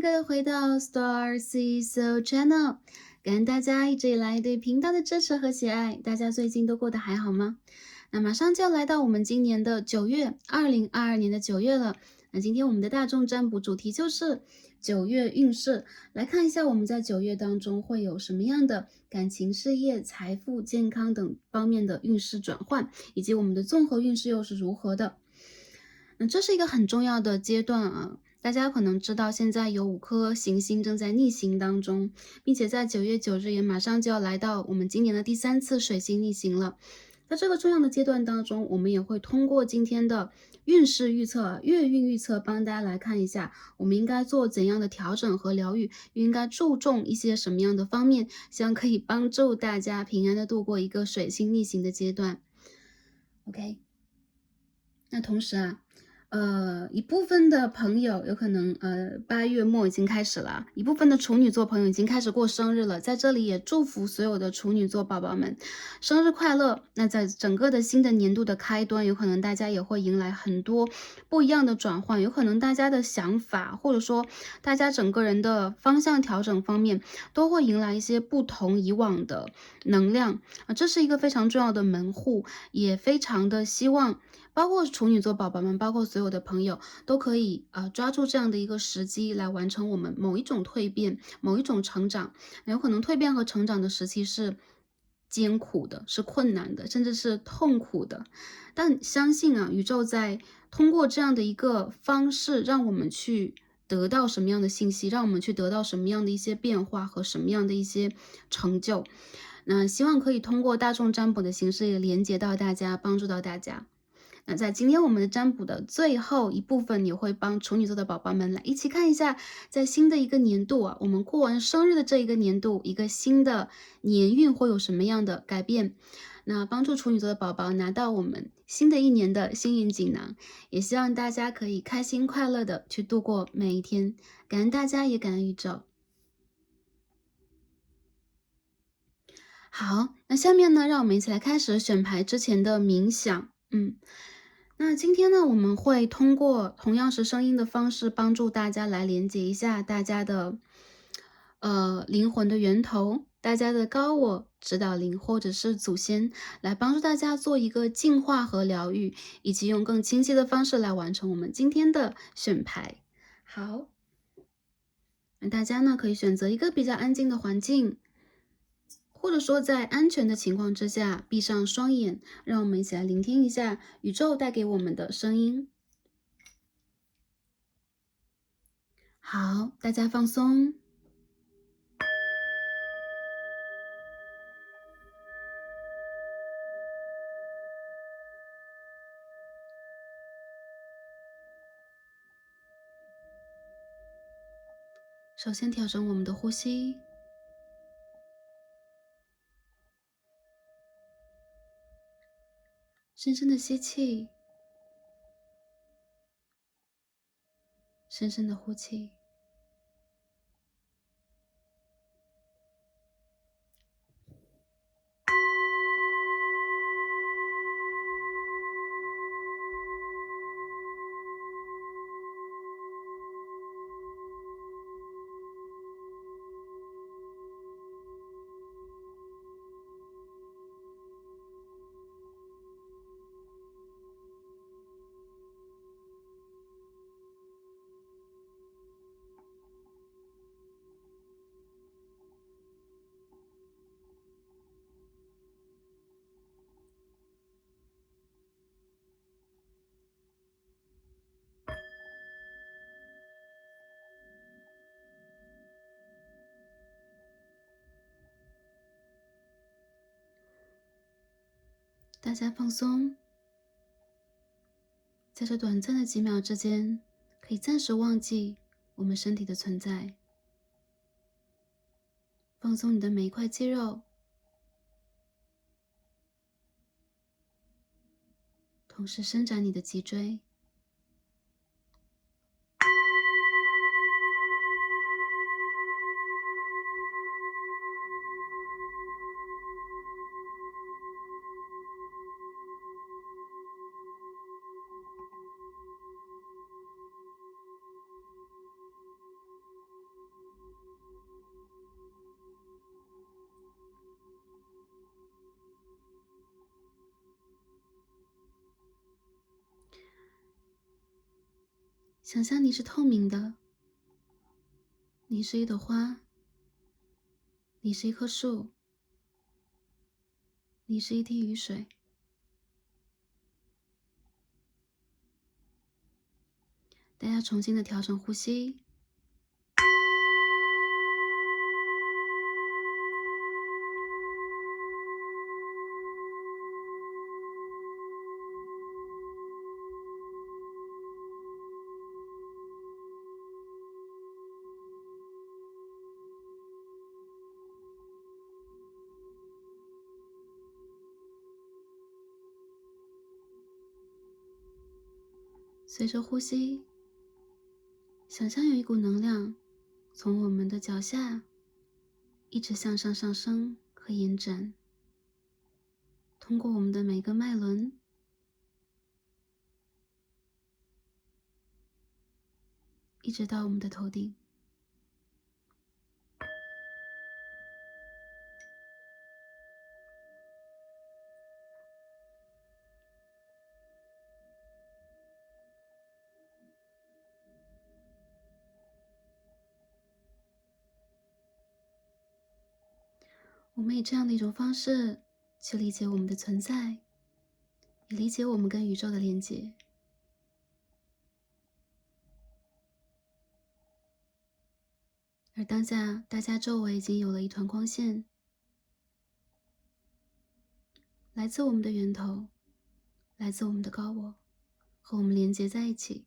各位回到 Star C So Channel，感恩大家一直以来对频道的支持和喜爱，大家最近都过得还好吗？那马上就要来到我们今年的9月，2022年的9月了。那今天我们的大众占卜主题就是9月运势，来看一下我们在9月当中会有什么样的感情、事业、财富、健康等方面的运势转换，以及我们的综合运势又是如何的。那这是一个很重要的阶段啊。大家可能知道，现在有5颗行星正在逆行当中，并且在9月9日也马上就要来到我们今年的第3次水星逆行了。在这个重要的阶段当中，我们也会通过今天的运势预测、月运预测，帮大家来看一下我们应该做怎样的调整和疗愈，应该注重一些什么样的方面，希望可以帮助大家平安的度过一个水星逆行的阶段。OK，那同时啊，一部分的朋友有可能8月末已经开始了，一部分的处女座朋友已经开始过生日了，在这里也祝福所有的处女座宝宝们生日快乐。那在整个的新的年度的开端，有可能大家也会迎来很多不一样的转换，有可能大家的想法或者说大家整个人的方向调整方面都会迎来一些不同以往的能量啊，这是一个非常重要的门户，也非常的希望包括处女座宝宝们，包括所有的朋友都可以抓住这样的一个时机来完成我们某一种蜕变，某一种成长。有可能蜕变和成长的时期是艰苦的，是困难的，甚至是痛苦的。但相信啊，宇宙在通过这样的一个方式，让我们去得到什么样的信息，让我们去得到什么样的一些变化和什么样的一些成就。那希望可以通过大众占卜的形式也连接到大家，帮助到大家。那在今天我们的占卜的最后一部分，也会帮处女座的宝宝们来一起看一下，在新的一个年度啊，我们过完生日的这一个年度，一个新的年运会有什么样的改变？那帮助处女座的宝宝拿到我们新的一年的幸运锦囊，也希望大家可以开心快乐的去度过每一天。感恩大家，也感恩宇宙。好，那下面呢，让我们一起来开始选牌之前的冥想。那今天呢，我们会通过同样是声音的方式，帮助大家来连接一下大家的灵魂的源头，大家的高我、指导灵或者是祖先，来帮助大家做一个净化和疗愈，以及用更清晰的方式来完成我们今天的选牌。好，那大家呢可以选择一个比较安静的环境，或者说在安全的情况之下，闭上双眼，让我们一起来聆听一下宇宙带给我们的声音。好，大家放松。首先调整我们的呼吸，深深的吸气，深深的呼气。大家放松，在这短暂的几秒之间，可以暂时忘记我们身体的存在，放松你的每一块肌肉，同时伸展你的脊椎。想象你是透明的，你是一朵花，你是一棵树，你是一滴雨水。大家重新的调整呼吸，随着呼吸，想象有一股能量从我们的脚下一直向上上升和延展，通过我们的每个脉轮，一直到我们的头顶。我们以这样的一种方式去理解我们的存在，也理解我们跟宇宙的连接。而当下，大家周围已经有了一团光线，来自我们的源头，来自我们的高我，和我们连接在一起。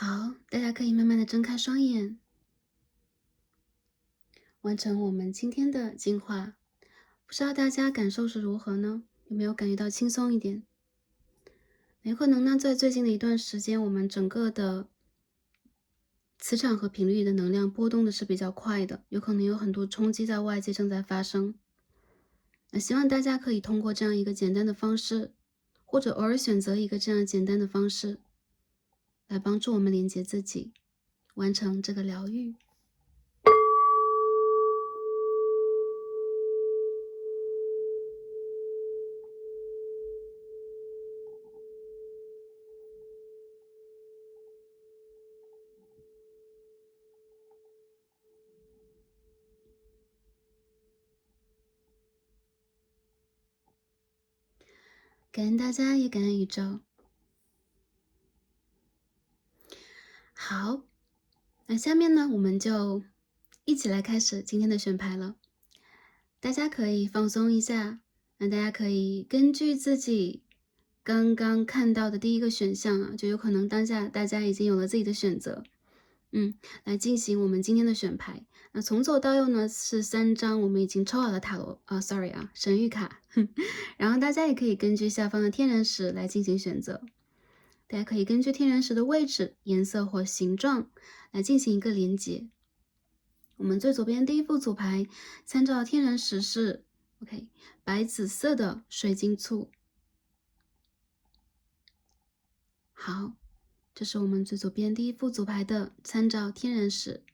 好，大家可以慢慢的睁开双眼，完成我们今天的净化。不知道大家感受是如何呢？有没有感觉到轻松一点？有可能呢，在最近的一段时间，我们整个的磁场和频率的能量波动的是比较快的，有可能有很多冲击在外界正在发生。那希望大家可以通过这样一个简单的方式，或者偶尔选择一个这样简单的方式，来帮助我们连接自己，完成这个疗愈。感恩大家，也感恩宇宙。好，那下面呢，我们就一起来开始今天的选牌了。大家可以放松一下，那大家可以根据自己刚刚看到的第一个选项啊，就有可能当下大家已经有了自己的选择，来进行我们今天的选牌。那从左到右呢是3张我们已经抽好的塔罗神谕卡，然后大家也可以根据下方的天然石来进行选择。大家可以根据天然石的位置、颜色或形状来进行一个连接。我们最左边第一副组牌，参照天然石是 OK 白紫色的水晶簇。好，这是我们最左边第一副组牌的参照天然石。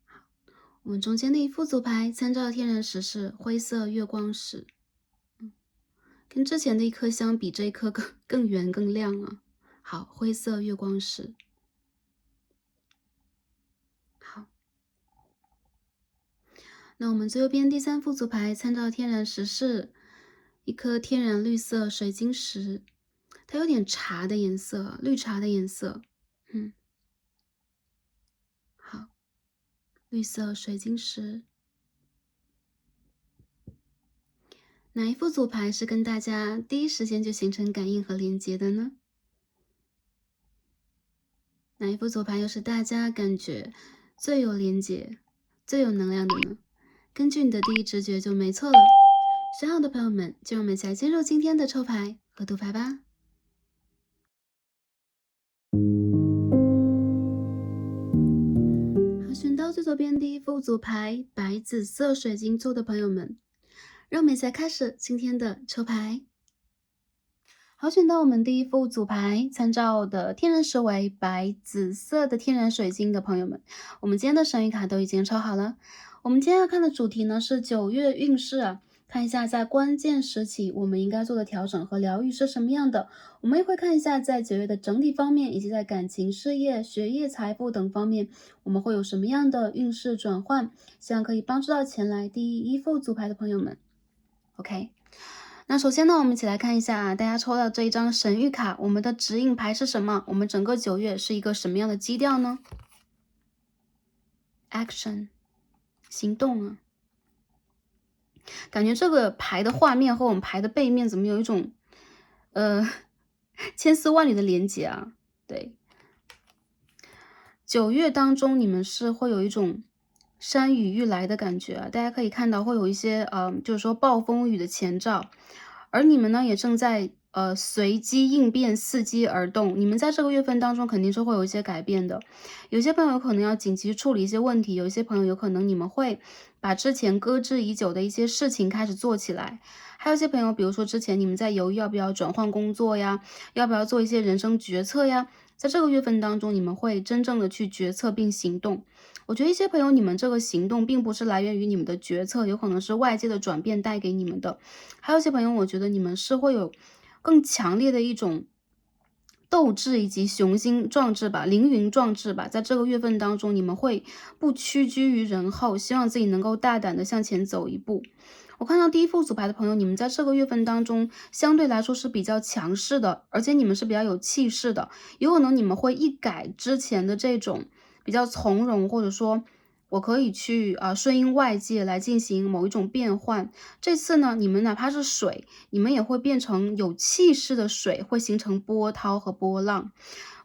好，我们中间的一副组牌参照天然石是灰色月光石。跟之前的一颗相比，这一颗更圆更亮啊。好，灰色月光石。好，那我们最右边第3副组牌参照天然石是一颗天然绿色水晶石，它有点茶的颜色，绿茶的颜色。好，绿色水晶石。哪一副组牌是跟大家第一时间就形成感应和连接的呢？哪一副组牌又是大家感觉最有连接、最有能量的呢？根据你的第一直觉就没错了。选好的朋友们，就让我们一起来进入今天的抽牌和读牌吧。好，选到最左边第一副组牌白紫色水晶座的朋友们，让我们一起来开始今天的抽牌。好，选到我们第一副组牌，参照的天然石为白紫色的天然水晶的朋友们，我们今天的神谕卡都已经抽好了。我们今天要看的主题呢是9月运势啊，看一下在关键时期我们应该做的调整和疗愈是什么样的。我们也会看一下在9月的整体方面，以及在感情、事业、学业、财富等方面，我们会有什么样的运势转换，希望可以帮助到前来第一副组牌的朋友们。OK。那首先呢，我们一起来看一下啊，大家抽到这一张神谕卡，我们的指引牌是什么？我们整个9月是一个什么样的基调呢 ？Action， 行动啊！感觉这个牌的画面和我们牌的背面怎么有一种千丝万缕的连接啊？对，9月当中你们是会有一种山雨欲来的感觉啊，大家可以看到会有一些就是说暴风雨的前兆。而你们呢，也正在随机应变，伺机而动。你们在这个月份当中肯定是会有一些改变的。有些朋友可能要紧急处理一些问题，有一些朋友有可能你们会把之前搁置已久的一些事情开始做起来。还有一些朋友，比如说之前你们在犹豫要不要转换工作呀，要不要做一些人生决策呀，在这个月份当中，你们会真正的去决策并行动。我觉得一些朋友，你们这个行动并不是来源于你们的决策，有可能是外界的转变带给你们的。还有一些朋友，我觉得你们是会有更强烈的一种斗志以及雄心壮志吧，凌云壮志吧。在这个月份当中，你们会不屈居于人后，希望自己能够大胆的向前走一步。我看到第一副组牌的朋友，你们在这个月份当中相对来说是比较强势的，而且你们是比较有气势的，有可能你们会一改之前的这种比较从容，或者说我可以去顺应外界来进行某一种变换。这次呢，你们哪怕是水，你们也会变成有气势的水，会形成波涛和波浪。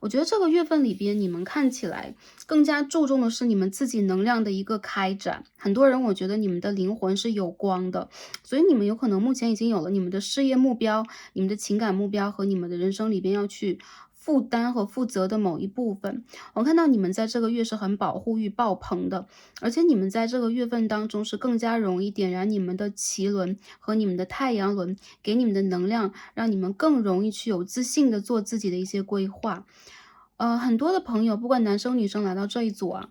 我觉得这个月份里边，你们看起来更加注重的是你们自己能量的一个开展。很多人我觉得你们的灵魂是有光的，所以你们有可能目前已经有了你们的事业目标、你们的情感目标和你们的人生里边要去负担和负责的某一部分。我看到你们在这个月是很保护欲爆棚的，而且你们在这个月份当中是更加容易点燃你们的脐轮和你们的太阳轮，给你们的能量，让你们更容易去有自信的做自己的一些规划。很多的朋友，不管男生女生来到这一组啊，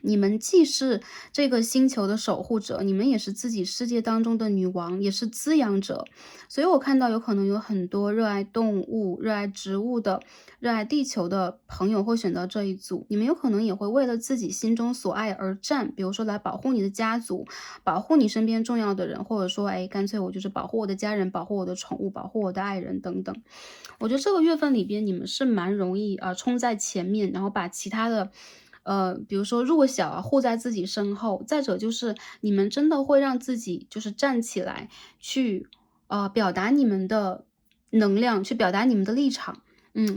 你们既是这个星球的守护者，你们也是自己世界当中的女王，也是滋养者。所以我看到有可能有很多热爱动物、热爱植物的、热爱地球的朋友会选择这一组。你们有可能也会为了自己心中所爱而战，比如说来保护你的家族，保护你身边重要的人，或者说，哎，干脆我就是保护我的家人，保护我的宠物，保护我的爱人等等。我觉得这个月份里边，你们是蛮容易冲在前面，然后把其他的比如说弱小啊护在自己身后。再者就是你们真的会让自己就是站起来去表达你们的能量，去表达你们的立场。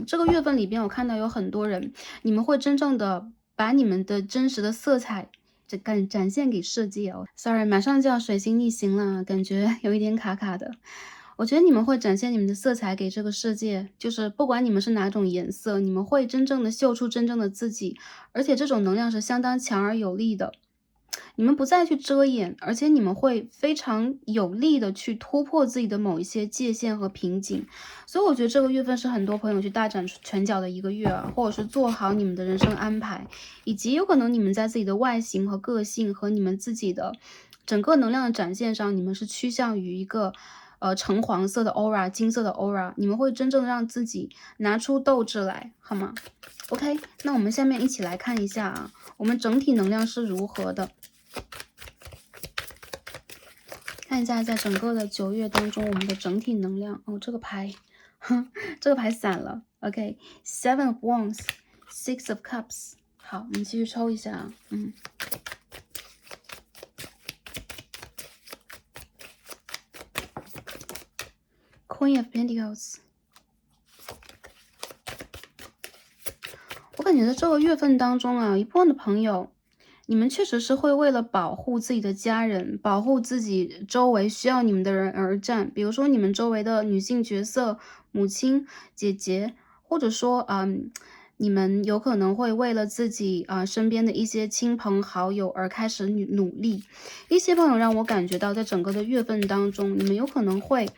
这个月份里边我看到有很多人，你们会真正的把你们的真实的色彩展现给世界哦。Sorry， 马上就要水星逆行了，感觉有一点卡卡的。我觉得你们会展现你们的色彩给这个世界，就是不管你们是哪种颜色，你们会真正的秀出真正的自己，而且这种能量是相当强而有力的。你们不再去遮掩，而且你们会非常有力的去突破自己的某一些界限和瓶颈。所以我觉得这个月份是很多朋友去大展拳脚的一个月啊，或者是做好你们的人生安排，以及有可能你们在自己的外形和个性和你们自己的整个能量的展现上，你们是趋向于一个橙黄色的 aura， 金色的 aura， 你们会真正让自己拿出斗志来，好吗？ OK， 那我们下面一起来看一下啊，我们整体能量是如何的。看一下在整个的9月当中，我们的整体能量。这个牌这个牌散了。OK， Seven of Wands， Six of Cups。好，我们继续抽一下啊。Queen of Pentacles。我感觉在这个月份当中啊，一部分的朋友，你们确实是会为了保护自己的家人，保护自己周围需要你们的人而战。比如说你们周围的女性角色，母亲、姐姐，或者说你们有可能会为了自己身边的一些亲朋好友而开始努力。一些朋友让我感觉到，在整个的月份当中，你们有可能会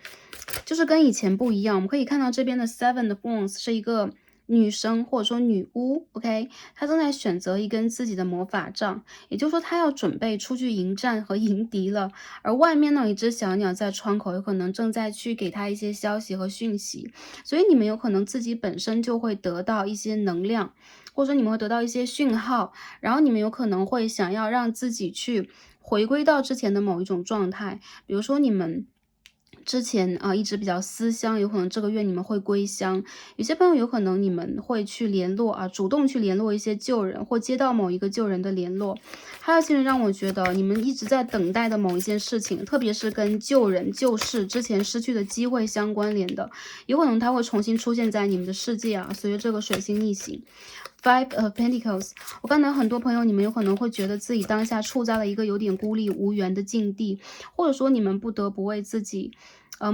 就是跟以前不一样。我们可以看到这边的 Seven of Wands 是一个女生或者说女巫 ，OK， 她正在选择一根自己的魔法杖，也就是说她要准备出去迎战和迎敌了。而外面呢，一只小鸟在窗口，有可能正在去给她一些消息和讯息，所以你们有可能自己本身就会得到一些能量，或者说你们会得到一些讯号，然后你们有可能会想要让自己去回归到之前的某一种状态，比如说你们之前一直比较思乡，有可能这个月你们会归乡。有些朋友有可能你们会去联络主动去联络一些旧人，或接到某一个旧人的联络。还有一些人让我觉得你们一直在等待的某一件事情，特别是跟旧人旧事之前失去的机会相关联的，有可能它会重新出现在你们的世界随着这个水星逆行。Five of Pentacles， 我看到很多朋友，你们有可能会觉得自己当下处在了一个有点孤立无援的境地，或者说你们不得不为自己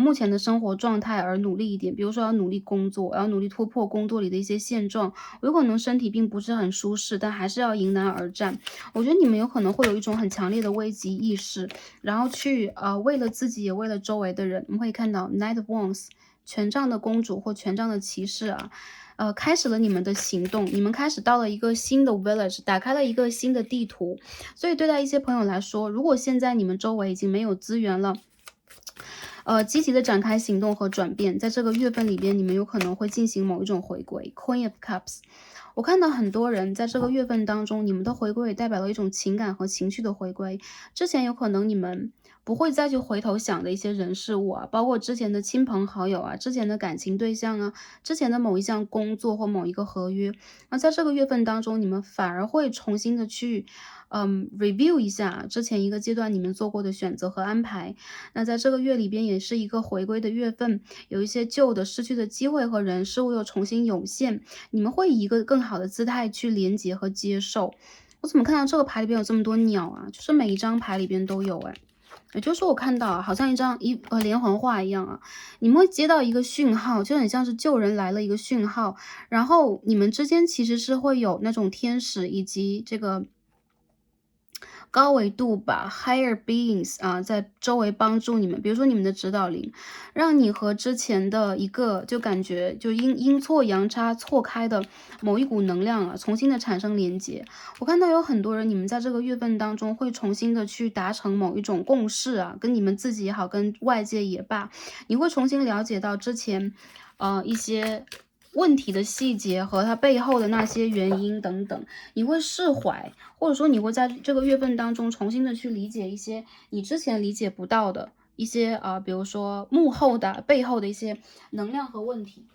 目前的生活状态而努力一点，比如说要努力工作，要努力突破工作里的一些现状，有可能身体并不是很舒适，但还是要迎难而战。我觉得你们有可能会有一种很强烈的危机意识，然后去为了自己也为了周围的人。我们可以看到 Knight of Wands， 权杖的公主或权杖的骑士开始了你们的行动，你们开始到了一个新的 village， 打开了一个新的地图。所以对待一些朋友来说，如果现在你们周围已经没有资源了，积极的展开行动和转变，在这个月份里边，你们有可能会进行某一种回归。Queen of Cups， 我看到很多人在这个月份当中，你们的回归也代表了一种情感和情绪的回归。之前有可能你们不会再去回头想的一些人事物包括之前的亲朋好友之前的感情对象之前的某一项工作或某一个合约。那在这个月份当中，你们反而会重新的去review 一下之前一个阶段你们做过的选择和安排。那在这个月里边也是一个回归的月份，有一些旧的失去的机会和人事物又重新涌现，你们会以一个更好的姿态去连接和接受。我怎么看到这个牌里边有这么多鸟就是每一张牌里边都有也就是说我看到好像一连环画一样你们会接到一个讯号，就很像是旧人来了一个讯号，然后你们之间其实是会有那种天使以及这个高维度吧 higher beings 在周围帮助你们，比如说你们的指导灵，让你和之前的一个就感觉就阴错阳差错开的某一股能量重新的产生连接。我看到有很多人，你们在这个月份当中会重新的去达成某一种共识跟你们自己也好，跟外界也罢，你会重新了解到之前一些问题的细节和它背后的那些原因等等，你会释怀，或者说你会在这个月份当中重新的去理解一些你之前理解不到的一些比如说幕后的背后的一些能量和问题。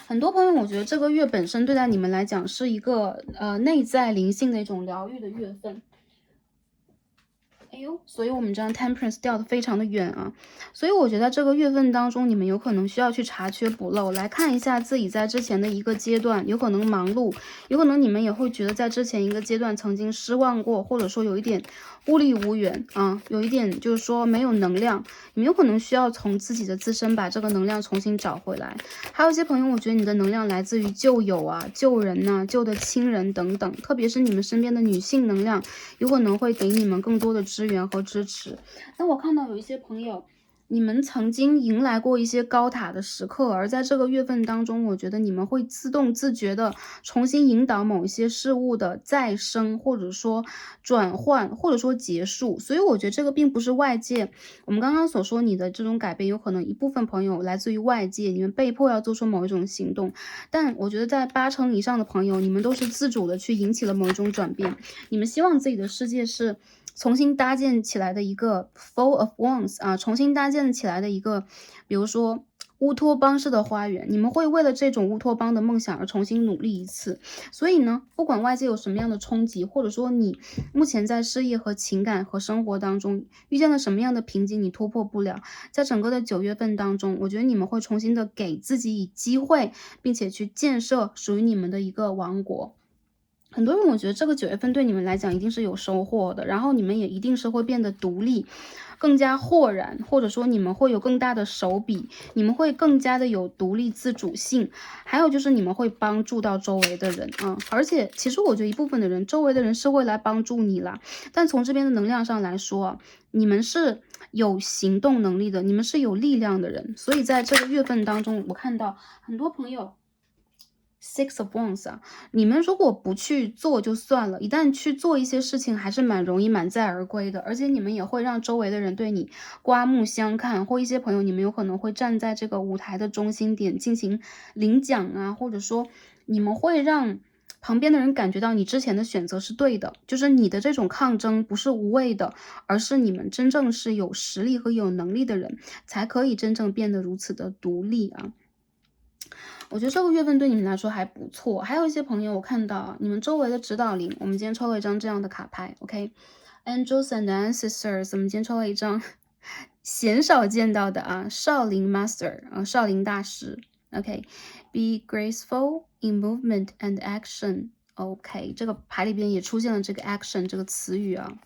很多朋友我觉得这个月本身对待你们来讲是一个内在灵性的一种疗愈的月份。所以我们这样 Temperance 掉的非常的远所以我觉得这个月份当中，你们有可能需要去查缺补漏，来看一下自己在之前的一个阶段，有可能忙碌，有可能你们也会觉得在之前一个阶段曾经失望过，或者说有一点孤立无援有一点就是说没有能量，你们有可能需要从自己的自身把这个能量重新找回来。还有一些朋友，我觉得你的能量来自于旧友旧人旧的亲人等等，特别是你们身边的女性能量，有可能会给你们更多的支援和支持。那我看到有一些朋友，你们曾经迎来过一些高塔的时刻，而在这个月份当中，我觉得你们会自动自觉的重新引导某一些事物的再生，或者说转换，或者说结束。所以我觉得这个并不是外界我们刚刚所说你的这种改变，有可能一部分朋友来自于外界，你们被迫要做出某一种行动，但我觉得在80%以上的朋友，你们都是自主的去引起了某一种转变，你们希望自己的世界是重新搭建起来的一个 Four of Wands重新搭建起来的一个，比如说乌托邦式的花园，你们会为了这种乌托邦的梦想而重新努力一次。所以呢，不管外界有什么样的冲击，或者说你目前在事业和情感和生活当中遇见了什么样的瓶颈，你突破不了，在整个的9月份当中，我觉得你们会重新的给自己以机会，并且去建设属于你们的一个王国。很多人我觉得这个9月份对你们来讲一定是有收获的，然后你们也一定是会变得独立，更加豁然，或者说你们会有更大的手笔，你们会更加的有独立自主性，还有就是你们会帮助到周围的人啊。而且其实我觉得一部分的人，周围的人是会来帮助你啦，但从这边的能量上来说啊，你们是有行动能力的，你们是有力量的人，所以在这个月份当中，我看到很多朋友Six of Wands 啊，你们如果不去做就算了，一旦去做一些事情，还是蛮容易满载而归的。而且你们也会让周围的人对你刮目相看，或一些朋友，你们有可能会站在这个舞台的中心点进行领奖啊，或者说你们会让旁边的人感觉到你之前的选择是对的，就是你的这种抗争不是无谓的，而是你们真正是有实力和有能力的人，才可以真正变得如此的独立啊。我觉得这个月份对你们来说还不错，还有一些朋友我看到你们周围的指导灵，我们今天抽了一张这样的卡牌 ，OK，Angels and Ancestors，我们今天抽了一张鲜少见到的啊，少林 Master 少林大师 ，OK，Be graceful in movement and action，OK，这个牌里边也出现了这个 action 这个词语啊，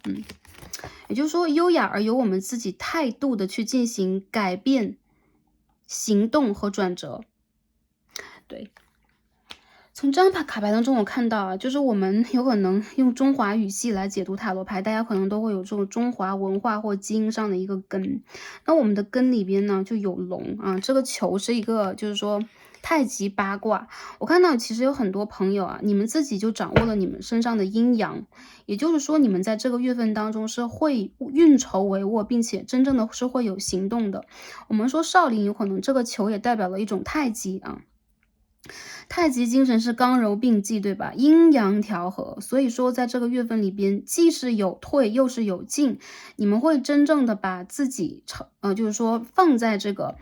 也就是说优雅而有我们自己态度的去进行改变、行动和转折。对，从这张卡牌当中我看到啊，就是我们有可能用中华语系来解读塔罗牌，大家可能都会有这种中华文化或基因上的一个根。那我们的根里边呢就有龙啊，这个球是一个就是说太极八卦。我看到其实有很多朋友啊，你们自己就掌握了你们身上的阴阳，也就是说你们在这个月份当中是会运筹帷幄，并且真正的是会有行动的。我们说少林有可能这个球也代表了一种太极啊。太极精神是刚柔并济，对吧？阴阳调和，所以说在这个月份里边，既是有退又是有进，你们会真正的把自己就是说放在这个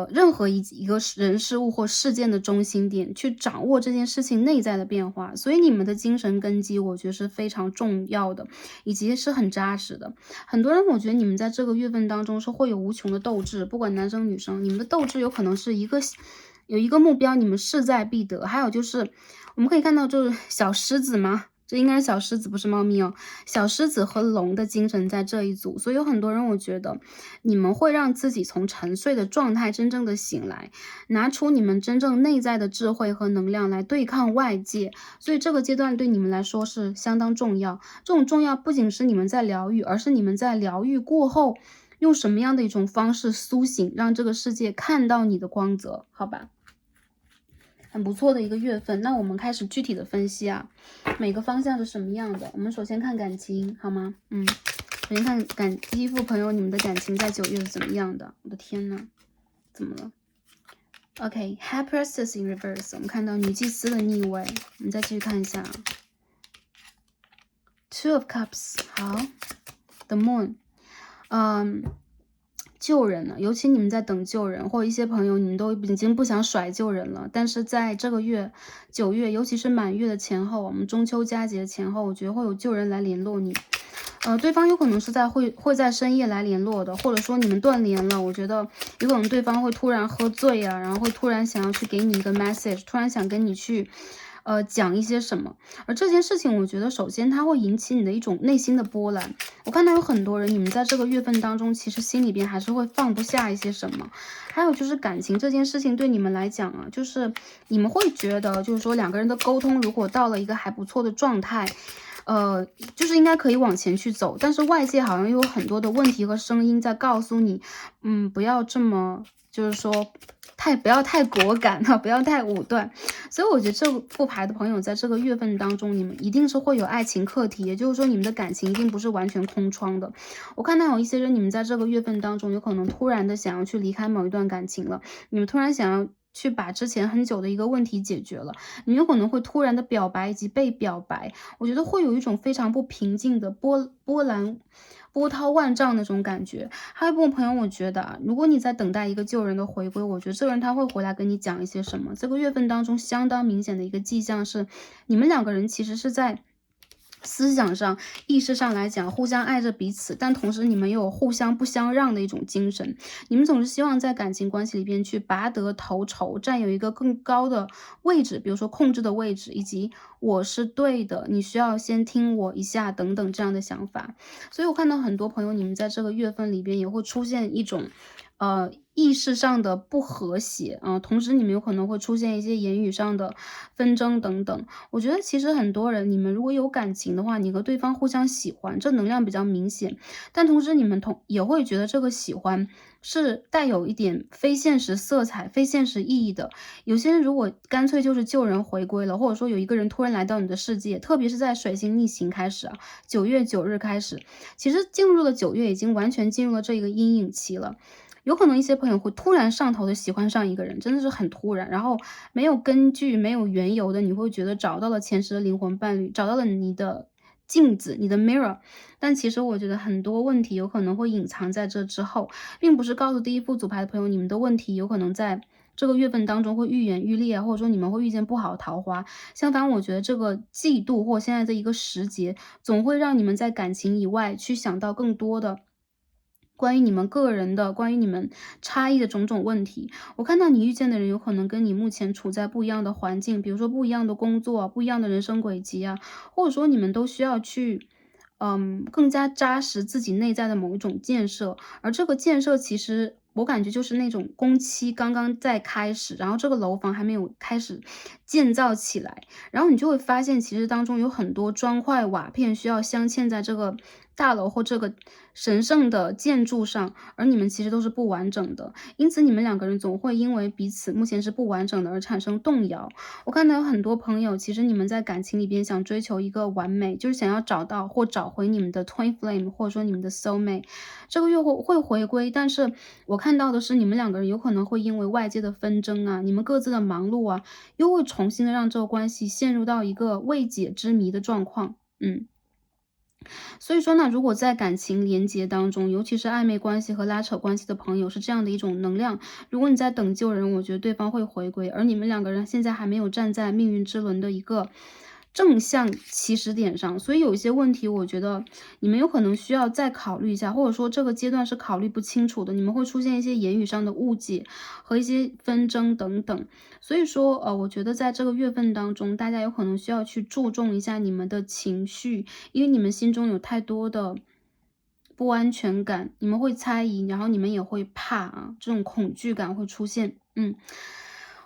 任何一个人事物或事件的中心点，去掌握这件事情内在的变化，所以你们的精神根基，我觉得是非常重要的，以及是很扎实的。很多人我觉得你们在这个月份当中是会有无穷的斗志，不管男生女生，你们的斗志有可能是有一个目标，你们势在必得。还有就是我们可以看到就是小狮子吗？这应该是小狮子，不是猫咪哦。小狮子和龙的精神在这一组，所以有很多人我觉得你们会让自己从沉睡的状态真正的醒来，拿出你们真正内在的智慧和能量来对抗外界，所以这个阶段对你们来说是相当重要。这种重要不仅是你们在疗愈，而是你们在疗愈过后用什么样的一种方式苏醒，让这个世界看到你的光泽，好吧？很不错的一个月份，那我们开始具体的分析啊，每个方向是什么样的。我们首先看感情，好吗？首先看第一副朋友，你们的感情在9月是怎么样的？我的天呐，怎么了 ？OK，High Priestess in Reverse， 我们看到女祭司的逆位，我们再继续看一下 ，Two of Cups， 好 ，The Moon，救人了，尤其你们在等救人，或者一些朋友你们都已经不想甩救人了，但是在这个月9月，尤其是满月的前后，我们中秋佳节前后，我觉得会有救人来联络你，对方有可能是会在深夜来联络的，或者说你们断联了，我觉得有可能对方会突然喝醉啊，然后会突然想要去给你一个 message， 突然想跟你去讲一些什么，而这件事情我觉得首先它会引起你的一种内心的波澜。我看到有很多人，你们在这个月份当中，其实心里边还是会放不下一些什么。还有就是感情这件事情对你们来讲啊，就是你们会觉得，就是说两个人的沟通如果到了一个还不错的状态，就是应该可以往前去走，但是外界好像有很多的问题和声音在告诉你，不要这么，就是说不要太果敢不要太武断。所以我觉得这副牌的朋友在这个月份当中，你们一定是会有爱情课题，也就是说你们的感情一定不是完全空窗的。我看到有一些人，你们在这个月份当中有可能突然的想要去离开某一段感情了，你们突然想要去把之前很久的一个问题解决了，你有可能会突然的表白以及被表白，我觉得会有一种非常不平静的波涛万丈那种感觉。还有一部分朋友，我觉得啊，如果你在等待一个旧人的回归，我觉得这个人他会回来跟你讲一些什么。这个月份当中相当明显的一个迹象是，你们两个人其实是在思想上、意识上来讲，互相爱着彼此，但同时你们又有互相不相让的一种精神。你们总是希望在感情关系里边去拔得头筹，占有一个更高的位置，比如说控制的位置，以及我是对的，你需要先听我一下等等这样的想法。所以我看到很多朋友，你们在这个月份里边也会出现一种意识上的不和谐啊，同时你们有可能会出现一些言语上的纷争等等。我觉得其实很多人，你们如果有感情的话，你和对方互相喜欢，这能量比较明显，但同时你们也会觉得这个喜欢是带有一点非现实色彩、非现实意义的。有些人如果干脆就是旧人回归了，或者说有一个人突然来到你的世界，特别是在水星逆行开始啊9月9日开始，其实进入了9月，已经完全进入了这一个阴影期了。有可能一些朋友会突然上头的喜欢上一个人，真的是很突然，然后没有根据、没有缘由的，你会觉得找到了前世的灵魂伴侣，找到了你的镜子，你的 mirror。但其实我觉得很多问题有可能会隐藏在这之后，并不是告诉第一副组牌的朋友，你们的问题有可能在这个月份当中会愈演愈烈，或者说你们会遇见不好的桃花。相反，我觉得这个季度或现在的一个时节，总会让你们在感情以外去想到更多的关于你们个人的、关于你们差异的种种问题。我看到你遇见的人有可能跟你目前处在不一样的环境，比如说不一样的工作、不一样的人生轨迹啊，或者说你们都需要去更加扎实自己内在的某一种建设。而这个建设其实我感觉就是那种工期刚刚在开始，然后这个楼房还没有开始建造起来，然后你就会发现其实当中有很多砖块瓦片需要镶嵌在这个大楼或这个神圣的建筑上，而你们其实都是不完整的，因此你们两个人总会因为彼此目前是不完整的而产生动摇。我看到有很多朋友，其实你们在感情里边想追求一个完美，就是想要找到或找回你们的 twin flame，或者说你们的 soul mate，这个月会回归，但是我看到的是你们两个人有可能会因为外界的纷争啊，你们各自的忙碌啊，又会重新的让这个关系陷入到一个未解之谜的状况。所以说呢，如果在感情连结当中，尤其是暧昧关系和拉扯关系的朋友是这样的一种能量，如果你在等救人，我觉得对方会回归，而你们两个人现在还没有站在命运之轮的一个正向起始点上，所以有一些问题，我觉得你们有可能需要再考虑一下，或者说这个阶段是考虑不清楚的，你们会出现一些言语上的误解和一些纷争等等。所以说，我觉得在这个月份当中，大家有可能需要去注重一下你们的情绪，因为你们心中有太多的不安全感，你们会猜疑，然后你们也会怕啊，这种恐惧感会出现。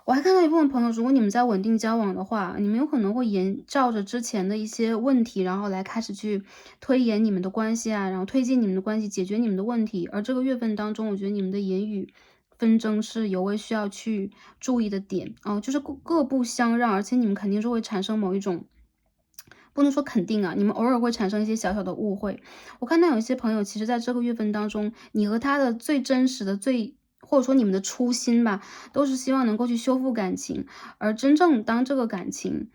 我还看到一部分朋友，如果你们在稳定交往的话，你们有可能会沿照着之前的一些问题，然后来开始去推演你们的关系啊，然后推进你们的关系，解决你们的问题。而这个月份当中，我觉得你们的言语纷争是尤为需要去注意的点哦，就是各不相让，而且你们肯定是会产生某一种。不能说肯定啊，你们偶尔会产生一些小小的误会。我看到有一些朋友，其实在这个月份当中，你和他的最真实的、或者说你们的初心吧，都是希望能够去修复感情。而真正当这个感情，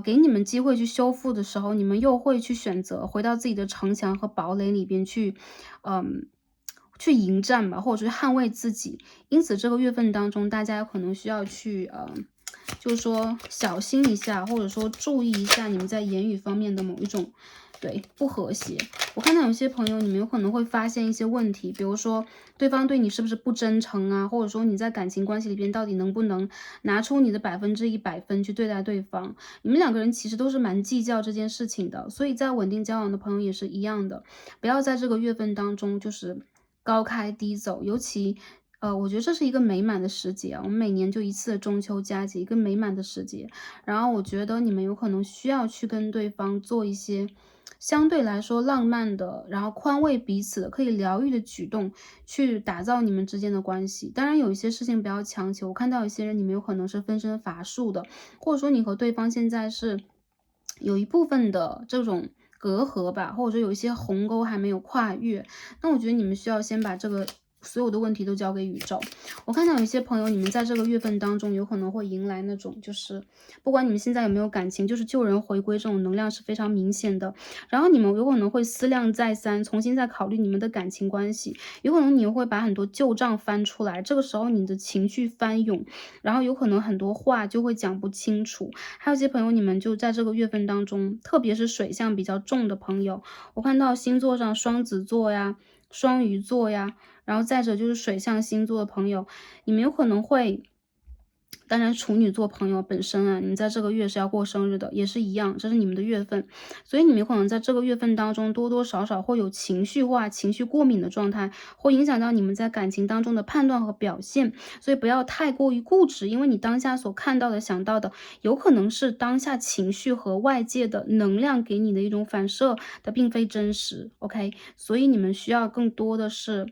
给你们机会去修复的时候，你们又会去选择回到自己的城墙和堡垒里边去，嗯、去迎战吧，或者是捍卫自己。因此，这个月份当中，大家有可能需要去，就是说小心一下，或者说注意一下你们在言语方面的某一种不和谐。我看到有些朋友，你们有可能会发现一些问题，比如说对方对你是不是不真诚啊，或者说你在感情关系里边到底能不能拿出你的100%分去对待对方。你们两个人其实都是蛮计较这件事情的，所以在稳定交往的朋友也是一样的，不要在这个月份当中就是高开低走，尤其我觉得这是一个美满的时节啊，我们每年就一次的中秋佳节，一个美满的时节。然后我觉得你们有可能需要去跟对方做一些相对来说浪漫的，然后宽慰彼此的、可以疗愈的举动，去打造你们之间的关系。当然有一些事情不要强求，我看到有些人你们有可能是分身乏术的，或者说你和对方现在是有一部分的这种隔阂吧，或者说有一些鸿沟还没有跨越，那我觉得你们需要先把这个所有的问题都交给宇宙。我看到有一些朋友，你们在这个月份当中有可能会迎来那种，就是不管你们现在有没有感情，就是旧人回归这种能量是非常明显的。然后你们有可能会思量再三，重新再考虑你们的感情关系，有可能你会把很多旧账翻出来，这个时候你的情绪翻涌，然后有可能很多话就会讲不清楚。还有一些朋友，你们就在这个月份当中，特别是水象比较重的朋友，我看到星座上双子座呀、双鱼座呀，然后再者就是水象星座的朋友，你们有可能会当然，处女座朋友本身啊，你在这个月是要过生日的，也是一样，这是你们的月份，所以你们有可能在这个月份当中多多少少会有情绪化、情绪过敏的状态，会影响到你们在感情当中的判断和表现，所以不要太过于固执，因为你当下所看到的、想到的，有可能是当下情绪和外界的能量给你的一种反射的，并非真实。OK，所以你们需要更多的是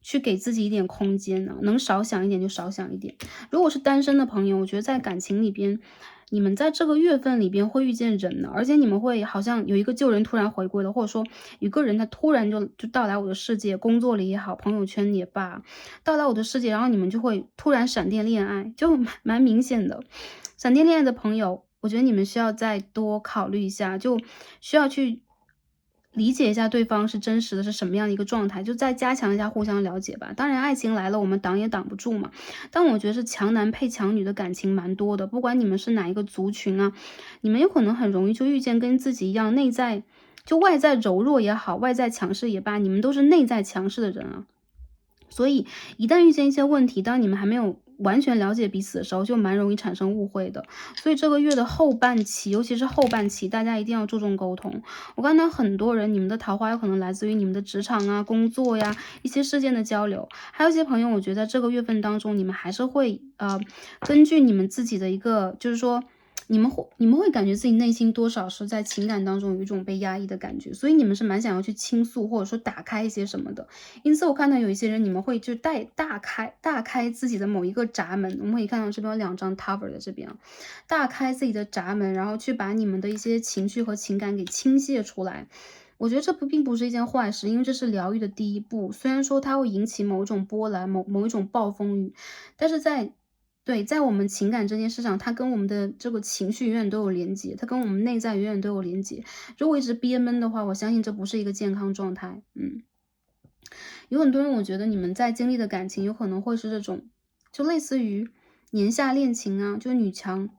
去给自己一点空间呢，能少想一点就少想一点。如果是单身的朋友，我觉得在感情里边，你们在这个月份里边会遇见人的，而且你们会好像有一个旧人突然回归了，或者说有个人他突然就到来我的世界，工作里也好，朋友圈也罢，到来我的世界，然后你们就会突然闪电恋爱，就蛮明显的。闪电恋爱的朋友，我觉得你们需要再多考虑一下，就需要去理解一下对方是真实的是什么样的一个状态，就再加强一下互相了解吧。当然爱情来了，我们挡也挡不住嘛。但我觉得是强男配强女的感情蛮多的，不管你们是哪一个族群啊，你们有可能很容易就遇见跟自己一样内在就外在柔弱也好，外在强势也罢，你们都是内在强势的人啊。所以一旦遇见一些问题，当你们还没有完全了解彼此的时候，就蛮容易产生误会的。所以这个月的后半期，尤其是后半期，大家一定要注重沟通。我看到很多人，你们的桃花有可能来自于你们的职场啊、工作呀、一些事件的交流。还有一些朋友，我觉得这个月份当中，你们还是会根据你们自己的一个，就是说你们会感觉自己内心多少是在情感当中有一种被压抑的感觉，所以你们是蛮想要去倾诉，或者说打开一些什么的。因此我看到有一些人，你们会就大开自己的某一个闸门，我们可以看到这边有2张 Tower 在这边啊，大开自己的闸门，然后去把你们的一些情绪和情感给倾泻出来。我觉得这并不是一件坏事，因为这是疗愈的第一步。虽然说它会引起某种波澜，某一种暴风雨，但是在我们情感这件事上，它跟我们的这个情绪永远都有连接，它跟我们内在永远都有连接。如果一直憋闷的话，我相信这不是一个健康状态。有很多人，我觉得你们在经历的感情有可能会是这种，就类似于年下恋情啊，就是女强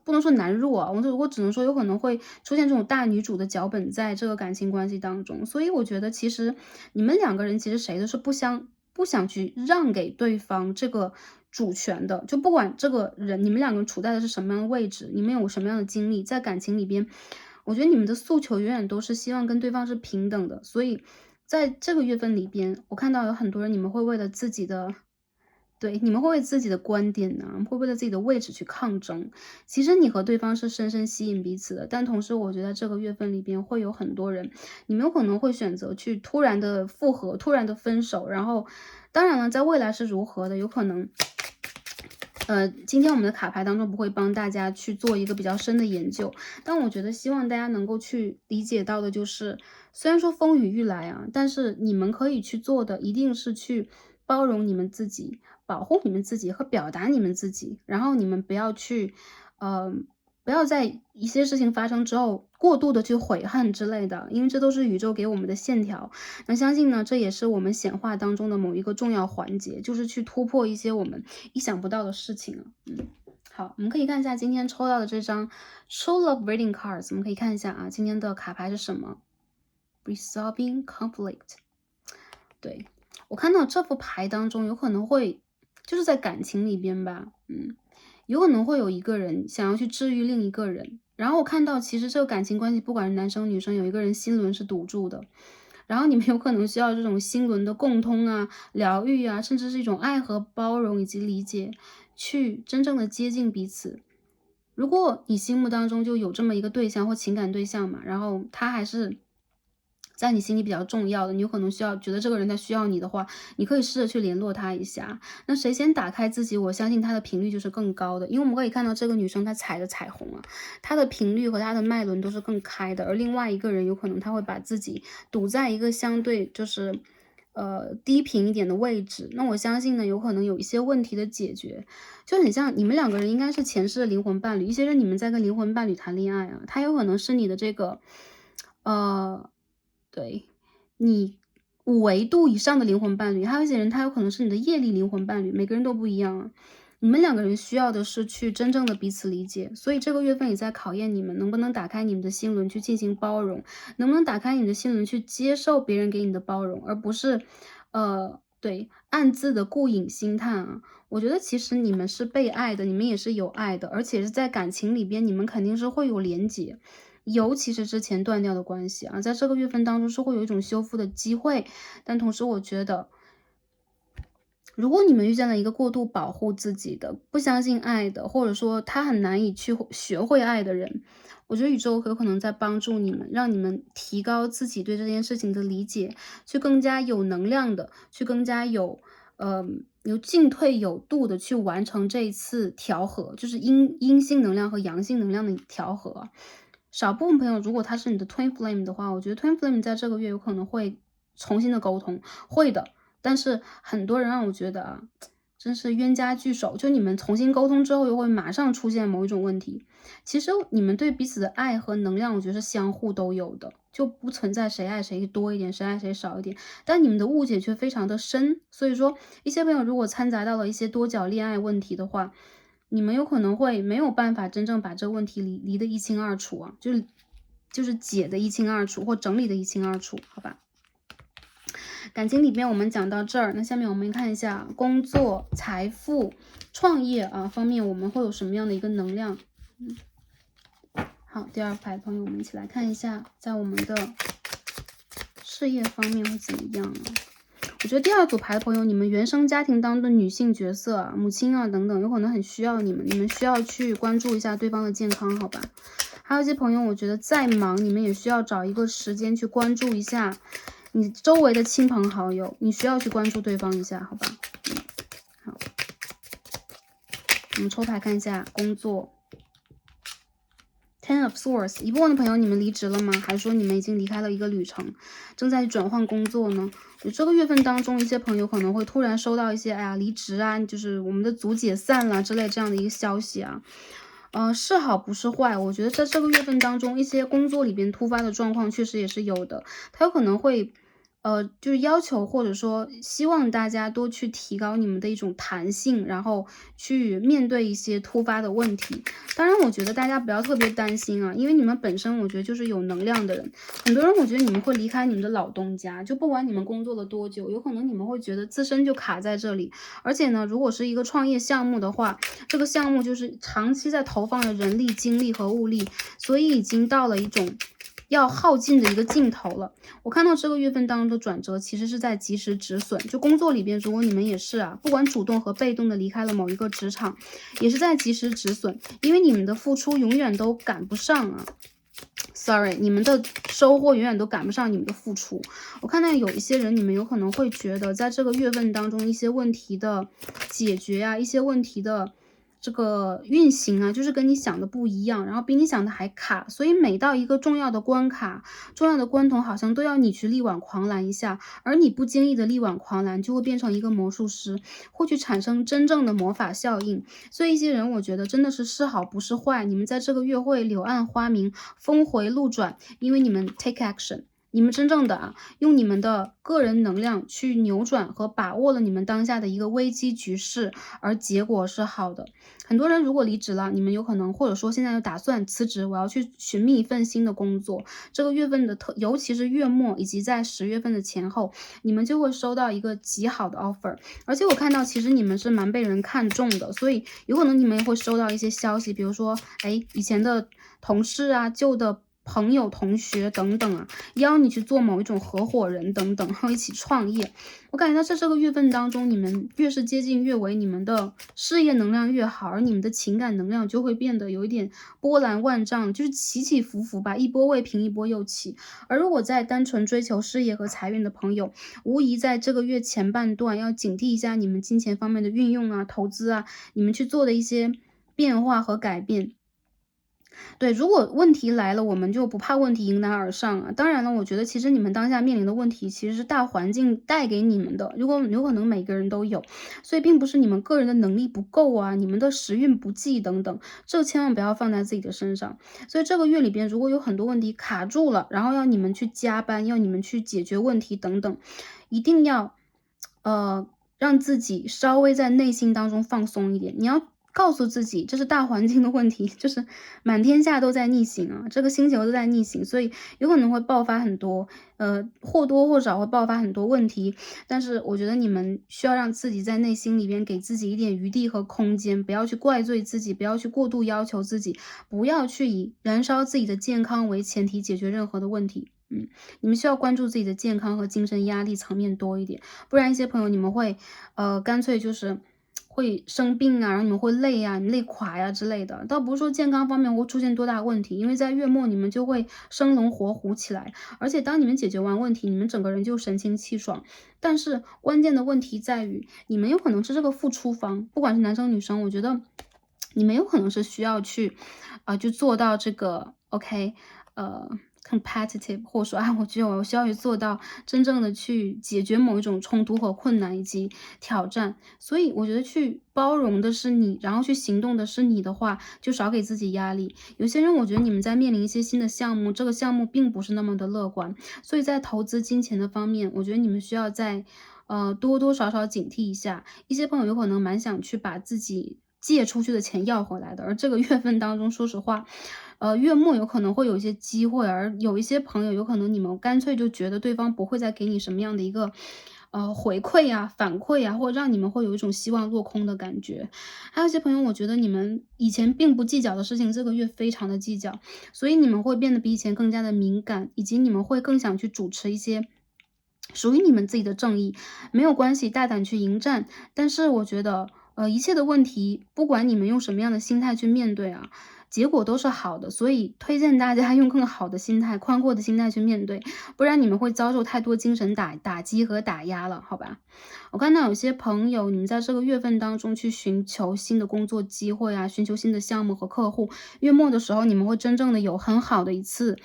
不能说男弱啊，我只能说有可能会出现这种大女主的脚本在这个感情关系当中。所以我觉得其实你们两个人其实谁都是不想去让给对方这个主权的，就不管这个人你们两个处在的是什么样的位置，你们有什么样的经历，在感情里边，我觉得你们的诉求永远都是希望跟对方是平等的。所以在这个月份里边，我看到有很多人，你们会为了自己的对，你们会为自己的观点呢，会为了自己的位置去抗争。其实你和对方是深深吸引彼此的，但同时我觉得这个月份里边会有很多人，你们有可能会选择去突然的复合，突然的分手，然后当然了，在未来是如何的，有可能今天我们的卡牌当中不会帮大家去做一个比较深的研究，但我觉得希望大家能够去理解到的就是，虽然说风雨欲来啊，但是你们可以去做的一定是去包容你们自己，保护你们自己和表达你们自己，然后你们不要去，呃，不要在一些事情发生之后过度的去悔恨之类的，因为这都是宇宙给我们的线条。那相信呢，这也是我们显化当中的某一个重要环节，就是去突破一些我们意想不到的事情啊。好，我们可以看一下今天抽到的这张 True Love Reading Cards，我们可以看一下啊，今天的卡牌是什么 ？Resolving Conflict。对，我看到这副牌当中有可能会就是在感情里边吧，有可能会有一个人想要去治愈另一个人，然后我看到其实这个感情关系，不管是男生女生，有一个人心轮是堵住的，然后你们有可能需要这种心轮的共通啊、疗愈啊，甚至是一种爱和包容以及理解，去真正的接近彼此。如果你心目当中就有这么一个对象或情感对象嘛，然后他还是在你心里比较重要的，你有可能需要觉得这个人他需要你的话，你可以试着去联络他一下。那谁先打开自己，我相信他的频率就是更高的，因为我们可以看到这个女生她踩着彩虹啊，她的频率和她的脉轮都是更开的，而另外一个人有可能他会把自己堵在一个相对就是低频一点的位置。那我相信呢，有可能有一些问题的解决，就很像你们两个人应该是前世的灵魂伴侣。一些人你们在跟灵魂伴侣谈恋爱啊，他有可能是你的这个，对，你5维度以上的灵魂伴侣，还有一些人他有可能是你的业力灵魂伴侣，每个人都不一样啊。你们两个人需要的是去真正的彼此理解，所以这个月份也在考验你们能不能打开你们的心轮去进行包容，能不能打开你的心轮去接受别人给你的包容，而不是，对，暗自的顾影兴叹啊。我觉得其实你们是被爱的，你们也是有爱的，而且是在感情里边，你们肯定是会有连结，尤其是之前断掉的关系啊，在这个月份当中是会有一种修复的机会，但同时我觉得如果你们遇见了一个过度保护自己的、不相信爱的，或者说他很难以去学会爱的人，我觉得宇宙有可能在帮助你们，让你们提高自己对这件事情的理解，去更加有能量的，去更加有进退有度的去完成这一次调和，就是阴性能量和阳性能量的调和。少部分朋友，如果他是你的 Twin Flame 的话，我觉得 Twin Flame 在这个月有可能会重新的沟通，会的。但是很多人让我觉得啊，真是冤家聚首，就你们重新沟通之后，又会马上出现某一种问题。其实你们对彼此的爱和能量，我觉得是相互都有的，就不存在谁爱谁多一点，谁爱谁少一点。但你们的误解却非常的深，所以说一些朋友如果掺杂到了一些多角恋爱问题的话，你们有可能会没有办法真正把这个问题理得一清二楚啊，就是解得一清二楚，或整理得一清二楚，好吧？感情里面我们讲到这儿，那下面我们看一下工作、财富、创业啊方面我们会有什么样的一个能量。好，第二排朋友，我们一起来看一下，在我们的事业方面会怎么样啊？我觉得第二组牌的朋友，你们原生家庭当中的女性角色啊、母亲啊等等，有可能很需要你们，你们需要去关注一下对方的健康，好吧？还有一些朋友，我觉得再忙，你们也需要找一个时间去关注一下你周围的亲朋好友，你需要去关注对方一下，好吧？好，我们抽牌看一下工作。Ten of Swords， 一部分的朋友，你们离职了吗？还是说你们已经离开了一个旅程，正在转换工作呢？这个月份当中，一些朋友可能会突然收到一些，哎呀，离职啊，就是我们的组解散了之类这样的一个消息啊。是好不是坏，我觉得在这个月份当中，一些工作里边突发的状况确实也是有的，它有可能会就是要求或者说希望大家多去提高你们的一种弹性，然后去面对一些突发的问题。当然我觉得大家不要特别担心啊，因为你们本身我觉得就是有能量的人，很多人我觉得你们会离开你们的老东家，就不管你们工作了多久，有可能你们会觉得自身就卡在这里。而且呢，如果是一个创业项目的话，这个项目就是长期在投放的人力、精力和物力，所以已经到了一种要耗尽的一个尽头了。我看到这个月份当中的转折，其实是在及时止损。就工作里边，如果你们也是啊，不管主动和被动的离开了某一个职场，也是在及时止损，因为你们的付出永远都赶不上啊。Sorry， 你们的收获永远都赶不上你们的付出。我看到有一些人，你们有可能会觉得，在这个月份当中，一些问题的解决啊，一些问题的这个运行啊，就是跟你想的不一样，然后比你想的还卡，所以每到一个重要的关卡、重要的关头，好像都要你去力挽狂澜一下，而你不经意的力挽狂澜，就会变成一个魔术师，会去产生真正的魔法效应。所以一些人，我觉得真的是好不是坏，你们在这个月会柳暗花明，峰回路转，因为你们 take action。你们真正的用你们的个人能量去扭转和把握了你们当下的一个危机局势，而结果是好的。很多人如果离职了，你们有可能或者说现在又打算辞职，我要去寻觅一份新的工作。这个月份的尤其是月末以及在10月份的前后，你们就会收到一个极好的 offer。而且我看到其实你们是蛮被人看重的，所以有可能你们也会收到一些消息，比如说，哎，以前的同事啊，旧的朋友、同学等等啊，邀你去做某一种合伙人等等，然后一起创业。我感觉到在这个月份当中，你们越是接近月尾，你们的事业能量越好，而你们的情感能量就会变得有一点波澜万丈，就是起起伏伏吧，一波未平一波又起。而如果在单纯追求事业和财运的朋友，无疑在这个月前半段要警惕一下你们金钱方面的运用啊、投资啊，你们去做的一些变化和改变。对，如果问题来了，我们就不怕问题迎难而上啊。当然了，我觉得其实你们当下面临的问题，其实是大环境带给你们的，如果有可能每个人都有，所以并不是你们个人的能力不够啊，你们的时运不济等等，这个千万不要放在自己的身上。所以这个月里边，如果有很多问题卡住了，然后要你们去加班，要你们去解决问题等等，一定要让自己稍微在内心当中放松一点。你要告诉自己，这是大环境的问题，就是满天下都在逆行啊，这个星球都在逆行，所以有可能会爆发很多，或多或少会爆发很多问题。但是我觉得你们需要让自己在内心里边给自己一点余地和空间，不要去怪罪自己，不要去过度要求自己，不要去以燃烧自己的健康为前提解决任何的问题。你们需要关注自己的健康和精神压力层面多一点，不然一些朋友你们会，干脆就是会生病啊，然后你们会累啊，你累垮呀之类的。倒不是说健康方面会出现多大问题，因为在月末你们就会生龙活虎起来，而且当你们解决完问题，你们整个人就神清气爽。但是关键的问题在于，你们有可能是这个付出方，不管是男生女生，我觉得你们有可能是需要去，就做到这个 OK，competitive，或者说啊，我觉得我需要去做到真正的去解决某一种冲突和困难以及挑战。所以我觉得去包容的是你，然后去行动的是你的话，就少给自己压力。有些人我觉得你们在面临一些新的项目，这个项目并不是那么的乐观，所以在投资金钱的方面，我觉得你们需要在多多少少警惕一下。一些朋友有可能蛮想去把自己借出去的钱要回来的，而这个月份当中，说实话，月末有可能会有一些机会，而有一些朋友有可能你们干脆就觉得对方不会再给你什么样的一个回馈呀、反馈呀，或者让你们会有一种希望落空的感觉。还有一些朋友，我觉得你们以前并不计较的事情，这个月非常的计较，所以你们会变得比以前更加的敏感，以及你们会更想去主持一些属于你们自己的正义。没有关系，大胆去迎战。但是我觉得，一切的问题，不管你们用什么样的心态去面对啊，结果都是好的。所以推荐大家用更好的心态、宽阔的心态去面对，不然你们会遭受太多精神打击和打压了，好吧？我看到有些朋友，你们在这个月份当中去寻求新的工作机会啊，寻求新的项目和客户，月末的时候你们会真正的有很好的一次，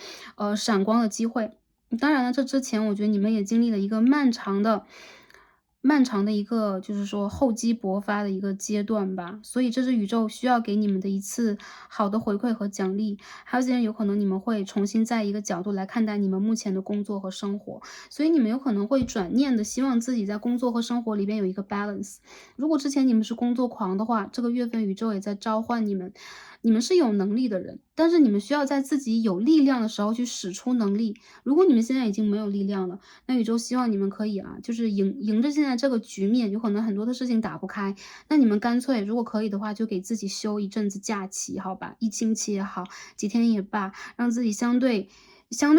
闪光的机会。当然了，这之前我觉得你们也经历了一个漫长的一个就是说厚积薄发的一个阶段吧，所以这是宇宙需要给你们的一次好的回馈和奖励。还有些人有可能你们会重新在一个角度来看待你们目前的工作和生活，所以你们有可能会转念的希望自己在工作和生活里边有一个 balance。如果之前你们是工作狂的话，这个月份宇宙也在召唤你们，你们是有能力的人，但是你们需要在自己有力量的时候去使出能力。如果你们现在已经没有力量了，那宇宙希望你们可以就是迎着现在这个局面，有可能很多的事情打不开，那你们干脆如果可以的话，就给自己休一阵子假期，好吧，1星期也好，几天也罢，让自己相对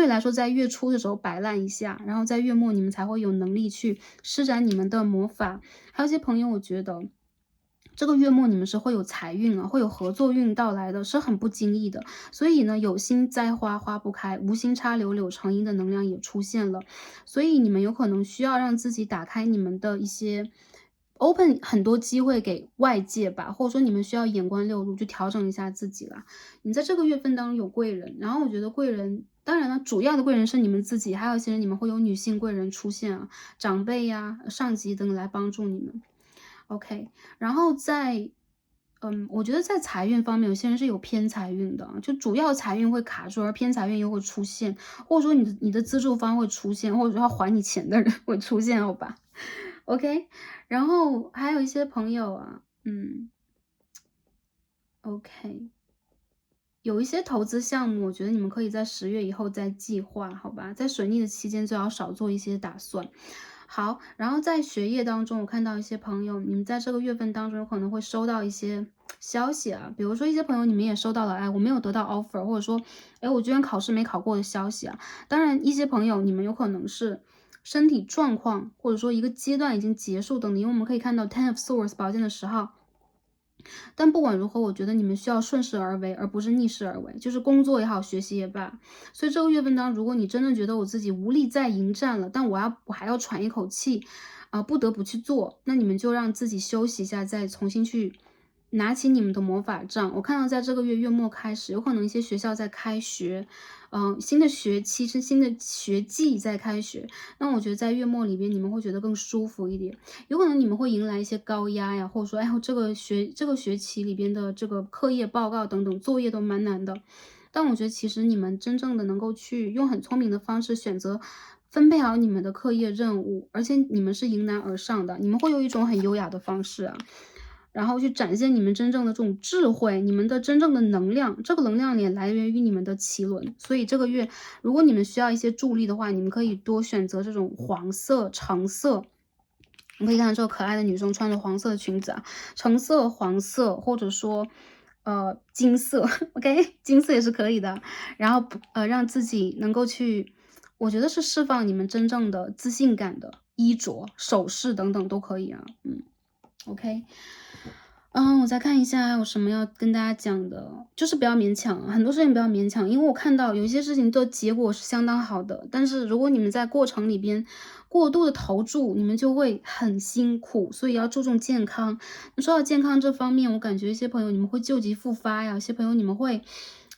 来说在月初的时候摆烂一下，然后在月末你们才会有能力去施展你们的魔法。还有一些朋友，我觉得这个月末你们是会有财运啊，会有合作运到来的，是很不经意的。所以呢，有心栽花花不开，无心插柳柳成荫的能量也出现了。所以你们有可能需要让自己打开你们的一些 open 很多机会给外界吧，或者说你们需要眼观六路，去调整一下自己啦。你在这个月份当中有贵人，然后我觉得贵人。当然了，主要的贵人是你们自己，还有一些人你们会有女性贵人出现啊，长辈呀、上级等来帮助你们。OK，然后我觉得在财运方面，有些人是有偏财运的，就主要财运会卡住，而偏财运又会出现，或者说你的资助方会出现，或者说要还你钱的人会出现，好吧？OK，然后还有一些朋友OK，有一些投资项目，我觉得你们可以在10月以后再计划，好吧？在水逆的期间最好少做一些打算。好，然后在学业当中，我看到一些朋友，你们在这个月份当中有可能会收到一些消息啊，比如说一些朋友你们也收到了，哎，我没有得到 offer，或者说，哎，我居然考试没考过的消息啊。当然，一些朋友你们有可能是身体状况，或者说一个阶段已经结束等等，因为我们可以看到 Ten of Swords 宝剑的10号。但不管如何，我觉得你们需要顺势而为，而不是逆势而为。就是工作也好，学习也罢。所以这个月份当中，如果你真的觉得我自己无力再迎战了，但我还要喘一口气，不得不去做，那你们就让自己休息一下，再重新去拿起你们的魔法杖，我看到在这个月末开始，有可能一些学校在开学，新的学期是新的学季在开学，那我觉得在月末里边你们会觉得更舒服一点，有可能你们会迎来一些高压呀，或者说，哎呦，这个学期里边的这个课业报告等等作业都蛮难的，但我觉得其实你们真正的能够去用很聪明的方式选择分配好你们的课业任务，而且你们是迎难而上的，你们会有一种很优雅的方式啊。然后去展现你们真正的这种智慧，你们的真正的能量，这个能量也来源于你们的脐轮。所以这个月，如果你们需要一些助力的话，你们可以多选择这种黄色、橙色。你可以看到这个可爱的女生穿着黄色的裙子啊，橙色、黄色，或者说，金色，OK，金色也是可以的。然后让自己能够去，我觉得是释放你们真正的自信感的衣着、首饰等等都可以啊，OK。我再看一下还有什么要跟大家讲的，就是不要勉强，很多事情不要勉强，因为我看到有一些事情的结果是相当好的，但是如果你们在过程里边过度的投注，你们就会很辛苦，所以要注重健康。那说到健康这方面，我感觉一些朋友你们会旧疾复发呀，有些朋友你们会，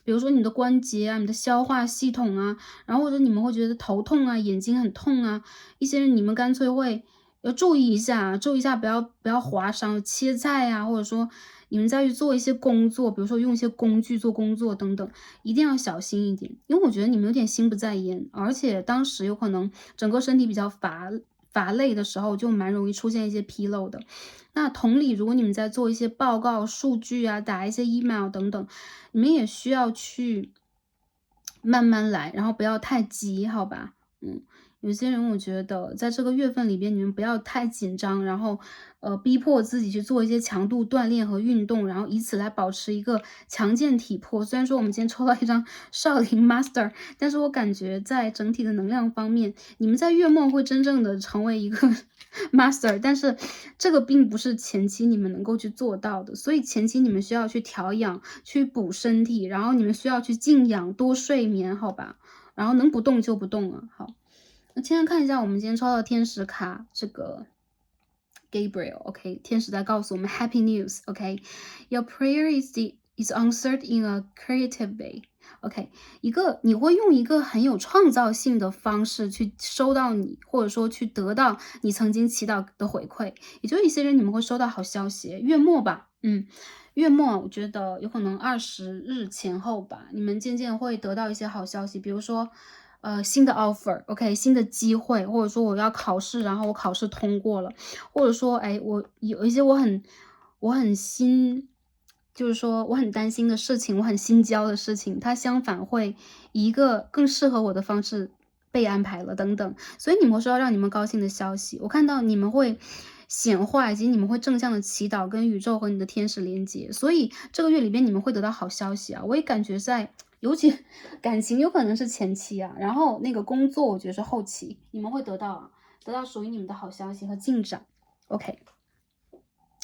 比如说你的关节啊、你的消化系统啊，然后或者你们会觉得头痛啊、眼睛很痛啊，一些人你们干脆会要注意一下，注意一下不要划伤、切菜呀，或者说你们再去做一些工作，比如说用一些工具做工作等等，一定要小心一点。因为我觉得你们有点心不在焉，而且当时有可能整个身体比较乏累的时候，就蛮容易出现一些纰漏的。那同理，如果你们在做一些报告、数据啊，打一些 email 等等，你们也需要去慢慢来，然后不要太急，好吧？有些人我觉得在这个月份里边，你们不要太紧张，然后逼迫自己去做一些强度锻炼和运动，然后以此来保持一个强健体魄。虽然说我们今天抽到一张少林 Master，但是我感觉在整体的能量方面，你们在月末会真正的成为一个Master，但是这个并不是前期你们能够去做到的，所以前期你们需要去调养、去补身体，然后你们需要去静养、多睡眠，好吧？然后能不动就不动了，好。那现在看一下我们今天抽到的天使卡，这个 Gabriel，OK，天使在告诉我们 Happy news，OK，Your prayer is answered in a creative way，OK，你会用一个很有创造性的方式去收到你，或者说去得到你曾经祈祷的回馈，也就一些人你们会收到好消息，月末吧，月末我觉得有可能20日前后吧，你们渐渐会得到一些好消息，比如说，新的 offer，OK，新的机会，或者说我要考试，然后我考试通过了，或者说，哎，我有一些我很就是说我很担心的事情，我很心焦的事情，它相反会以一个更适合我的方式被安排了，等等。所以你们会收到让你们高兴的消息，我看到你们会显化，以及你们会正向的祈祷跟宇宙和你的天使连接，所以这个月里边你们会得到好消息啊！我也感觉尤其感情有可能是前期啊，然后那个工作我觉得是后期，你们会得到属于你们的好消息和进展。OK，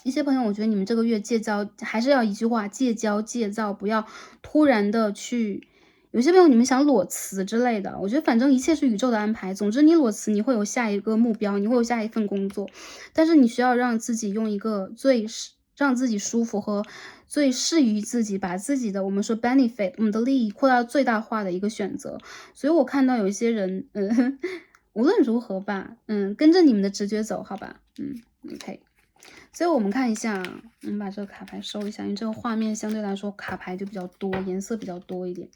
一些朋友，我觉得你们这个月戒骄，还是要一句话，戒骄戒躁，不要突然的去。有些朋友你们想裸辞之类的，我觉得反正一切是宇宙的安排。总之你裸辞，你会有下一个目标，你会有下一份工作，但是你需要让自己用一个让自己舒服和最适于自己，把自己的我们说 benefit 我们的利益扩大最大化的一个选择。所以我看到有一些人，无论如何吧，跟着你们的直觉走，好吧，OK。所以我们看一下，我们把这个卡牌收一下，因为这个画面相对来说卡牌就比较多，颜色比较多一点。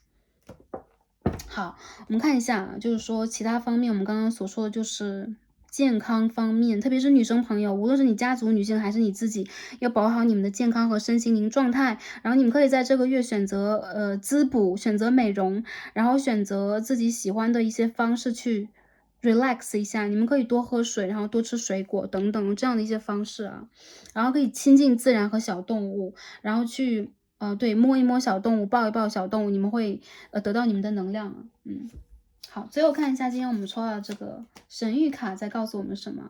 好，我们看一下，就是说其他方面，我们刚刚所说的就是健康方面，特别是女生朋友，无论是你家族女性还是你自己，要保好你们的健康和身心灵状态。然后你们可以在这个月选择滋补，选择美容，然后选择自己喜欢的一些方式去 relax 一下。你们可以多喝水，然后多吃水果等等这样的一些方式啊。然后可以亲近自然和小动物，然后去对，摸一摸小动物，抱一抱小动物，你们会得到你们的能量啊。好，最后看一下今天我们抽到这个神谕卡在告诉我们什么。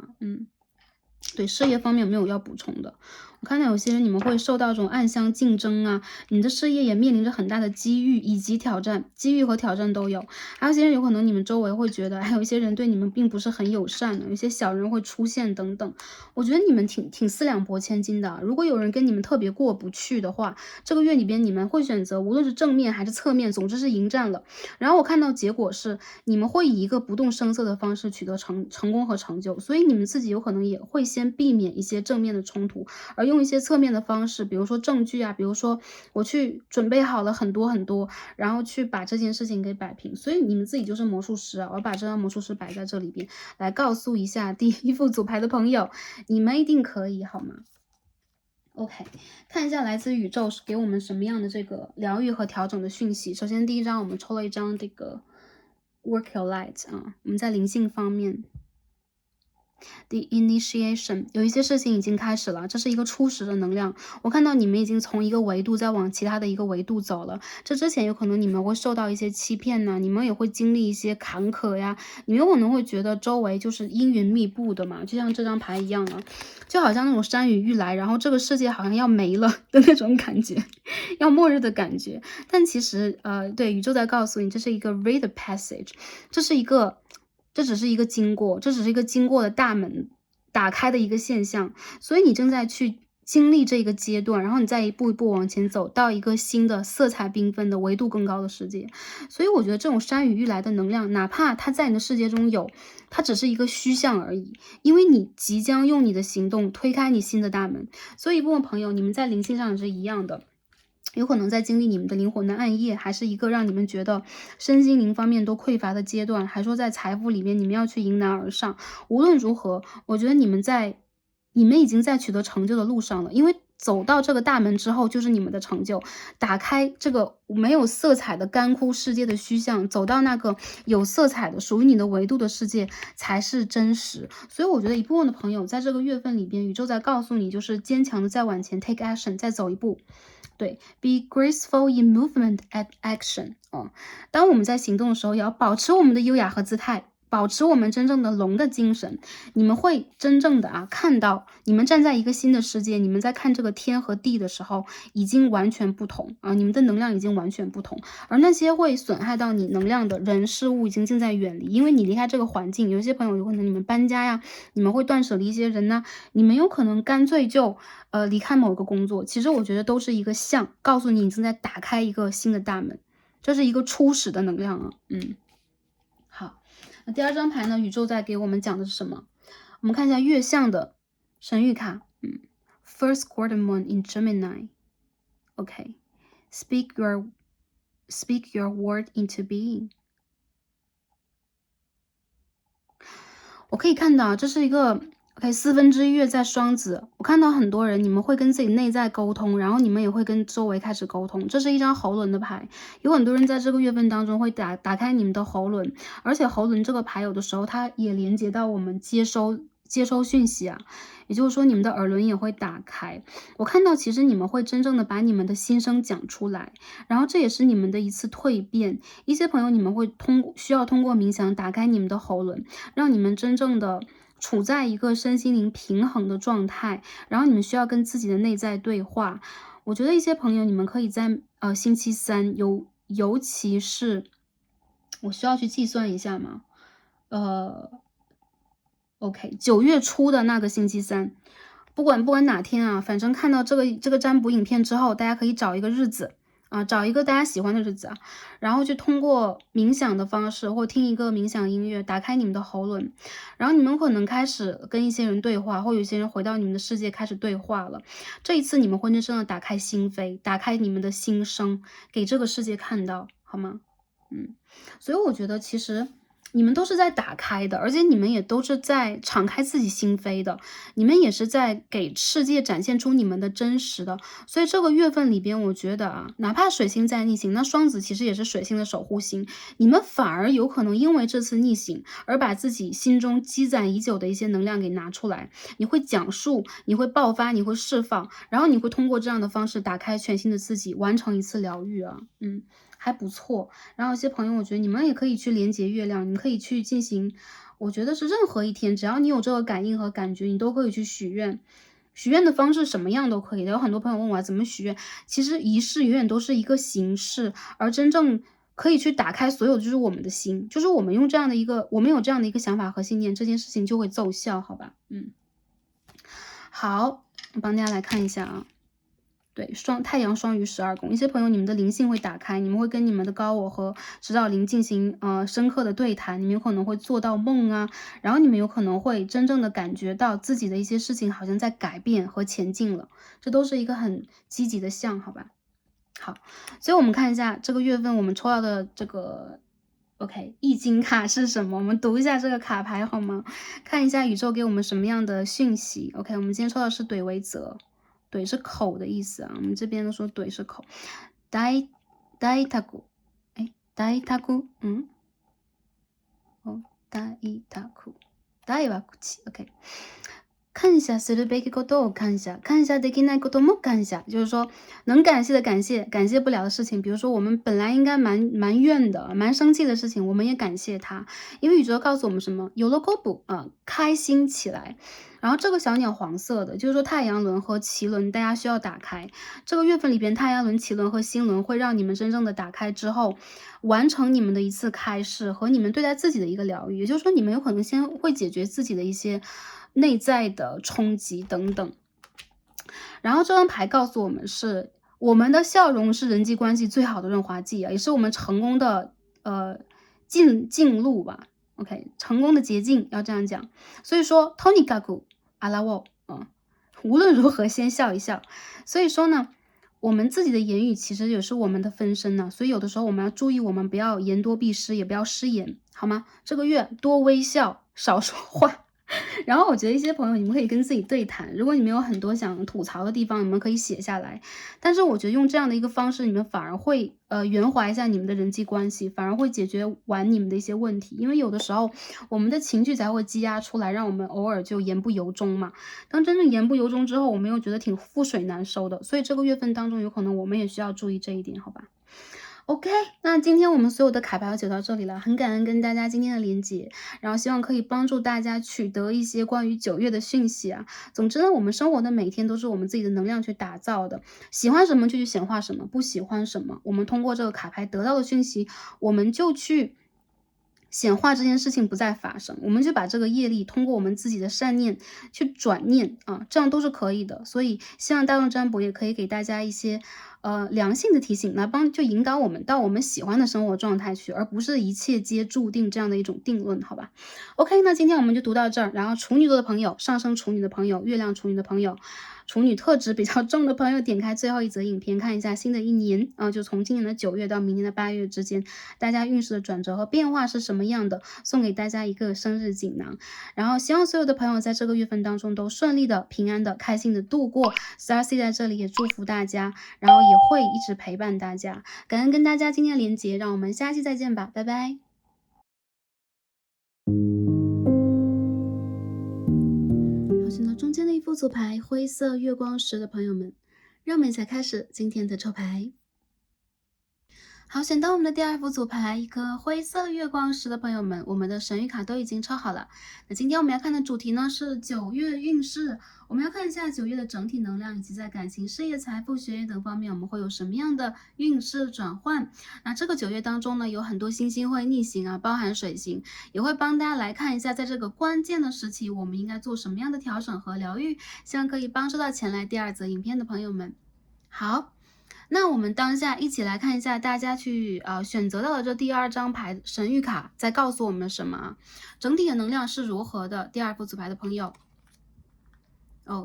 对，事业方面有没有要补充的？我看到有些人你们会受到这种暗箱竞争啊，你的事业也面临着很大的机遇以及挑战，机遇和挑战都有。还有一些人有可能你们周围会觉得，还有一些人对你们并不是很友善的，有些小人会出现等等。我觉得你们挺四两拨千斤的啊，如果有人跟你们特别过不去的话，这个月里边你们会选择无论是正面还是侧面，总之是迎战了。然后我看到结果是，你们会以一个不动声色的方式取得成功和成就，所以你们自己有可能也会先避免一些正面的冲突，而用一些侧面的方式，比如说证据啊，比如说我去准备好了很多很多，然后去把这件事情给摆平。所以你们自己就是魔术师啊，我把这张魔术师摆在这里边，来告诉一下第一副组牌的朋友，你们一定可以，好吗？OK，看一下来自宇宙是给我们什么样的这个疗愈和调整的讯息。首先第一张我们抽了一张这个 Work Your Light 啊，我们在灵性方面。The initiation， 有一些事情已经开始了，这是一个初始的能量。我看到你们已经从一个维度再往其他的一个维度走了。这之前有可能你们会受到一些欺骗呢，你们也会经历一些坎坷呀，你们有可能会觉得周围就是阴云密布的嘛，就像这张牌一样啊，就好像那种山雨欲来，然后这个世界好像要没了的那种感觉，要末日的感觉。但其实对，宇宙在告诉你，这是一个 rite of passage，这只是一个经过，这只是一个经过的大门打开的一个现象，所以你正在去经历这个阶段，然后你再一步一步往前走到一个新的色彩缤纷的维度更高的世界。所以我觉得这种山雨欲来的能量，哪怕它在你的世界中有，它只是一个虚像而已，因为你即将用你的行动推开你新的大门。所以一部分朋友，你们在灵性上也是一样的。有可能在经历你们的灵魂的暗夜，还是一个让你们觉得身心灵方面都匮乏的阶段，还说在财富里面你们要去迎难而上。无论如何，我觉得你们已经在取得成就的路上了，因为走到这个大门之后就是你们的成就，打开这个没有色彩的干枯世界的虚像，走到那个有色彩的属于你的维度的世界才是真实。所以我觉得一部分的朋友在这个月份里边，宇宙在告诉你，就是坚强的再往前 take action， 再走一步。对 ，be graceful in movement and action。当我们在行动的时候，也要保持我们的优雅和姿态，保持我们真正的龙的精神。你们会真正的看到，你们站在一个新的世界，你们在看这个天和地的时候，已经完全不同啊！你们的能量已经完全不同，而那些会损害到你能量的人事物，已经正在远离，因为你离开这个环境。有一些朋友有可能你们搬家呀，你们会断舍离一些人呢，你们有可能干脆就离开某个工作。其实我觉得都是一个象，告诉你正在打开一个新的大门，这是一个初始的能量啊。好，那第二张牌呢？宇宙在给我们讲的是什么？我们看一下月相的神谕卡。First quarter moon in Gemini。OK，speak your word into being。我可以看到这是一个4分之一月在双子。我看到很多人，你们会跟自己内在沟通，然后你们也会跟周围开始沟通。这是一张喉轮的牌，有很多人在这个月份当中会打开你们的喉轮，而且喉轮这个牌有的时候它也连接到我们接收讯息啊，也就是说你们的耳轮也会打开。我看到其实你们会真正的把你们的心声讲出来，然后这也是你们的一次蜕变。一些朋友你们会需要通过冥想打开你们的喉轮，让你们真正的处在一个身心灵平衡的状态，然后你们需要跟自己的内在对话。我觉得一些朋友你们可以在星期三，尤其是我需要去计算一下吗？OK， 9月初的那个星期三，不管哪天啊，反正看到这个占卜影片之后，大家可以找一个日子啊，找一个大家喜欢的日子啊，然后去通过冥想的方式，或听一个冥想音乐，打开你们的喉轮，然后你们可能开始跟一些人对话，或有些人回到你们的世界开始对话了。这一次你们会真正的打开心扉，打开你们的心声，给这个世界看到，好吗？所以我觉得其实你们都是在打开的，而且你们也都是在敞开自己心扉的，你们也是在给世界展现出你们的真实的。所以这个月份里边，我觉得哪怕水星在逆行，那双子其实也是水星的守护星，你们反而有可能因为这次逆行而把自己心中积攒已久的一些能量给拿出来，你会讲述，你会爆发，你会释放，然后你会通过这样的方式打开全新的自己，完成一次疗愈啊。还不错。然后有些朋友，我觉得你们也可以去连接月亮，你们可以去进行，我觉得是任何一天，只要你有这个感应和感觉，你都可以去许愿。许愿的方式什么样都可以的，有很多朋友问我怎么许愿，其实仪式永远都是一个形式，而真正可以去打开所有的就是我们的心，就是我们用这样的一个，我们有这样的一个想法和信念，这件事情就会奏效，好吧？好，我帮大家来看一下啊。对，太阳双鱼12宫，一些朋友你们的灵性会打开，你们会跟你们的高我和指导灵进行深刻的对谈，你们有可能会做到梦啊，然后你们有可能会真正的感觉到自己的一些事情好像在改变和前进了，这都是一个很积极的象，好吧？好，所以我们看一下这个月份我们抽到的这个 OK 易经卡是什么？我们读一下这个卡牌好吗？看一下宇宙给我们什么样的讯息。OK， 我们今天抽到的是怼为泽。怼是口的意思啊，我们这边都说怼是口。大タコ，大タコ，大タコ，大は口。OK，感謝するべきことを感謝，感謝できないことも感謝，就是说能感谢的感谢，感谢不了的事情，比如说我们本来应该埋怨的、蛮生气的事情，我们也感谢它，因为宇宙告诉我们什么？有了过补啊，开心起来。然后这个小鸟黄色的，就是说太阳轮和脐轮，大家需要打开。这个月份里边，太阳轮、脐轮和心轮会让你们真正的打开之后，完成你们的一次开示和你们对待自己的一个疗愈。也就是说，你们有可能先会解决自己的一些内在的冲击等等。然后这张牌告诉我们是，我们的笑容是人际关系最好的润滑剂啊，也是我们成功的进路吧。OK， 成功的捷径要这样讲。所以说 Tonikaku 阿拉沃无论如何先笑一笑。所以说呢，我们自己的言语其实也是我们的分身呢，所以有的时候我们要注意，我们不要言多必失，也不要失言，好吗？这个月多微笑，少说话。然后我觉得一些朋友，你们可以跟自己对谈，如果你们有很多想吐槽的地方，你们可以写下来。但是我觉得用这样的一个方式，你们反而会圆滑一下你们的人际关系，反而会解决完你们的一些问题。因为有的时候我们的情绪才会积压出来，让我们偶尔就言不由衷嘛。当真正言不由衷之后，我们又觉得挺覆水难收的。所以这个月份当中，有可能我们也需要注意这一点，好吧？OK，那今天我们所有的卡牌就到这里了，很感恩跟大家今天的连接，然后希望可以帮助大家取得一些关于9月的讯息啊。总之呢，我们生活的每天都是我们自己的能量去打造的，喜欢什么就去显化什么，不喜欢什么，我们通过这个卡牌得到的讯息，我们就去显化这件事情不再发生，我们就把这个业力通过我们自己的善念去转念啊，这样都是可以的。所以希望大众占卜也可以给大家一些良性的提醒，来就引导我们到我们喜欢的生活状态去，而不是一切皆注定这样的一种定论，好吧 ？OK， 那今天我们就读到这儿。然后处女座的朋友、上升处女的朋友、月亮处女的朋友、处女特质比较重的朋友，点开最后一则影片，看一下新的一年就从今年的9月到明年的8月之间，大家运势的转折和变化是什么样的，送给大家一个生日锦囊。然后希望所有的朋友在这个月份当中都顺利的、平安的、开心的度过。Starcy 在这里也祝福大家，然后也会一直陪伴大家。感恩跟大家今天的连结，让我们下期再见吧，拜拜。好，选到中间的一副组牌灰色月光石的朋友们，让我们一起来开始今天的抽牌。好，选到我们的第2副组牌，一颗灰色月光石的朋友们，我们的神谕卡都已经抽好了。那今天我们要看的主题呢是9月运势，我们要看一下9月的整体能量，以及在感情、事业、财富、学业等方面，我们会有什么样的运势转换。那这个9月当中呢，有很多星星会逆行啊，包含水星，也会帮大家来看一下，在这个关键的时期，我们应该做什么样的调整和疗愈，希望可以帮助到前来第2则影片的朋友们。好。那我们当下一起来看一下大家去选择到的这第2张牌神谕卡在告诉我们什么，整体的能量是如何的。第2副组牌的朋友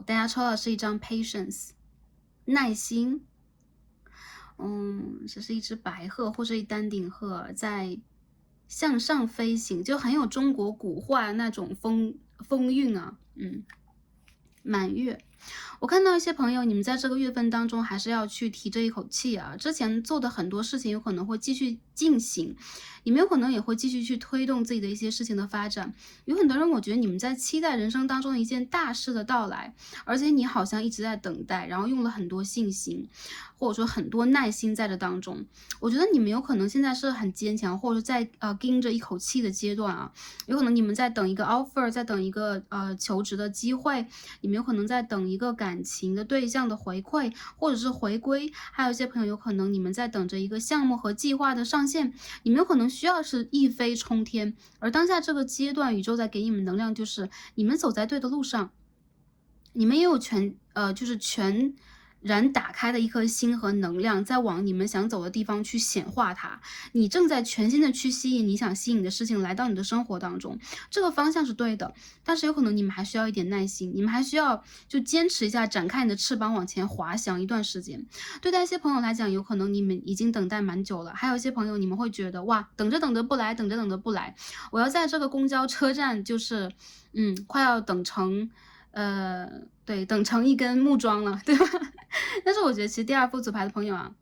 大家抽到的是一张 patience 耐心，这是一只白鹤或者一丹顶鹤在向上飞行，就很有中国古画那种风韵啊，满月。我看到一些朋友，你们在这个月份当中还是要去提这一口气啊，之前做的很多事情有可能会继续进行，你们有可能也会继续去推动自己的一些事情的发展。有很多人我觉得你们在期待人生当中的一件大事的到来，而且你好像一直在等待，然后用了很多信心或者说很多耐心在这当中。我觉得你们有可能现在是很坚强，或者在盯着一口气的阶段啊，有可能你们在等一个 offer， 在等一个求职的机会，你们有可能在等一个感情的对象的回馈或者是回归，还有一些朋友有可能你们在等着一个项目和计划的上线，你们有可能需要是一飞冲天，而当下这个阶段宇宙在给你们能量，就是你们走在对的路上，你们也有全然打开的一颗心和能量，在往你们想走的地方去显化它。你正在全心的去吸引你想吸引的事情来到你的生活当中，这个方向是对的，但是有可能你们还需要一点耐心，你们还需要就坚持一下，展开你的翅膀往前滑翔一段时间。对待一些朋友来讲，有可能你们已经等待蛮久了，还有一些朋友你们会觉得哇，等着等着不来，等着等着不来，我要在这个公交车站就是快要等成对，等成一根木桩了，对吧？但是我觉得其实第二副组牌的朋友啊，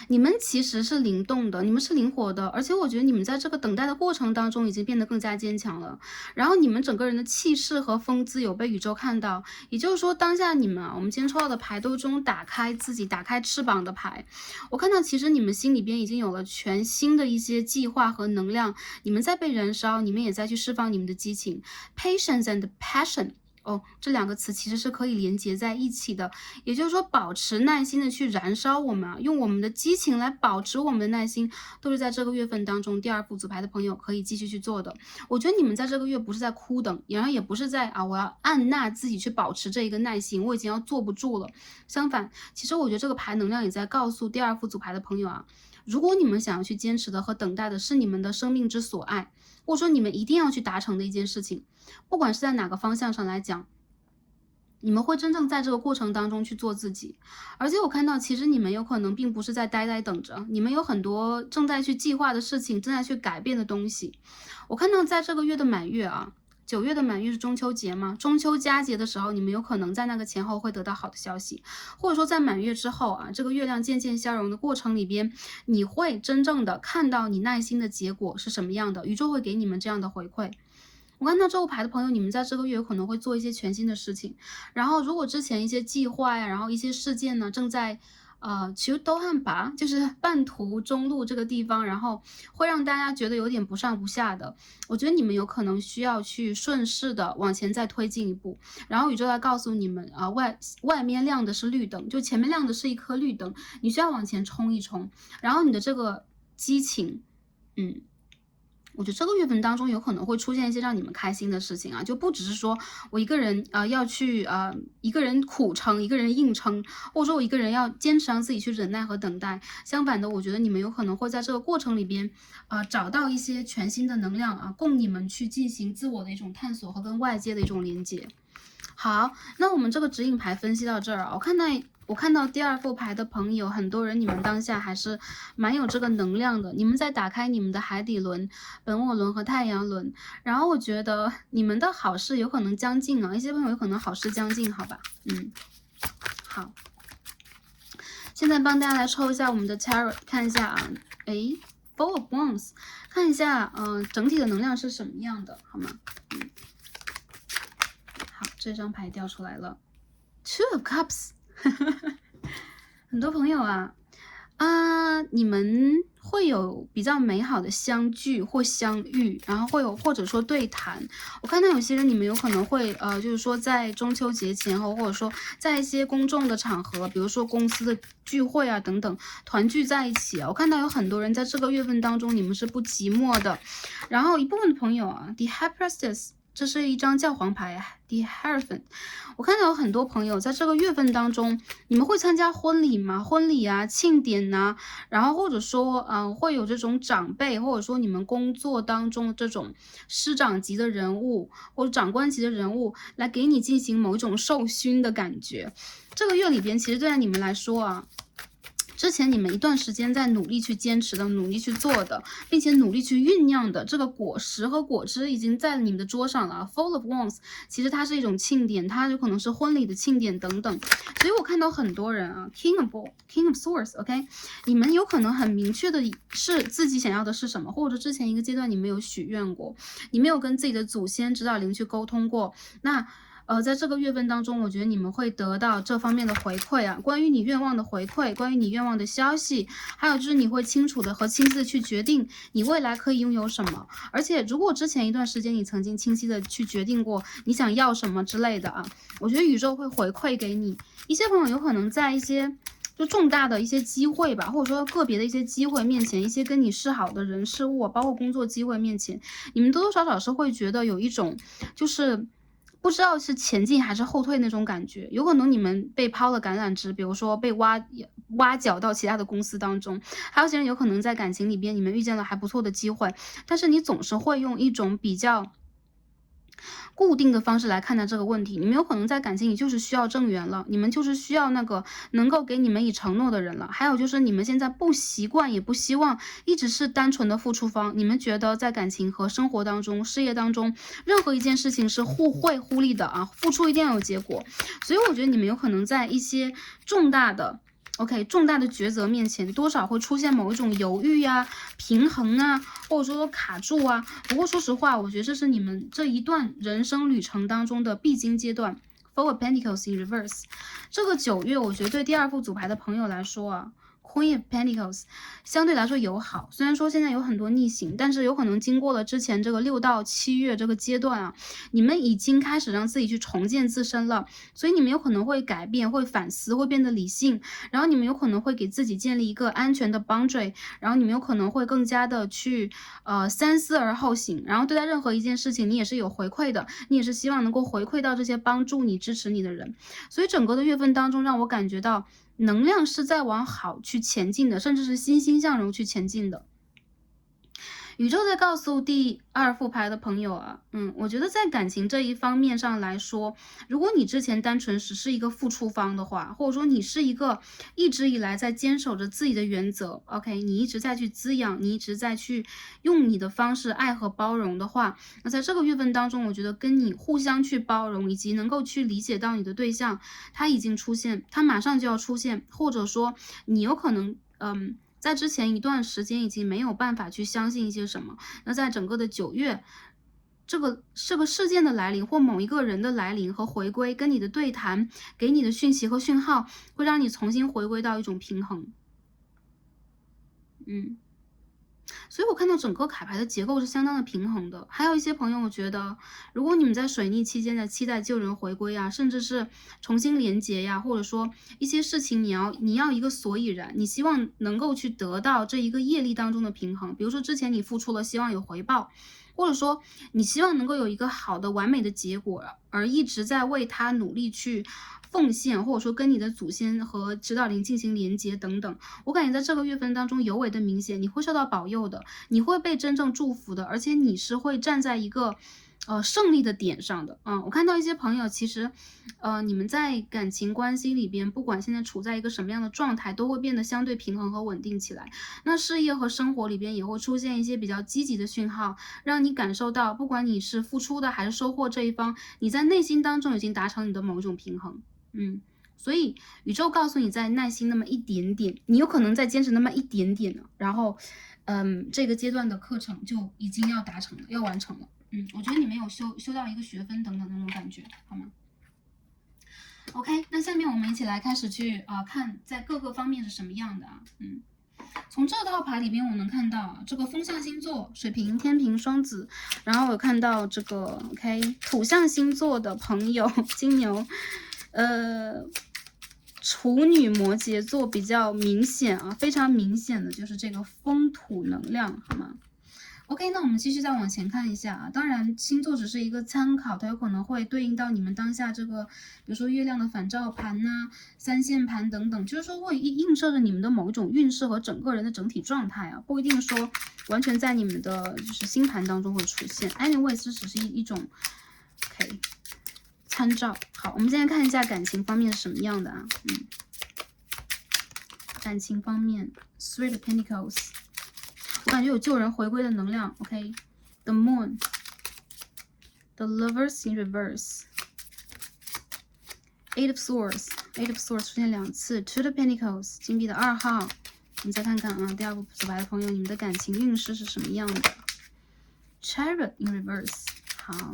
你们其实是灵动的，你们是灵活的，而且我觉得你们在这个等待的过程当中已经变得更加坚强了。然后你们整个人的气势和风姿有被宇宙看到，也就是说当下你们啊，我们今天抽到的牌都是这种打开自己、打开翅膀的牌。我看到其实你们心里边已经有了全新的一些计划和能量，你们在被燃烧，你们也在去释放你们的激情 ，patience and passion。这两个词其实是可以连接在一起的，也就是说保持耐心的去燃烧我们啊，用我们的激情来保持我们的耐心，都是在这个月份当中第二副组牌的朋友可以继续去做的。我觉得你们在这个月不是在苦等，然后也不是在我要按捺自己去保持这一个耐心，我已经要坐不住了。相反，其实我觉得这个牌能量也在告诉第二副组牌的朋友啊，如果你们想要去坚持的和等待的是你们的生命之所爱，或者说你们一定要去达成的一件事情，不管是在哪个方向上来讲，你们会真正在这个过程当中去做自己。而且我看到其实你们有可能并不是在呆呆等着，你们有很多正在去计划的事情，正在去改变的东西。我看到在这个月的满月啊，9月的满月是中秋节嘛，中秋佳节的时候，你们有可能在那个前后会得到好的消息，或者说在满月之后啊，这个月亮渐渐消融的过程里边，你会真正的看到你耐心的结果是什么样的，宇宙会给你们这样的回馈。我看到这副牌的朋友，你们在这个月有可能会做一些全新的事情，然后如果之前一些计划呀，然后一些事件呢，正在其实都汉拔就是半途中路这个地方，然后会让大家觉得有点不上不下的。我觉得你们有可能需要去顺势的往前再推进一步，然后宇宙来告诉你们啊，外面亮的是绿灯，就前面亮的是一颗绿灯，你需要往前冲一冲，然后你的这个激情，我觉得这个月份当中有可能会出现一些让你们开心的事情啊，就不只是说我一个人要去一个人苦撑，一个人硬撑，或者说我一个人要坚持让自己去忍耐和等待。相反的，我觉得你们有可能会在这个过程里边找到一些全新的能量啊，供你们去进行自我的一种探索和跟外界的一种连接。好，那我们这个指引牌分析到这儿啊，我看到第二副牌的朋友，很多人你们当下还是蛮有这个能量的，你们在打开你们的海底轮、本我轮和太阳轮，然后我觉得你们的好事有可能将近啊，一些朋友有可能好事将近，好吧，好，现在帮大家来抽一下我们的 tarot， 看一下啊，Four of Wands， 看一下整体的能量是什么样的，好吗？好，这张牌掉出来了 ，Two of Cups。很多朋友你们会有比较美好的相聚或相遇，然后会有或者说对谈。我看到有些人你们有可能会就是说在中秋节前后，或者说在一些公众的场合，比如说公司的聚会啊等等，团聚在一起啊。我看到有很多人在这个月份当中，你们是不寂寞的。然后一部分的朋友The High Priestess。这是一张教皇牌The Hierophant。我看到有很多朋友在这个月份当中，你们会参加婚礼吗？婚礼啊、庆典啊，然后或者说会有这种长辈，或者说你们工作当中这种师长级的人物或者长官级的人物来给你进行某一种授勋的感觉。这个月里边，其实对于你们来说之前你们一段时间在努力去坚持的、努力去做的，并且努力去酝酿的这个果实和果汁已经在你们的桌上了。Full of Wands， 其实它是一种庆典，它有可能是婚礼的庆典等等。所以我看到很多人啊 ，King of Swords，OK， 你们有可能很明确的是自己想要的是什么，或者之前一个阶段你们有许愿过，你没有跟自己的祖先指导灵去沟通过，那在这个月份当中，我觉得你们会得到这方面的回馈啊，关于你愿望的回馈，关于你愿望的消息，还有就是你会清楚的和清晰的去决定你未来可以拥有什么。而且如果之前一段时间你曾经清晰的去决定过你想要什么之类的啊，我觉得宇宙会回馈给你。一些朋友有可能在一些就重大的一些机会吧，或者说个别的一些机会面前，一些跟你示好的人事物，包括工作机会面前，你们多多少少是会觉得有一种就是不知道是前进还是后退那种感觉。有可能你们被抛了橄榄枝，比如说被挖角到其他的公司当中，还有些人有可能在感情里边你们遇见了还不错的机会，但是你总是会用一种比较固定的方式来看待这个问题。你们有可能在感情里就是需要正缘了，你们就是需要那个能够给你们以承诺的人了。还有就是你们现在不习惯也不希望一直是单纯的付出方，你们觉得在感情和生活当中、事业当中，任何一件事情是互惠互利的啊，付出一定要有结果。所以我觉得你们有可能在一些重大的抉择面前，多少会出现某一种犹豫啊、平衡啊，或者说卡住啊。不过说实话，我觉得这是你们这一段人生旅程当中的必经阶段。Four of Pentacles in Reverse， 这个9月，我觉得对第二副组牌的朋友来说啊，Queen of Pentacles 相对来说友好，虽然说现在有很多逆行，但是有可能经过了之前这个6到7月这个阶段啊，你们已经开始让自己去重建自身了，所以你们有可能会改变、会反思、会变得理性，然后你们有可能会给自己建立一个安全的 boundary， 然后你们有可能会更加的去三思而后行，然后对待任何一件事情你也是有回馈的，你也是希望能够回馈到这些帮助你、支持你的人，所以整个的月份当中让我感觉到能量是在往好去前进的，甚至是欣欣向荣去前进的。宇宙在告诉第二副牌的朋友啊，我觉得在感情这一方面上来说，如果你之前单纯只是一个付出方的话，或者说你是一个一直以来在坚守着自己的原则 ，OK， 你一直在去滋养，你一直在去用你的方式爱和包容的话，那在这个月份当中，我觉得跟你互相去包容，以及能够去理解到你的对象，他已经出现，他马上就要出现，或者说你有可能在之前一段时间已经没有办法去相信一些什么，那在整个的9月，这个事件的来临或某一个人的来临和回归，跟你的对谈给你的讯息和讯号，会让你重新回归到一种平衡。所以我看到整个卡牌的结构是相当的平衡的。还有一些朋友，我觉得如果你们在水逆期间在期待旧人回归啊，甚至是重新连结呀，或者说一些事情你要一个所以然，你希望能够去得到这一个业力当中的平衡。比如说之前你付出了，希望有回报，或者说你希望能够有一个好的完美的结果，而一直在为他努力去奉献，或者说跟你的祖先和指导灵进行连接等等。我感觉在这个月份当中尤为的明显，你会受到保佑的，你会被真正祝福的，而且你是会站在一个胜利的点上的。我看到一些朋友其实你们在感情关系里边，不管现在处在一个什么样的状态，都会变得相对平衡和稳定起来。那事业和生活里边也会出现一些比较积极的讯号，让你感受到不管你是付出的还是收获这一方，你在内心当中已经达成你的某一种平衡。所以宇宙告诉你再耐心那么一点点，你有可能再坚持那么一点点呢，然后这个阶段的课程就已经要达成了，要完成了。我觉得你没有修到一个学分等等那种感觉，好吗 ？OK， 那下面我们一起来开始去看在各个方面是什么样的啊。从这套牌里边我能看到这个风象星座水瓶、天平、双子，然后有看到这个 OK 土象星座的朋友金牛。处女、摩羯座比较明显啊，非常明显的就是这个风土能量，好吗 ？OK， 那我们继续再往前看一下啊。当然，星座只是一个参考，它有可能会对应到你们当下这个，比如说月亮的反照盘呐、三线盘等等，就是说会映射着你们的某一种运势和整个人的整体状态啊，不一定说完全在你们的就是星盘当中会出现。Anyway， 这只是一种 OK。参照。好，我们现在看一下感情方面是什么样的啊。感情方面 ，Three of Pentacles， 我感觉有救人回归的能量。OK，The Moon，The Lovers in Reverse。Eight of Swords，Eight of Swords 出现2次 ，Two of Pentacles， 金币的2号。我们再看看啊，第二副组牌的朋友，你们的感情运势是什么样的 ？Chariot in Reverse， 好，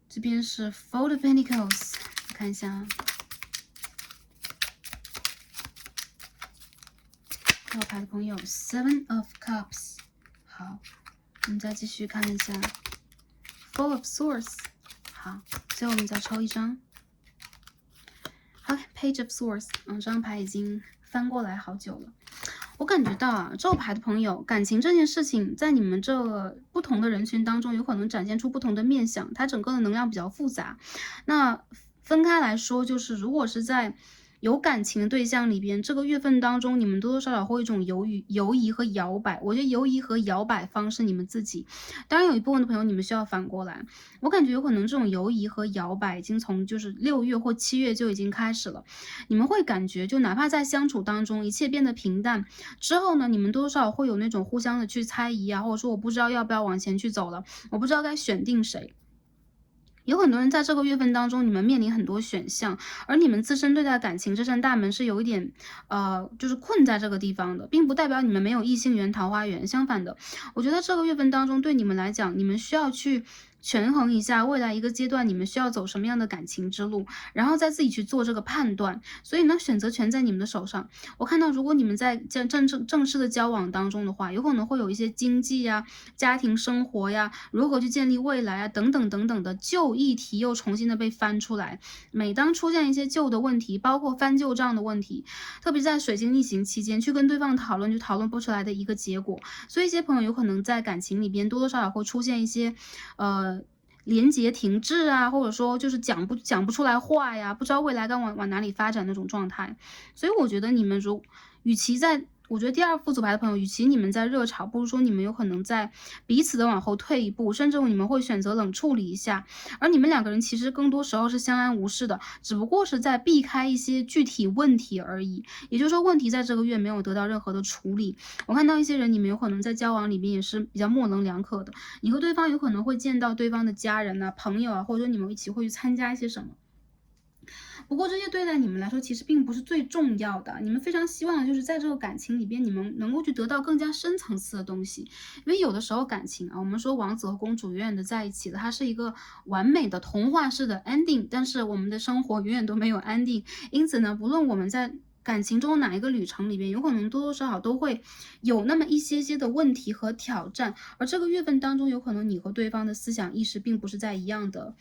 这边是 Four of Pentacles， 看一下啊，套牌的朋友 Seven of Cups， 好，我们再继续看一下。Four of Swords， 好，最后我们再抽一张。好 ，Page of Swords， 这张牌已经翻过来好久了。我感觉到啊，这牌的朋友，感情这件事情在你们这个不同的人群当中，有可能展现出不同的面相，它整个的能量比较复杂。那分开来说，就是如果是在有感情的对象里边，这个月份当中，你们多多少少会有一种犹疑和摇摆。我觉得犹疑和摇摆方是你们自己，当然有一部分的朋友你们需要反过来。我感觉有可能这种犹疑和摇摆已经从就是6月或7月就已经开始了。你们会感觉就哪怕在相处当中一切变得平淡之后呢，你们多多少少会有那种互相的去猜疑啊，或者说我不知道要不要往前去走了，我不知道该选定谁。有很多人在这个月份当中，你们面临很多选项，而你们自身对待感情这扇大门是有一点，就是困在这个地方的，并不代表你们没有异性缘、桃花源。相反的，我觉得这个月份当中对你们来讲，你们需要去权衡一下未来一个阶段你们需要走什么样的感情之路，然后再自己去做这个判断。所以呢，选择权在你们的手上。我看到，如果你们在正式的交往当中的话，有可能会有一些经济呀、家庭生活呀、如何去建立未来啊等等等等的旧议题又重新的被翻出来。每当出现一些旧的问题，包括翻旧账的问题，特别在水星逆行期间去跟对方讨论，就讨论不出来的一个结果。所以一些朋友有可能在感情里边多多少少会出现一些连结停滞啊，或者说就是讲不出来话呀，不知道未来该往哪里发展那种状态。所以我觉得你们与其我觉得第二副组牌的朋友，与其你们在热吵，不如说你们有可能在彼此的往后退一步，甚至你们会选择冷处理一下。而你们两个人其实更多时候是相安无事的，只不过是在避开一些具体问题而已。也就是说，问题在这个月没有得到任何的处理。我看到一些人，你们有可能在交往里面也是比较模棱两可的。你和对方有可能会见到对方的家人啊、朋友啊，或者说你们一起会去参加一些什么。不过这些对待你们来说其实并不是最重要的，你们非常希望的就是在这个感情里边，你们能够去得到更加深层次的东西。因为有的时候感情啊，我们说王子和公主永远的在一起的，它是一个完美的童话式的 ending， 但是我们的生活永远都没有 ending。因此呢，不论我们在感情中哪一个旅程里边，有可能多多少少都会有那么一些的问题和挑战，而这个月份当中，有可能你和对方的思想意识并不是在一样的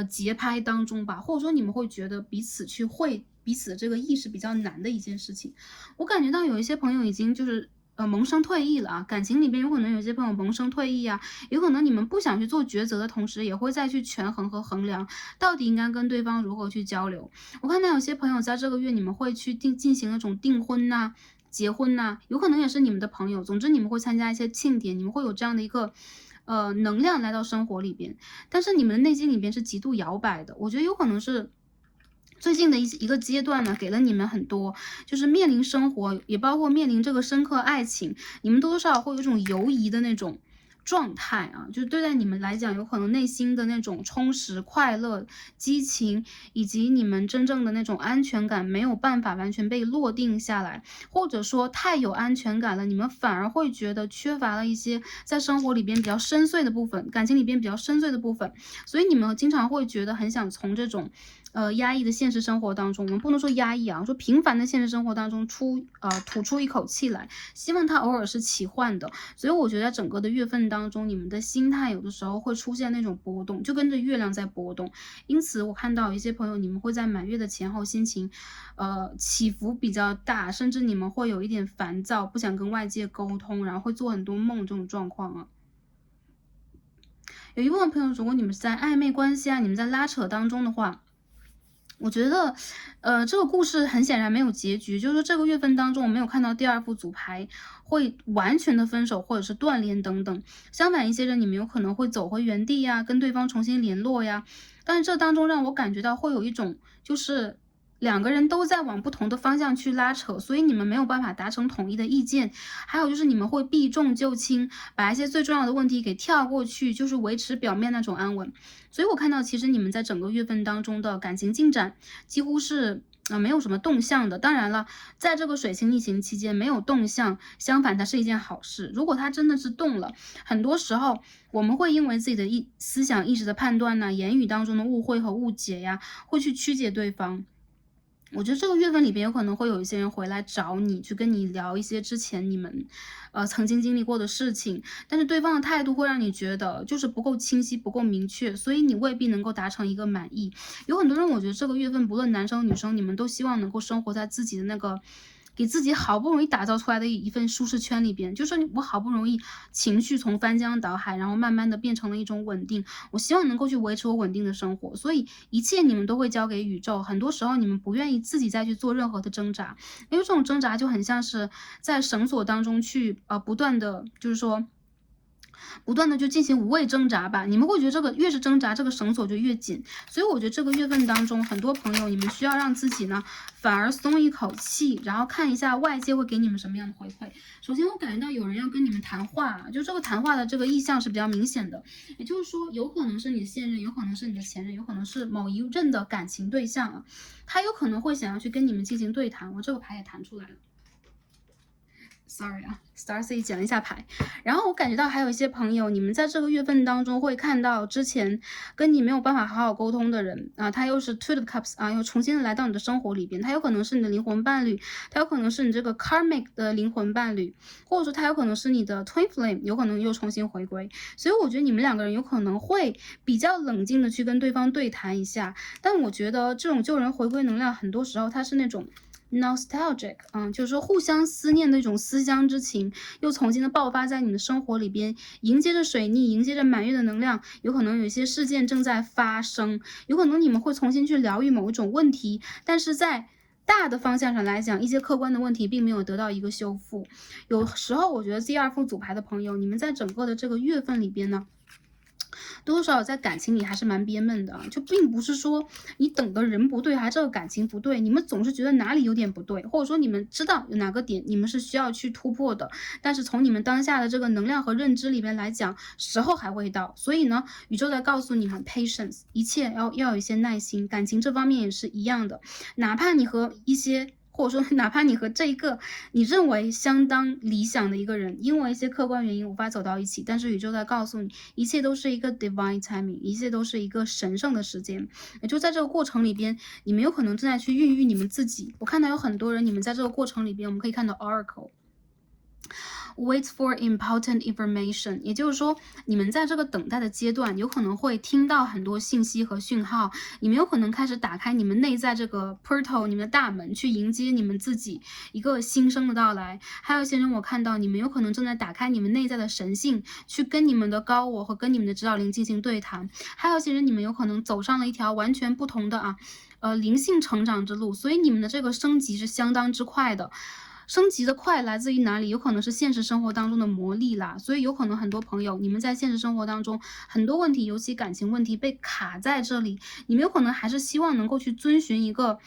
节拍当中吧，或者说你们会觉得彼此去会彼此的这个意识比较难的一件事情。我感觉到有一些朋友已经就是萌生退役了啊，感情里边有可能有些朋友萌生退役啊，有可能你们不想去做抉择的同时，也会再去权衡和衡量，到底应该跟对方如何去交流。我看到有些朋友在这个月，你们会去进行那种订婚呐、结婚呐，有可能也是你们的朋友。总之，你们会参加一些庆典，你们会有这样的一个能量来到生活里边，但是你们的内心里边是极度摇摆的。我觉得有可能是最近的一个阶段呢，给了你们很多，就是面临生活，也包括面临这个深刻爱情，你们多多少少会有一种犹疑的那种状态啊，就是对待你们来讲，有可能内心的那种充实、快乐、激情，以及你们真正的那种安全感没有办法完全被落定下来，或者说太有安全感了，你们反而会觉得缺乏了一些在生活里边比较深邃的部分，感情里边比较深邃的部分，所以你们经常会觉得很想从这种压抑的现实生活当中，我们不能说压抑啊，说平凡的现实生活当中吐出一口气来，希望它偶尔是奇幻的。所以我觉得整个的月份当中，你们的心态有的时候会出现那种波动，就跟着月亮在波动。因此我看到一些朋友，你们会在满月的前后心情起伏比较大，甚至你们会有一点烦躁，不想跟外界沟通，然后会做很多梦这种状况啊。有一部分朋友，如果你们是在暧昧关系啊，你们在拉扯当中的话，我觉得，这个故事很显然没有结局，就是说这个月份当中，我没有看到第二副组牌会完全的分手或者是断联等等。相反，一些人你们有可能会走回原地呀，跟对方重新联络呀。但是这当中让我感觉到会有一种就是两个人都在往不同的方向去拉扯，所以你们没有办法达成统一的意见。还有就是你们会避重就轻，把一些最重要的问题给跳过去，就是维持表面那种安稳。所以我看到其实你们在整个月份当中的感情进展几乎是没有什么动向的。当然了，在这个水星逆行期间没有动向，相反它是一件好事。如果它真的是动了，很多时候我们会因为自己的思想意识的判断呢，言语当中的误会和误解呀，会去曲解对方。我觉得这个月份里边有可能会有一些人回来找你，去跟你聊一些之前你们曾经经历过的事情，但是对方的态度会让你觉得就是不够清晰、不够明确，所以你未必能够达成一个满意。有很多人，我觉得这个月份不论男生女生，你们都希望能够生活在自己的那个给自己好不容易打造出来的一份舒适圈里边，就是我好不容易情绪从翻江倒海，然后慢慢的变成了一种稳定，我希望能够去维持我稳定的生活，所以一切你们都会交给宇宙。很多时候你们不愿意自己再去做任何的挣扎，因为这种挣扎就很像是在绳索当中去不断的就是说不断的就进行无谓挣扎吧，你们会觉得这个越是挣扎，这个绳索就越紧。所以我觉得这个月份当中，很多朋友你们需要让自己呢，反而松一口气，然后看一下外界会给你们什么样的回馈。首先我感觉到有人要跟你们谈话，就这个谈话的这个意向是比较明显的，也就是说有可能是你的现任，有可能是你的前任，有可能是某一任的感情对象啊，他有可能会想要去跟你们进行对谈。我这个牌也弹出来了。Sorry 啊 ，Star C 捡了一下牌，然后我感觉到还有一些朋友，你们在这个月份当中会看到之前跟你没有办法好好沟通的人啊，他又是 Two of Cups 啊，又重新的来到你的生活里边，他有可能是你的灵魂伴侣，他有可能是你这个 Karmic 的灵魂伴侣，或者说他有可能是你的 Twin Flame， 有可能又重新回归，所以我觉得你们两个人有可能会比较冷静的去跟对方对谈一下，但我觉得这种旧人回归能量，很多时候它是那种nostalgic， 就是说互相思念的一种思乡之情，又重新的爆发在你的生活里边，迎接着水逆，迎接着满月的能量，有可能有一些事件正在发生，有可能你们会重新去疗愈某一种问题，但是在大的方向上来讲，一些客观的问题并没有得到一个修复。有时候我觉得 Z2 副组牌的朋友，你们在整个的这个月份里边呢，多多少少在感情里还是蛮憋闷的，就并不是说你等的人不对，还这个感情不对，你们总是觉得哪里有点不对，或者说你们知道有哪个点你们是需要去突破的，但是从你们当下的这个能量和认知里面来讲，时候还未到，所以呢，宇宙在告诉你们 patience， 一切要有一些耐心，感情这方面也是一样的，哪怕你和一些或者说哪怕你和这一个你认为相当理想的一个人，因为一些客观原因无法走到一起，但是宇宙在告诉你，一切都是一个 divine timing， 一切都是一个神圣的时间。也就在这个过程里边，你们有可能正在去孕育你们自己。我看到有很多人，你们在这个过程里边，我们可以看到 Oracle。Wait for important information， 也就是说，你们在这个等待的阶段，有可能会听到很多信息和讯号，你们有可能开始打开你们内在这个 portal， 你们的大门，去迎接你们自己一个新生的到来。还有一些人，我看到你们有可能正在打开你们内在的神性，去跟你们的高我和跟你们的指导灵进行对谈。还有一些人，你们有可能走上了一条完全不同的灵性成长之路，所以你们的这个升级是相当之快的。升级的快来自于哪里？有可能是现实生活当中的磨砺啦，所以有可能很多朋友，你们在现实生活当中很多问题，尤其感情问题被卡在这里，你们有可能还是希望能够去遵循一个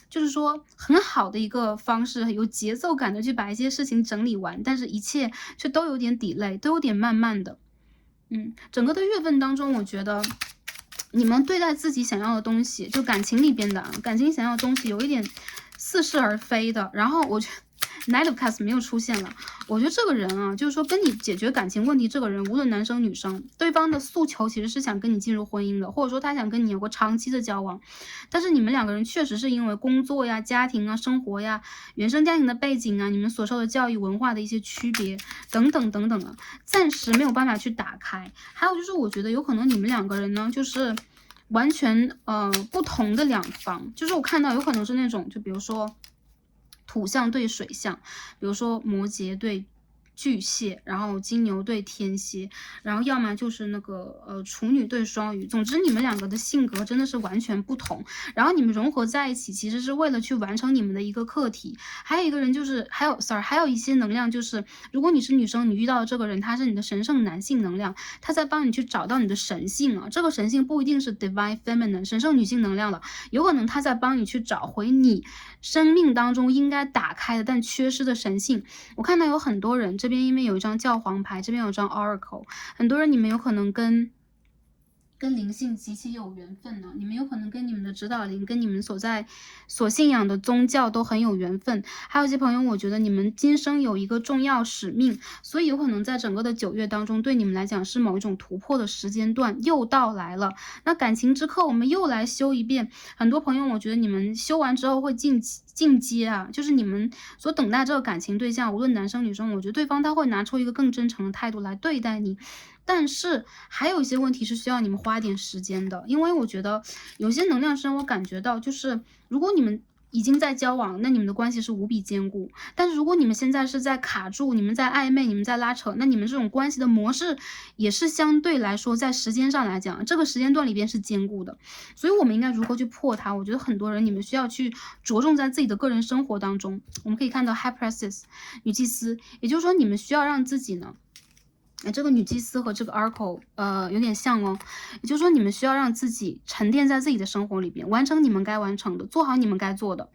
就是说很好的一个方式，有节奏感的去把一些事情整理完，但是一切却都有点 delay， 都有点慢慢的。整个的月份当中，我觉得你们对待自己想要的东西，就感情里边的感情想要的东西，有一点似是而非的。然后我觉得Knight of Cups 没有出现了，我觉得这个人啊，就是说跟你解决感情问题，这个人无论男生女生，对方的诉求其实是想跟你进入婚姻的，或者说他想跟你有个长期的交往，但是你们两个人确实是因为工作呀、家庭啊、生活呀、原生家庭的背景啊、你们所受的教育文化的一些区别等等等等啊，暂时没有办法去打开。还有就是我觉得有可能你们两个人呢，就是完全不同的两方，就是我看到有可能是那种，就比如说土象对水象，比如说摩羯对巨蟹，然后金牛对天蝎，然后要么就是那个处女对双鱼。总之你们两个的性格真的是完全不同，然后你们融合在一起，其实是为了去完成你们的一个课题。还有一个人就是还有一些能量，就是如果你是女生，你遇到的这个人他是你的神圣男性能量，他在帮你去找到你的神性啊。这个神性不一定是 divine feminine 神圣女性能量了，有可能他在帮你去找回你生命当中应该打开的但缺失的神性。我看到有很多人，这边因为有一张教皇牌，这边有一张 oracle， 很多人你们有可能跟灵性极其有缘分呢，你们有可能跟你们的指导灵，跟你们所信仰的宗教都很有缘分。还有一些朋友，我觉得你们今生有一个重要使命，所以有可能在整个的9月当中，对你们来讲是某一种突破的时间段又到来了。那感情之课我们又来修一遍，很多朋友我觉得你们修完之后会进阶啊，就是你们所等待这个感情对象，无论男生女生，我觉得对方他会拿出一个更真诚的态度来对待你。但是还有一些问题是需要你们花点时间的，因为我觉得有些能量是让我感觉到，就是如果你们已经在交往，那你们的关系是无比坚固。但是如果你们现在是在卡住，你们在暧昧，你们在拉扯，那你们这种关系的模式也是相对来说在时间上来讲，这个时间段里边是坚固的。所以我们应该如何去破它？我觉得很多人你们需要去着重在自己的个人生活当中。我们可以看到 High Priestess 女祭司，也就是说你们需要让自己呢。这个女祭司和这个 oracle 有点像哦，也就是说你们需要让自己沉淀在自己的生活里边，完成你们该完成的，做好你们该做的，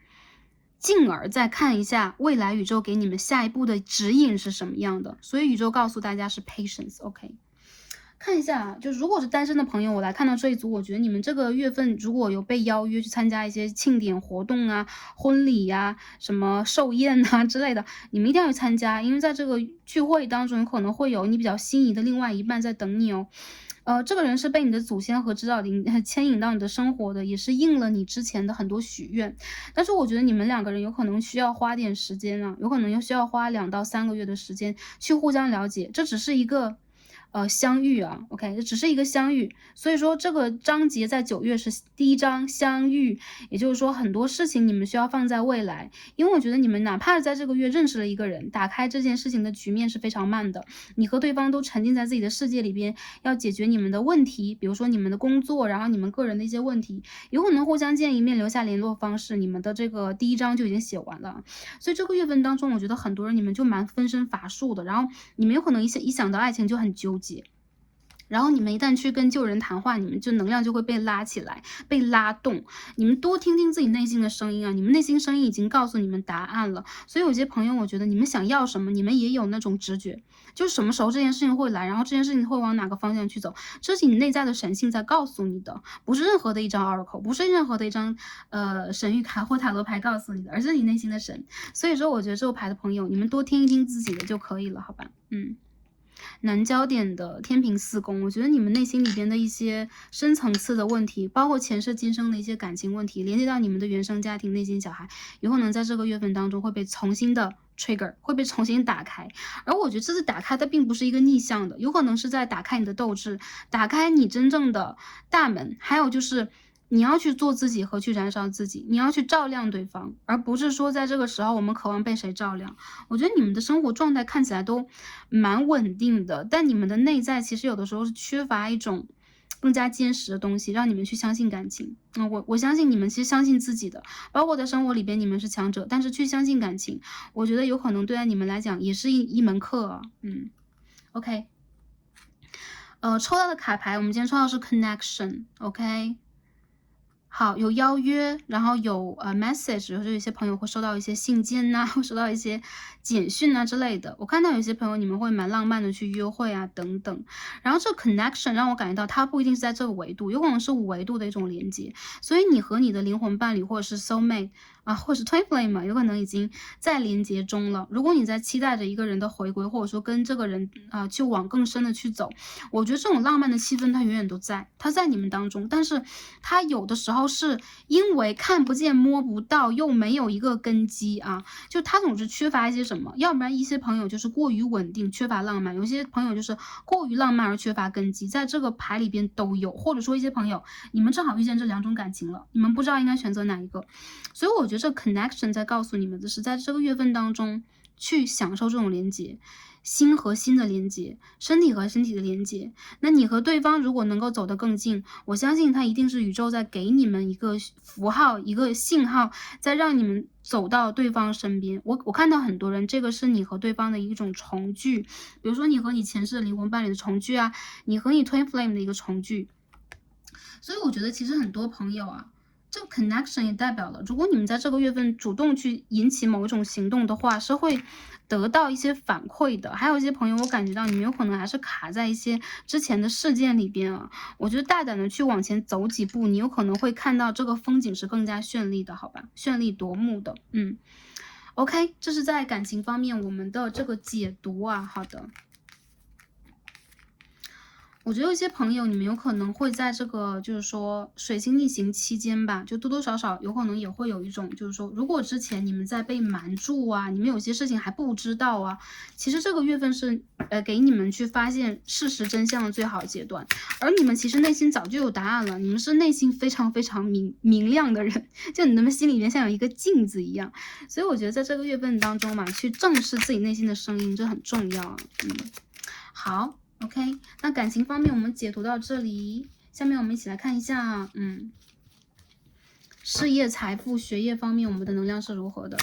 进而再看一下未来宇宙给你们下一步的指引是什么样的。所以宇宙告诉大家是 patience，OK。看一下，就如果是单身的朋友，我来看到这一组，我觉得你们这个月份如果有被邀约去参加一些庆典活动啊、婚礼呀、什么寿宴啊之类的，你们一定要去参加，因为在这个聚会当中，有可能会有你比较心仪的另外一半在等你哦。这个人是被你的祖先和指导灵牵引到你的生活的，也是应了你之前的很多许愿。但是我觉得你们两个人有可能需要花点时间啊，有可能需要花2到3个月的时间去互相了解，这只是一个相遇啊 ，OK， 这只是一个相遇，所以说这个章节在9月是第一章相遇，也就是说很多事情你们需要放在未来，因为我觉得你们哪怕是在这个月认识了一个人，打开这件事情的局面是非常慢的，你和对方都沉浸在自己的世界里边，要解决你们的问题，比如说你们的工作，然后你们个人的一些问题，有可能互相见一面，留下联络方式，你们的这个第一章就已经写完了，所以这个月份当中，我觉得很多人你们就蛮分身乏术的，然后你们有可能一想到爱情就很纠结。然后你们一旦去跟旧人谈话，你们就能量就会被拉起来，被拉动。你们多听听自己内心的声音啊，你们内心声音已经告诉你们答案了。所以有些朋友，我觉得你们想要什么，你们也有那种直觉，就是什么时候这件事情会来，然后这件事情会往哪个方向去走，这是你内在的神性在告诉你的，不是任何的一张 oracle， 不是任何的一张神谕卡或塔罗牌告诉你的，而是你内心的神。所以说，我觉得这个牌的朋友，你们多听一听自己的就可以了，好吧？南焦点的天平4宫，我觉得你们内心里边的一些深层次的问题，包括前世今生的一些感情问题，连接到你们的原生家庭、内心小孩，有可能在这个月份当中会被重新的 trigger， 会被重新打开。而我觉得这次打开它并不是一个逆向的，有可能是在打开你的斗志，打开你真正的大门，还有就是你要去做自己和去燃烧自己，你要去照亮对方，而不是说在这个时候我们渴望被谁照亮。我觉得你们的生活状态看起来都蛮稳定的，但你们的内在其实有的时候是缺乏一种更加坚实的东西，让你们去相信感情。我相信你们其实相信自己的，包括在生活里边你们是强者，但是去相信感情，我觉得有可能对待你们来讲也是一门课啊。OK， 抽到的卡牌，我们今天抽到是 connection，OK。好，有邀约，然后有message，然后就有些朋友会收到一些信件呐，会收到一些简讯啊之类的。我看到有些朋友你们会蛮浪漫的去约会啊等等。然后这个 connection 让我感觉到它不一定是在这个维度，有可能是5维度的一种连接。所以你和你的灵魂伴侣或者是 soul mate 啊，或者是 twin flame 嘛，有可能已经在连接中了。如果你在期待着一个人的回归，或者说跟这个人去往更深的去走，我觉得这种浪漫的气氛它永远都在，它在你们当中，但是它有的时候是因为看不见摸不到，又没有一个根基啊，就它总是缺乏一些什么，要不然一些朋友就是过于稳定，缺乏浪漫，有些朋友就是过于浪漫而缺乏根基，在这个牌里边都有，或者说一些朋友你们正好遇见这2种感情了，你们不知道应该选择哪一个。所以我觉得这 connection 在告诉你们的是，在这个月份当中，去享受这种连接。心和心的连接，身体和身体的连接，那你和对方如果能够走得更近，我相信它一定是宇宙在给你们一个符号，一个信号，在让你们走到对方身边。我看到很多人，这个是你和对方的一种重聚，比如说你和你前世的灵魂伴侣的重聚啊，你和你 twin flame 的一个重聚。所以我觉得其实很多朋友啊，这个 connection 也代表了，如果你们在这个月份主动去引起某一种行动的话，是会得到一些反馈的。还有一些朋友，我感觉到你们有可能还是卡在一些之前的事件里边啊。我觉得大胆的去往前走几步，你有可能会看到这个风景是更加绚丽的，好吧？绚丽夺目的。OK， 这是在感情方面我们的这个解读啊。好的。我觉得有一些朋友，你们有可能会在这个就是说水星逆行期间吧，就多多少少有可能也会有一种就是说，如果之前你们在被瞒住啊，你们有些事情还不知道啊，其实这个月份是给你们去发现事实真相的最好阶段，而你们其实内心早就有答案了，你们是内心非常非常明亮的人，就你们心里面像有一个镜子一样，所以我觉得在这个月份当中嘛，去正视自己内心的声音，这很重要啊。好。OK， 那感情方面我们解读到这里，下面我们一起来看一下，事业、财富、学业方面我们的能量是如何的。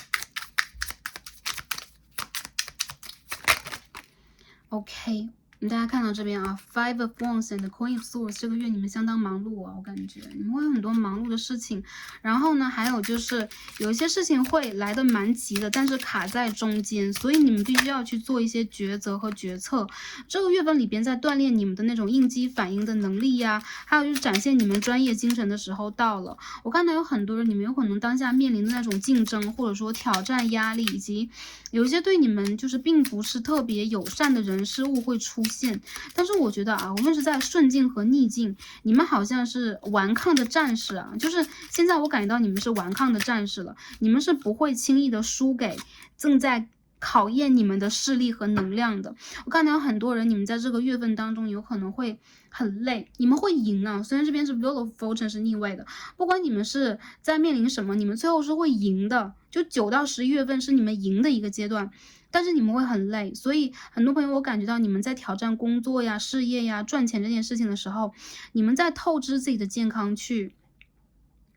OK， 大家看到这边啊 ，Five of Wands and Queen of Swords， 这个月你们相当忙碌啊，我感觉你们会有很多忙碌的事情。然后呢，还有就是有一些事情会来得蛮急的，但是卡在中间，所以你们必须要去做一些抉择和决策。这个月份里边在锻炼你们的那种应激反应的能力呀，还有就是展现你们专业精神的时候到了。我看到有很多人，你们有可能当下面临的那种竞争，或者说挑战、压力，以及有一些对你们就是并不是特别友善的人事物会出现。但是我觉得啊，无论是在顺境和逆境，你们好像是顽抗的战士啊，就是现在我感觉到你们是顽抗的战士了，你们是不会轻易的输给正在考验你们的势力和能量的。我看到有很多人，你们在这个月份当中有可能会很累，你们会赢啊，虽然这边是 Wheel of Fortune 是逆位的，不管你们是在面临什么，你们最后是会赢的，就9到11月份是你们赢的一个阶段，但是你们会很累，所以很多朋友我感觉到你们在挑战工作呀、事业呀、赚钱这件事情的时候，你们在透支自己的健康去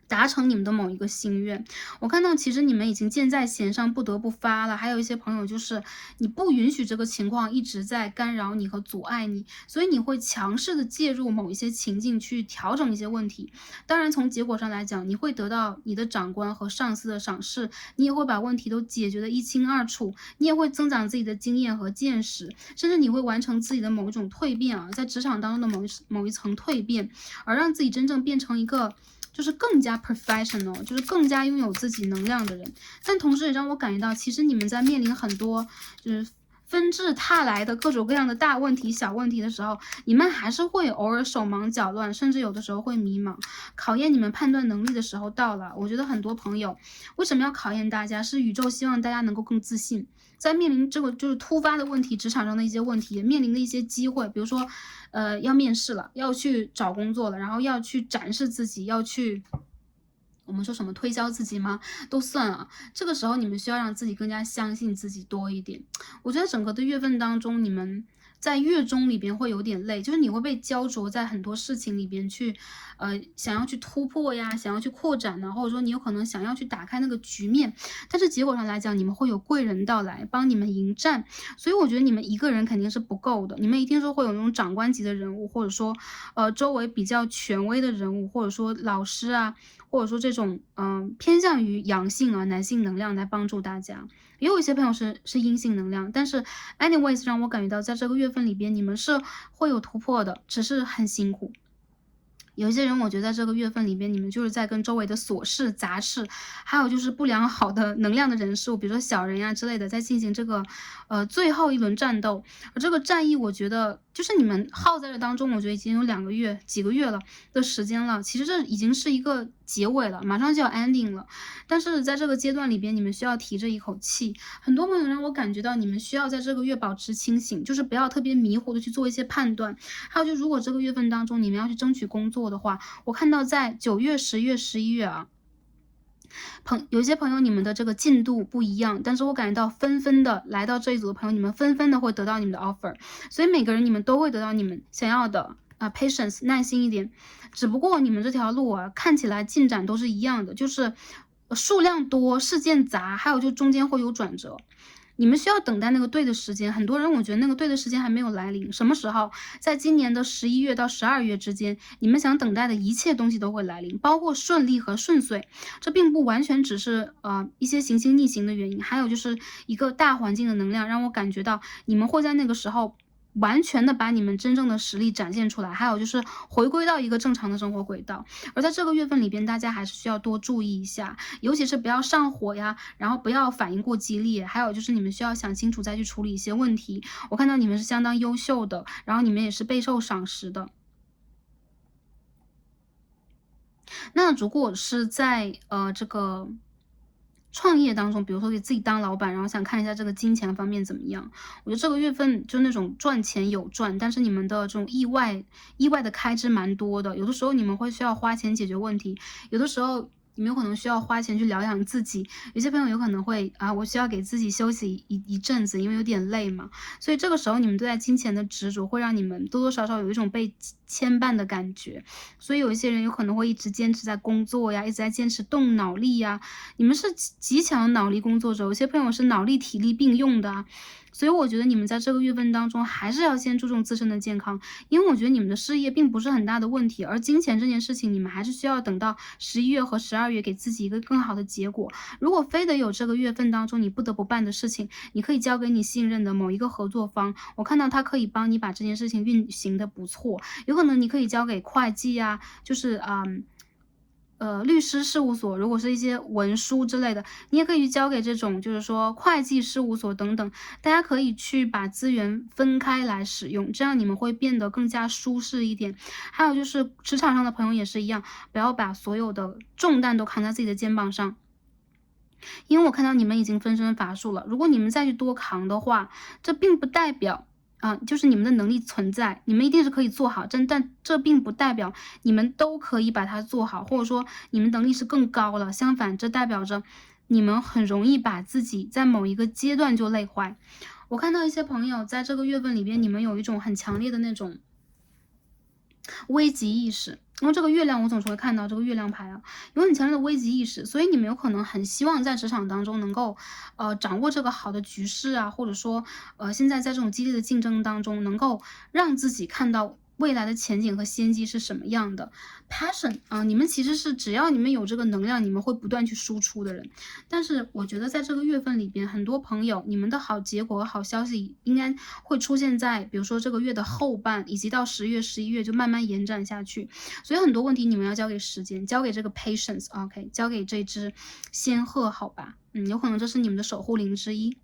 达成你们的某一个心愿。我看到其实你们已经箭在弦上，不得不发了。还有一些朋友就是你不允许这个情况一直在干扰你和阻碍你，所以你会强势的介入某一些情境去调整一些问题。当然从结果上来讲，你会得到你的长官和上司的赏识，你也会把问题都解决得一清二楚，你也会增长自己的经验和见识，甚至你会完成自己的某一种蜕变啊，在职场当中的某一层蜕变，而让自己真正变成一个就是更加 professional， 就是更加拥有自己能量的人。但同时也让我感觉到，其实你们在面临很多就是纷至沓来的各种各样的大问题、小问题的时候，你们还是会偶尔手忙脚乱，甚至有的时候会迷茫。考验你们判断能力的时候到了。我觉得很多朋友为什么要考验大家，是宇宙希望大家能够更自信。在面临这个就是突发的问题，职场上的一些问题，面临的一些机会，比如说要面试了，要去找工作了，然后要去展示自己，要去我们说什么推销自己吗？都算啊。这个时候你们需要让自己更加相信自己多一点。我觉得整个的月份当中，你们在月中里边会有点累，就是你会被焦灼在很多事情里边去，想要去突破呀，想要去扩展呢，或者说你有可能想要去打开那个局面，但是结果上来讲，你们会有贵人到来帮你们迎战，所以我觉得你们一个人肯定是不够的，你们一定是会有那种长官级的人物，或者说周围比较权威的人物，或者说老师啊，或者说这种偏向于阳性啊男性能量来帮助大家。也有一些朋友是阴性能量，但是 anyways 让我感觉到在这个月份里边你们是会有突破的，只是很辛苦。有一些人我觉得在这个月份里边，你们就是在跟周围的琐事杂事，还有就是不良好的能量的人数，比如说小人呀之类的，在进行这个最后一轮战斗。而这个战役我觉得就是你们耗在这当中，我觉得已经有2个月几个月了的时间了，其实这已经是一个结尾了，马上就要 ending 了。但是在这个阶段里边，你们需要提着一口气。很多朋友让我感觉到你们需要在这个月保持清醒，就是不要特别迷糊的去做一些判断。还有就如果这个月份当中你们要去争取工作的话，我看到在9月、10月、11月啊，有一些朋友你们的这个进度不一样，但是我感觉到纷纷的来到这一组的朋友，你们纷纷的会得到你们的 offer， 所以每个人你们都会得到你们想要的patience 耐心一点，只不过你们这条路啊看起来进展都是一样的，就是数量多，事件杂，还有就中间会有转折。你们需要等待那个对的时间，很多人我觉得那个对的时间还没有来临。什么时候？在今年的11月到12月之间，你们想等待的一切东西都会来临，包括顺利和顺遂。这并不完全只是一些行星逆行的原因，还有就是一个大环境的能量，让我感觉到你们会在那个时候完全的把你们真正的实力展现出来，还有就是回归到一个正常的生活轨道。而在这个月份里边，大家还是需要多注意一下，尤其是不要上火呀，然后不要反应过激烈，还有就是你们需要想清楚再去处理一些问题。我看到你们是相当优秀的，然后你们也是备受赏识的。那如果是在这个创业当中，比如说给自己当老板，然后想看一下这个金钱方面怎么样？我觉得这个月份就那种赚钱有赚，但是你们的这种意外的开支蛮多的。有的时候你们会需要花钱解决问题，有的时候你们有可能需要花钱去疗养自己。有些朋友有可能会我需要给自己休息一阵子，因为有点累嘛。所以这个时候你们对待金钱的执着，会让你们多多少少有一种被牵绊的感觉。所以有一些人有可能会一直坚持在工作呀，一直在坚持动脑力呀。你们是极强的脑力工作者，有些朋友是脑力体力并用的啊。所以我觉得你们在这个月份当中，还是要先注重自身的健康，因为我觉得你们的事业并不是很大的问题，而金钱这件事情，你们还是需要等到11月和12月给自己一个更好的结果。如果非得有这个月份当中你不得不办的事情，你可以交给你信任的某一个合作方，我看到他可以帮你把这件事情运行的不错。有可能你可以交给会计啊，就是律师事务所，如果是一些文书之类的，你也可以去交给这种就是说会计事务所等等，大家可以去把资源分开来使用，这样你们会变得更加舒适一点。还有就是职场上的朋友也是一样，不要把所有的重担都扛在自己的肩膀上。因为我看到你们已经分身乏术了，如果你们再去多扛的话，这并不代表就是你们的能力存在，你们一定是可以做好，但这并不代表你们都可以把它做好，或者说你们能力是更高了。相反，这代表着你们很容易把自己在某一个阶段就累坏。我看到一些朋友在这个月份里边，你们有一种很强烈的那种危机意识，因为这个月亮我总是会看到这个月亮牌有很强烈的危机意识，所以你们有可能很希望在职场当中能够掌握这个好的局势啊，或者说现在在这种激烈的竞争当中，能够让自己看到未来的前景和先机是什么样的。 passion 你们其实是只要你们有这个能量，你们会不断去输出的人。但是我觉得在这个月份里边，很多朋友你们的好结果和好消息应该会出现在比如说这个月的后半，以及到10月11月就慢慢延展下去。所以很多问题你们要交给时间，交给这个 patience OK， 交给这只仙鹤好吧。有可能这是你们的守护灵之一。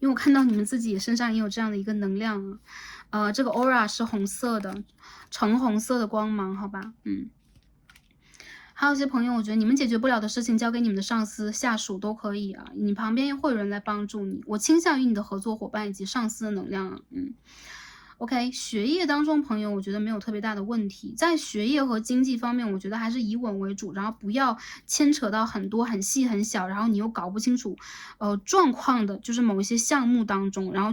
因为我看到你们自己身上也有这样的一个能量这个 aura 是红色的，橙红色的光芒好吧。还有一些朋友，我觉得你们解决不了的事情，交给你们的上司、下属都可以你旁边会有人来帮助你。我倾向于你的合作伙伴以及上司的能量OK， 学业当中朋友我觉得没有特别大的问题，在学业和经济方面，我觉得还是以稳为主，然后不要牵扯到很多很细很小，然后你又搞不清楚状况的，就是某一些项目当中，然后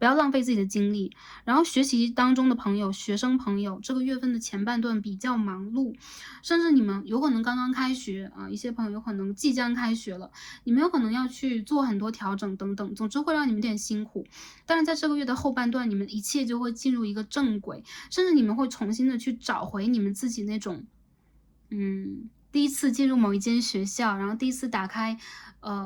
不要浪费自己的精力。然后学习当中的朋友，学生朋友，这个月份的前半段比较忙碌，甚至你们有可能刚刚开学一些朋友有可能即将开学了，你们有可能要去做很多调整等等，总之会让你们有点辛苦。但是在这个月的后半段，你们一切就会进入一个正轨，甚至你们会重新的去找回你们自己那种第一次进入某一间学校，然后第一次打开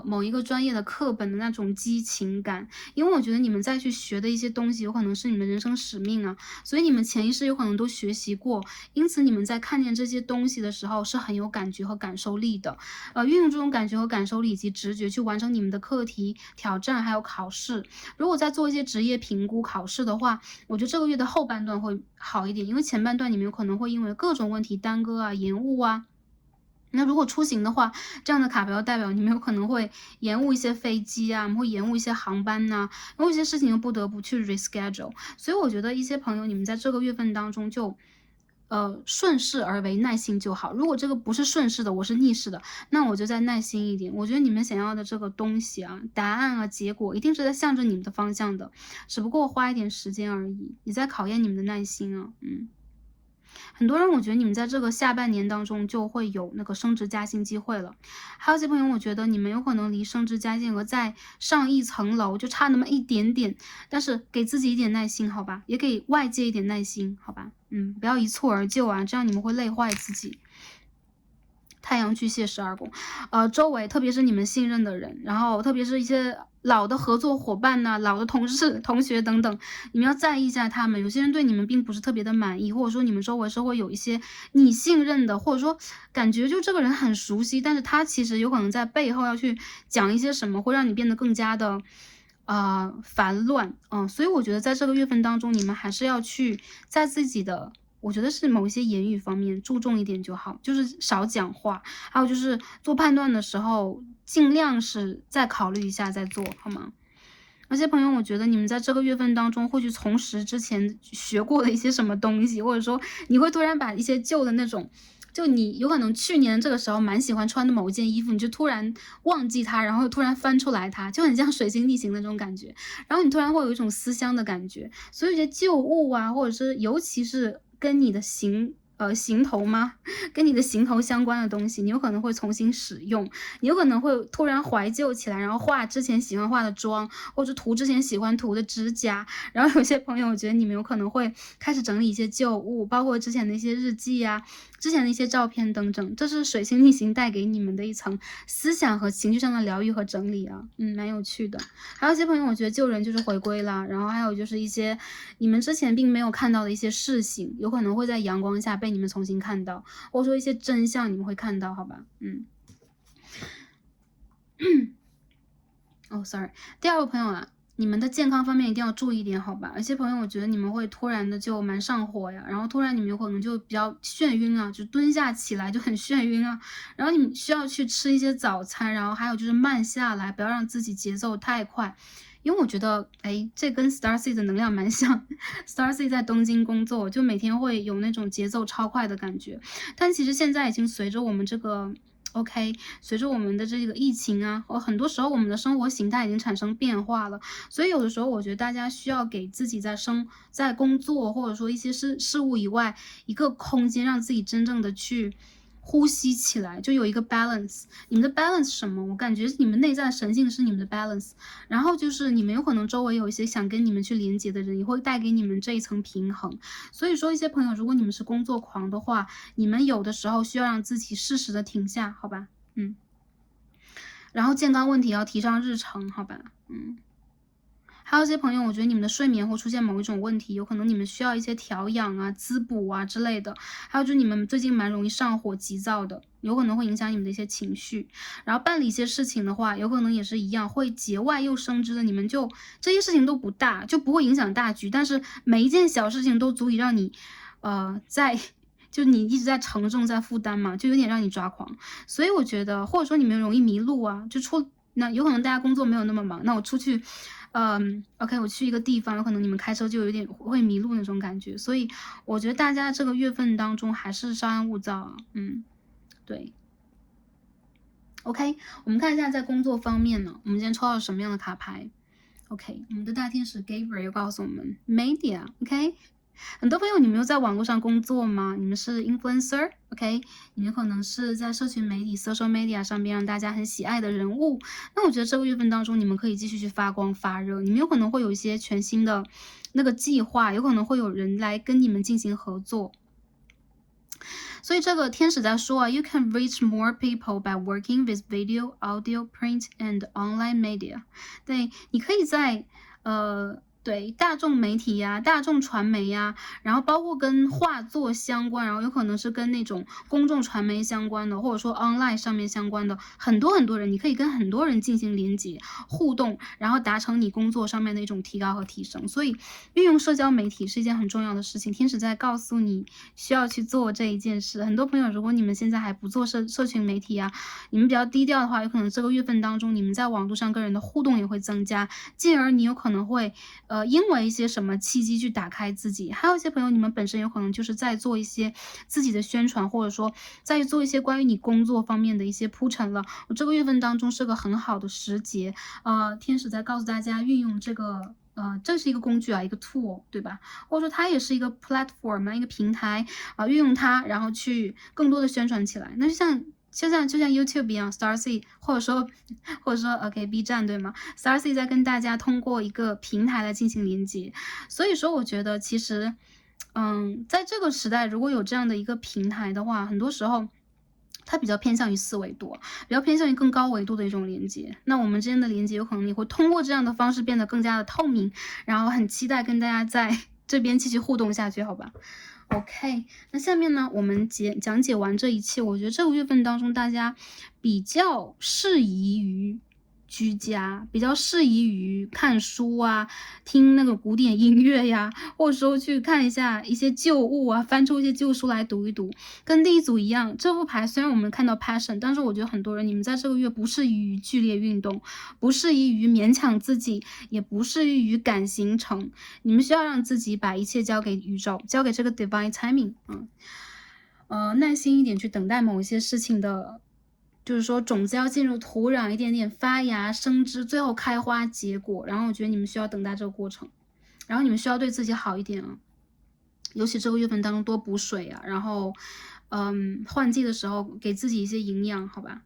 某一个专业的课本的那种激情感。因为我觉得你们再去学的一些东西有可能是你们人生使命所以你们潜意识有可能都学习过，因此你们在看见这些东西的时候是很有感觉和感受力的运用这种感觉和感受力以及直觉去完成你们的课题、挑战还有考试。如果在做一些职业评估考试的话，我觉得这个月的后半段会好一点，因为前半段你们有可能会因为各种问题耽搁延误那如果出行的话，这样的卡牌代表你们有可能会延误一些飞机会延误一些航班因为一些事情又不得不去 reschedule。所以我觉得一些朋友，你们在这个月份当中就顺势而为，耐心就好。如果这个不是顺势的，我是逆势的，那我就再耐心一点。我觉得你们想要的这个东西啊，答案啊，结果一定是在向着你们的方向的，只不过花一点时间而已。也在考验你们的耐心啊，很多人我觉得你们在这个下半年当中就会有那个升职加薪机会了，还有些朋友我觉得你们有可能离升职加薪额再上一层楼就差那么一点点，但是给自己一点耐心好吧，也给外界一点耐心好吧，不要一蹴而就啊，这样你们会累坏自己。太阳巨蟹12宫，周围特别是你们信任的人，然后特别是一些老的合作伙伴呐、老的同事、同学等等，你们要在意一下他们。有些人对你们并不是特别的满意，或者说你们周围是会有一些你信任的，或者说感觉就这个人很熟悉，但是他其实有可能在背后要去讲一些什么，会让你变得更加的烦乱，所以我觉得在这个月份当中，你们还是要去在自己的。我觉得是某一些言语方面注重一点就好，就是少讲话，还有就是做判断的时候，尽量是再考虑一下再做，好吗？而且朋友，我觉得你们在这个月份当中会去重拾之前学过的一些什么东西，或者说你会突然把一些旧的那种，就你有可能去年这个时候蛮喜欢穿的某一件衣服，你就突然忘记它，然后突然翻出来它，就很像水星逆行的那种感觉，然后你突然会有一种思乡的感觉，所以一些旧物啊，或者是尤其是跟你的行头吗？跟你的行头相关的东西，你有可能会重新使用，你有可能会突然怀旧起来，然后化之前喜欢化的妆，或者涂之前喜欢涂的指甲。然后有些朋友，我觉得你们有可能会开始整理一些旧物，包括之前的一些日记啊，之前的一些照片等等。这是水星逆行带给你们的一层思想和情绪上的疗愈和整理啊，蛮有趣的。还有一些朋友，我觉得旧人就是回归啦，然后还有就是一些你们之前并没有看到的一些事情，有可能会在阳光下被你们重新看到，或者说一些真相你们会看到，好吧？sorry，第二个朋友啊，你们的健康方面一定要注意一点，好吧？有些朋友我觉得你们会突然的就蛮上火呀，然后突然你们有可能就比较眩晕啊，就蹲下起来就很眩晕啊，然后你们需要去吃一些早餐，然后还有就是慢下来，不要让自己节奏太快。因为我觉得，这跟 Starseed 的能量蛮像。Starseed 在东京工作，就每天会有那种节奏超快的感觉。但其实现在已经随着我们这个随着我们的这个疫情啊，很多时候我们的生活形态已经产生变化了，所以有的时候我觉得大家需要给自己在工作或者说一些事物以外一个空间，让自己真正的去呼吸起来，就有一个 balance。你们的 balance 是什么？我感觉你们内在神性是你们的 balance，然后就是你们有可能周围有一些想跟你们去连接的人，也会带给你们这一层平衡。所以说，一些朋友，如果你们是工作狂的话，你们有的时候需要让自己适时的停下，好吧？然后健康问题要提上日程，好吧？还有一些朋友，我觉得你们的睡眠会出现某一种问题，有可能你们需要一些调养啊、滋补啊之类的。还有就是你们最近蛮容易上火、急躁的，有可能会影响你们的一些情绪。然后办理一些事情的话，有可能也是一样，会节外又生枝的。你们就这些事情都不大，就不会影响大局，但是每一件小事情都足以让你，就你一直在承重、在负担嘛，就有点让你抓狂。所以我觉得，或者说你们容易迷路啊，那有可能大家工作没有那么忙，那我出去。OK， 我去一个地方，有可能你们开车就有点会迷路那种感觉，所以我觉得大家这个月份当中还是稍安勿躁啊。对。OK， 我们看一下在工作方面呢，我们今天抽到什么样的卡牌 ？OK， 我们的大天使 Gabriel 又告诉我们 Media，OK，很多朋友，你们有在网络上工作吗？你们是 influencer，OK？你们可能是在社群媒体 social media 上边让大家很喜爱的人物。那我觉得这个月份当中，你们可以继续去发光发热。你们有可能会有一些全新的那个计划，有可能会有人来跟你们进行合作。所以这个天使在说啊 ，You can reach more people by working with video, audio, print, and online media。对，你可以在对大众媒体呀、大众传媒呀，然后包括跟画作相关，然后有可能是跟那种公众传媒相关的，或者说 online 上面相关的，很多人，你可以跟很多人进行连接互动，然后达成你工作上面的一种提高和提升。所以运用社交媒体是一件很重要的事情，天使在告诉你需要去做这一件事。很多朋友，如果你们现在还不做社群媒体啊，你们比较低调的话，有可能这个月份当中，你们在网络上跟人的互动也会增加，进而你有可能会因为一些什么契机去打开自己，还有一些朋友你们本身有可能就是在做一些自己的宣传，或者说在做一些关于你工作方面的一些铺陈了。我这个月份当中是个很好的时节，天使在告诉大家运用这个。这是一个工具啊，一个 tool， 对吧？或者说它也是一个 platform 啊，一个平台运用它，然后去更多的宣传起来。那就像 YouTube 一样 ，Starcy 或者说 OK B 站对吗？Starcy 在跟大家通过一个平台来进行连接，所以说我觉得其实，在这个时代，如果有这样的一个平台的话，很多时候。它比较偏向于4维度，比较偏向于更高维度的一种连接。那我们之间的连接有可能也会通过这样的方式变得更加的透明，然后很期待跟大家在这边继续互动下去，好吧？OK，那下面呢，我们讲解完这一切，我觉得这个月份当中，大家比较适宜于居家，比较适宜于看书啊，听那个古典音乐呀，或者说去看一下一些旧物啊，翻出一些旧书来读一读。跟第一组一样，这副牌虽然我们看到 passion， 但是我觉得很多人你们在这个月不适宜于剧烈运动，不适宜于勉强自己，也不适宜于赶行程。你们需要让自己把一切交给宇宙，交给这个 divine timing 耐心一点去等待某一些事情的。就是说，种子要进入土壤，一点点发芽、生枝，最后开花结果。然后我觉得你们需要等待这个过程，然后你们需要对自己好一点啊，尤其这个月份当中多补水啊，然后，换季的时候给自己一些营养，好吧？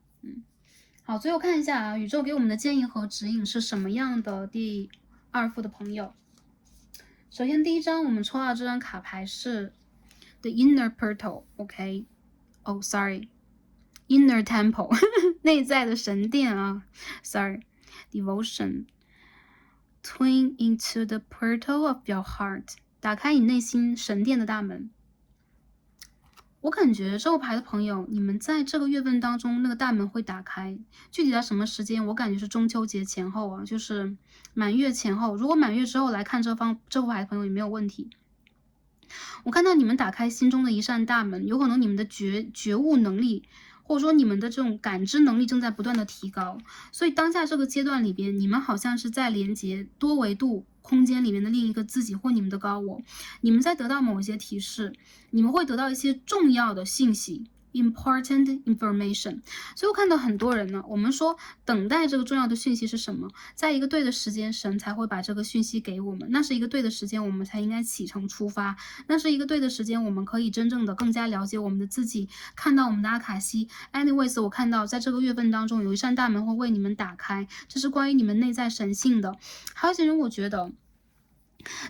好，最后看一下啊，宇宙给我们的建议和指引是什么样的？第2副的朋友，首先第一张我们抽到这张卡牌是 The Inner Portal，OK？Inner Temple 内在的神殿啊 Devotion Twin into the portal of your heart 打开你内心神殿的大门。我感觉这个牌的朋友，你们在这个月份当中那个大门会打开，具体在什么时间，我感觉是中秋节前后啊，就是满月前后。如果满月之后来看这副牌的朋友也没有问题。我看到你们打开心中的一扇大门，有可能你们的觉悟能力，或者说你们的这种感知能力正在不断的提高，所以当下这个阶段里边，你们好像是在连接多维度空间里面的另一个自己或你们的高我，你们在得到某一些提示，你们会得到一些重要的信息。important information， 所以我看到很多人呢，我们说等待这个重要的讯息是什么？在一个对的时间，神才会把这个讯息给我们，那是一个对的时间，我们才应该启程出发，那是一个对的时间，我们可以真正的更加了解我们的自己，看到我们的阿卡西。anyways， 我看到在这个月份当中有一扇大门会为你们打开，这是关于你们内在神性的。还有一些人，我觉得。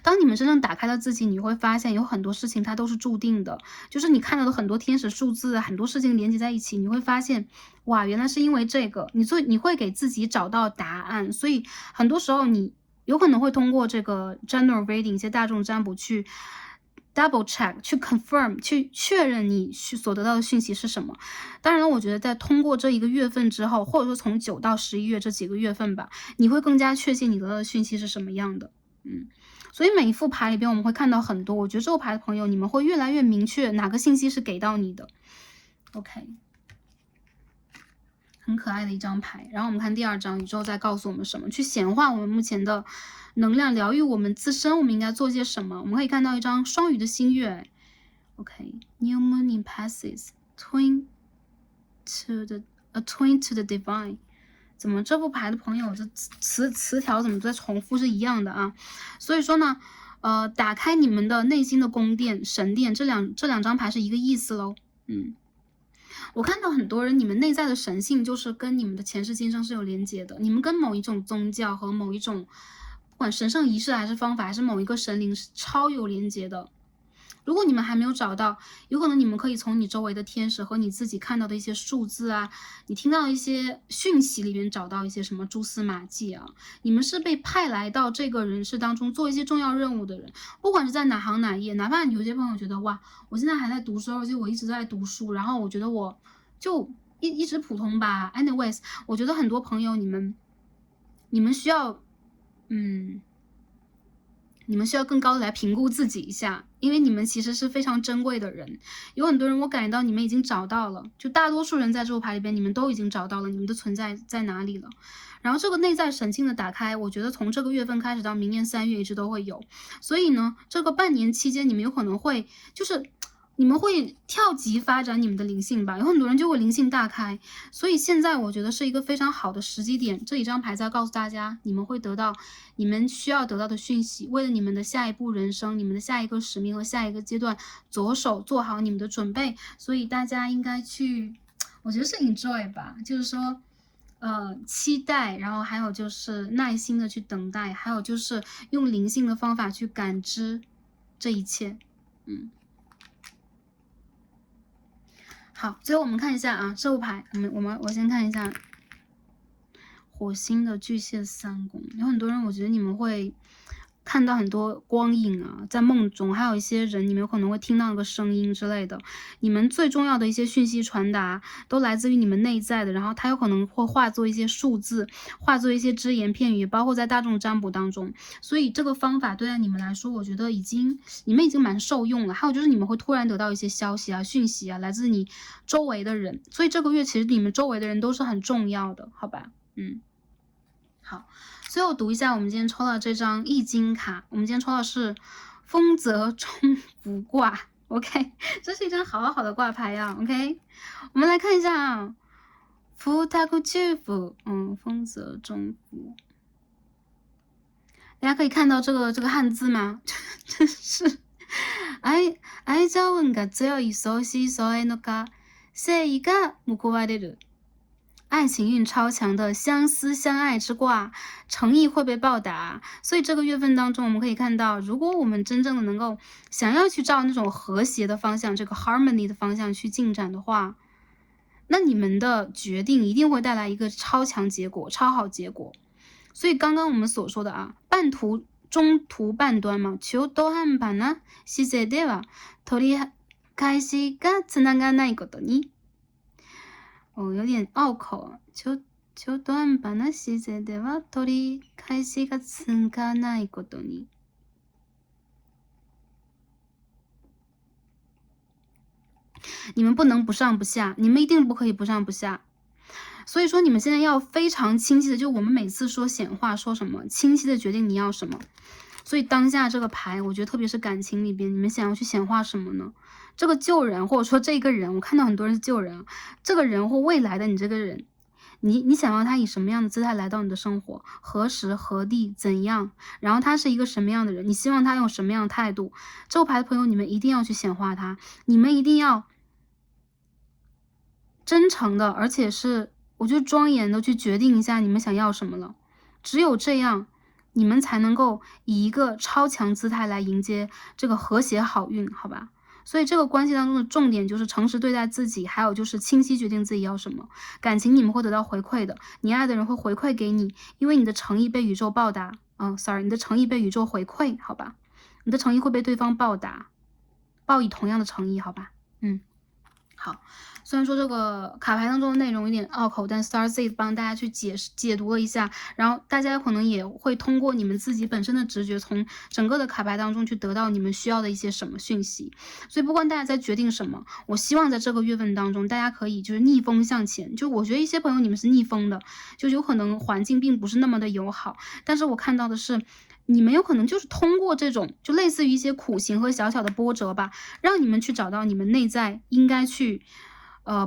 当你们真正打开了自己，你会发现有很多事情它都是注定的，就是你看到的很多天使数字，很多事情连接在一起，你会发现，哇，原来是因为这个，你会给自己找到答案，所以很多时候你有可能会通过这个 general reading 一些大众占卜去 double check 去 confirm 去确认你所得到的讯息是什么。当然了，我觉得在通过这一个月份之后，或者说从9到11月这几个月份吧，你会更加确信你得到的讯息是什么样的。所以每一副牌里边我们会看到很多，我觉得这副牌的朋友你们会越来越明确哪个信息是给到你的。OK， 很可爱的一张牌。然后我们看第2张，宇宙在告诉我们什么？去显化我们目前的能量，疗愈我们自身，我们应该做些什么？我们可以看到一张双鱼的新月。OK，New Moon in Passes Twin to the Divine。怎么这副牌的朋友这词条怎么在重复是一样的啊？所以说呢，打开你们的内心的宫殿、神殿，这两张牌是一个意思喽。我看到很多人，你们内在的神性就是跟你们的前世今生是有连接的，你们跟某一种宗教和某一种不管神圣仪式还是方法，还是某一个神灵是超有连接的。如果你们还没有找到，有可能你们可以从你周围的天使和你自己看到的一些数字啊，你听到的一些讯息里面找到一些什么蛛丝马迹啊。你们是被派来到这个人世当中做一些重要任务的人，不管是在哪行哪业，哪怕有些朋友觉得哇，我现在还在读书，而且我一直在读书，然后我觉得我就一直普通吧。anyways， 我觉得很多朋友你们需要你们需要更高的来评估自己一下，因为你们其实是非常珍贵的人。有很多人我感觉到你们已经找到了，就大多数人在这副牌里边，你们都已经找到了你们的存在在哪里了。然后这个内在神性的打开，我觉得从这个月份开始到明年3月一直都会有。所以呢，这个半年期间你们有可能会你们会跳级发展你们的灵性吧，有很多人就会灵性大开，所以现在我觉得是一个非常好的时机点。这一张牌在告诉大家，你们会得到你们需要得到的讯息，为了你们的下一步人生、你们的下一个使命和下一个阶段，着手做好你们的准备。所以大家应该去，我觉得是 enjoy 吧，就是说，期待，然后还有就是耐心的去等待，还有就是用灵性的方法去感知这一切，好，最后我们看一下啊，这副牌，我先看一下火星的巨蟹3宫，有很多人，我觉得你们会看到很多光影啊，在梦中，还有一些人，你们有可能会听到一个声音之类的。你们最重要的一些讯息传达，都来自于你们内在的，然后它有可能会化作一些数字，化作一些只言片语，包括在大众占卜当中。所以这个方法对待你们来说，我觉得你们已经蛮受用了。还有就是你们会突然得到一些消息啊、讯息啊，来自你周围的人。所以这个月其实你们周围的人都是很重要的，好吧？好。最后读一下我们今天抽到这张易经卡，我们今天抽到是丰泽中福卦 ，OK， 这是一张好好的卦牌啊 ，OK， 我们来看一下啊，福大库巨福，丰泽中福，大家可以看到这个汉字吗？真是愛情運が強い相思相愛のか、誠意が報われる。爱情运超强的相思相爱之卦，诚意会被报答。所以这个月份当中，我们可以看到，如果我们真正的能够想要去照那种和谐的方向，这个 harmony 的方向去进展的话，那你们的决定一定会帶来一个超强结果、超好结果。所以刚刚我们所说的啊，半途、中途、半端嘛，中途半端な姿勢では取り返しがつながないことに。有点拗口。中途半端な姿勢では取り返しがつかないことに。你们不能不上不下，你们一定不可以不上不下。所以说你们现在要非常清晰的，就我们每次说显化说什么，清晰的决定你要什么。所以当下这个牌，我觉得特别是感情里边，你们想要去显化什么呢？这个旧人，或者说这个人，我看到很多人是旧人，这个人或未来的你这个人，你想要他以什么样的姿态来到你的生活，何时何地怎样，然后他是一个什么样的人，你希望他用什么样的态度？这副牌的朋友，你们一定要去显化他，你们一定要真诚的，而且是我觉得庄严的去决定一下你们想要什么了。只有这样，你们才能够以一个超强姿态来迎接这个和谐好运，好吧？所以这个关系当中的重点就是诚实对待自己，还有就是清晰决定自己要什么。感情你们会得到回馈的，你爱的人会回馈给你，因为你的诚意被宇宙报答。你的诚意被宇宙回馈，好吧？你的诚意会被对方报答，报以同样的诚意，好吧？好。虽然说这个卡牌当中的内容有点拗口，但 Starseed 帮大家去解读了一下，然后大家可能也会通过你们自己本身的直觉，从整个的卡牌当中去得到你们需要的一些什么讯息。所以不管大家在决定什么，我希望在这个月份当中，大家可以就是逆风向前。就我觉得一些朋友你们是逆风的，就有可能环境并不是那么的友好，但是我看到的是，你们有可能就是通过这种就类似于一些苦行和小小的波折吧，让你们去找到你们内在应该去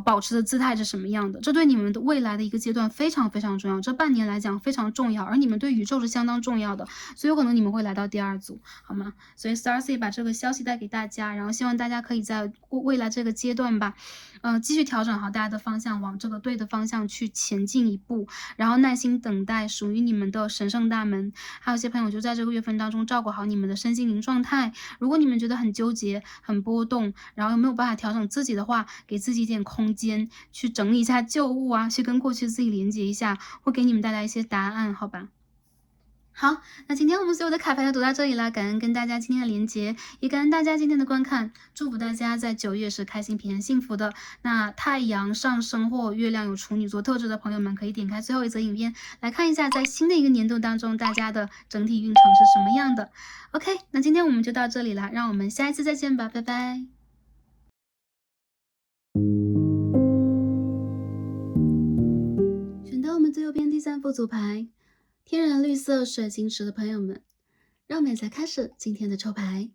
保持的姿态是什么样的，这对你们的未来的一个阶段非常非常重要，这半年来讲非常重要，而你们对宇宙是相当重要的，所以有可能你们会来到第2组，好吗？所以 Starseed 把这个消息带给大家，然后希望大家可以在未来这个阶段吧，继续调整好大家的方向，往这个对的方向去前进一步，然后耐心等待属于你们的神圣大门。还有一些朋友就在这个月份当中照顾好你们的身心灵状态，如果你们觉得很纠结、很波动，然后又没有办法调整自己的话，给自己一点空间去整理一下旧物啊，去跟过去自己连接一下，会给你们带来一些答案，好吧？好，那今天我们所有的卡牌就读到这里了，感恩跟大家今天的连接，也感恩大家今天的观看，祝福大家在9月是开心、平安、幸福的。那太阳上升或月亮有处女座特质的朋友们，可以点开最后一则影片来看一下，在新的一个年度当中，大家的整体运程是什么样的。OK， 那今天我们就到这里了，让我们下一次再见吧，拜拜。选到我们最右边第3副组牌。天然绿色水晶石的朋友们，让我们再开始今天的抽牌。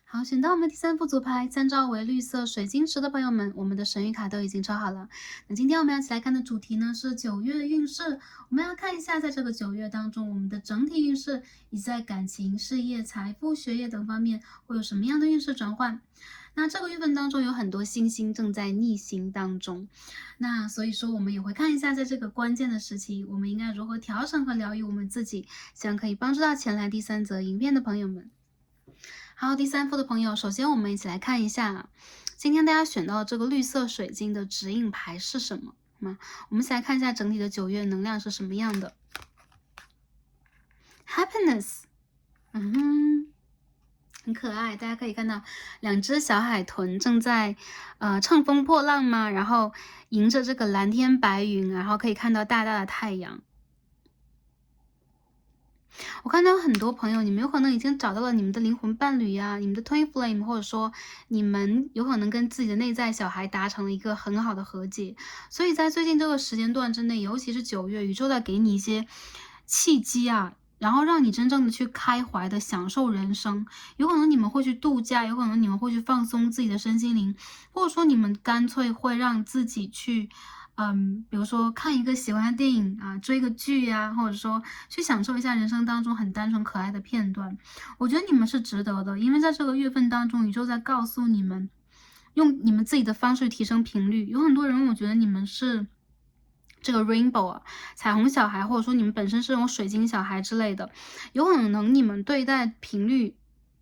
好，选到我们第3副组牌，参照为绿色水晶石的朋友们，我们的神谕卡都已经抽好了。那今天我们要一起来看的主题呢是9月运势，我们要看一下在这个9月当中，我们的整体运势以及在感情、事业、财富、学业等方面会有什么样的运势转换。那这个月份当中有很多星星正在逆行当中，那所以说我们也会看一下在这个关键的时期，我们应该如何调整和疗愈我们自己，希望可以帮助到前来第3则影片的朋友们。好，第3副的朋友，首先我们一起来看一下今天大家选到的这个绿色水晶的指引牌是什么。我们一起来看一下整体的9月能量是什么样的。Happiness， 很可爱，大家可以看到2只小海豚正在乘风破浪嘛，然后迎着这个蓝天白云，然后可以看到大大的太阳。我看到很多朋友，你们有可能已经找到了你们的灵魂伴侣呀，你们的 Twin Flame， 或者说你们有可能跟自己的内在小孩达成了一个很好的和解。所以在最近这个时间段之内，尤其是9月，宇宙在给你一些契机啊，然后让你真正的去开怀的享受人生。有可能你们会去度假，有可能你们会去放松自己的身心灵，或者说你们干脆会让自己去比如说看一个喜欢的电影啊，追个剧呀，或者说去享受一下人生当中很单纯可爱的片段。我觉得你们是值得的，因为在这个月份当中，宇宙在告诉你们，用你们自己的方式提升频率。有很多人，我觉得你们是这个 rainbow 啊，彩虹小孩，或者说你们本身是这种水晶小孩之类的，有可能你们对待频率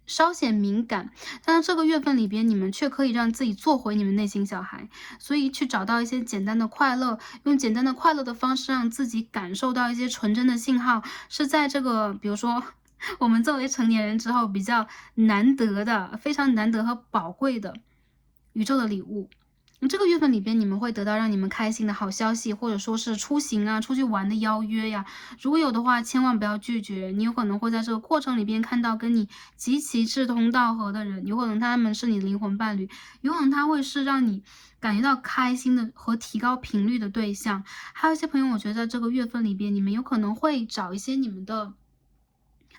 稍显敏感，但是这个月份里边，你们却可以让自己做回你们内心小孩，所以去找到一些简单的快乐，用简单的快乐的方式让自己感受到一些纯真的信号，是在这个比如说我们作为成年人之后比较难得的、非常难得和宝贵的宇宙的礼物。这个月份里边，你们会得到让你们开心的好消息，或者说是出行啊、出去玩的邀约呀。如果有的话，千万不要拒绝。你有可能会在这个过程里边看到跟你极其志同道合的人，有可能他们是你的灵魂伴侣，有可能他会是让你感觉到开心的和提高频率的对象。还有一些朋友，我觉得在这个月份里边，你们有可能会找一些你们的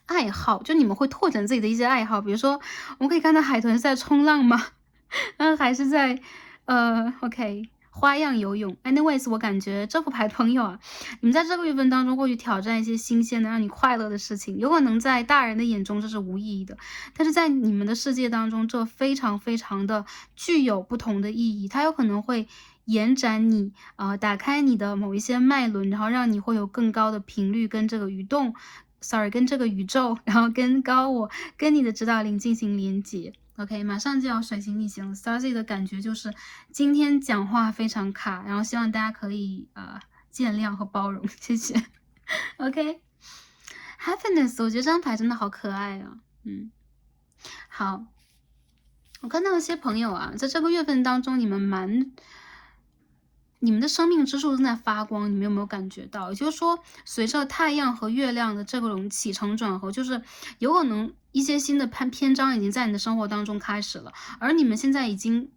爱好，就你们会拓展自己的一些爱好，比如说我们可以看到海豚是在冲浪吗？还是在OK， 花样游泳。Anyways， 我感觉这副牌的朋友啊，你们在这个月份当中会去挑战一些新鲜的、让你快乐的事情。有可能在大人的眼中这是无意义的，但是在你们的世界当中，这非常非常的具有不同的意义。它有可能会延展你打开你的某一些脉轮，然后让你会有更高的频率跟这个跟这个宇宙，然后跟高我、跟你的指导灵进行连接。OK， 马上就要水星逆行了 ，Starzy 的感觉就是今天讲话非常卡，然后希望大家可以见谅和包容，谢谢。OK，Happiness， 我觉得这张牌真的好可爱啊，好，我看到一些朋友啊，在这个月份当中，你们的生命之树正在发光，你们有没有感觉到？也就是说，随着太阳和月亮的这种起承转合，就是有可能一些新的篇章已经在你的生活当中开始了，而你们现在已经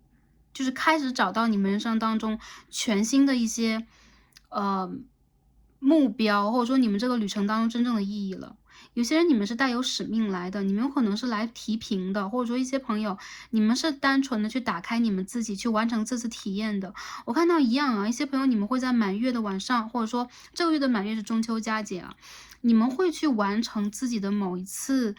就是开始找到你们人生当中全新的一些目标，或者说你们这个旅程当中真正的意义了。有些人你们是带有使命来的，你们有可能是来提频的，或者说一些朋友你们是单纯的去打开你们自己，去完成这次体验的。我看到一样啊，一些朋友你们会在满月的晚上，或者说这个月的满月是中秋佳节啊，你们会去完成自己的某一次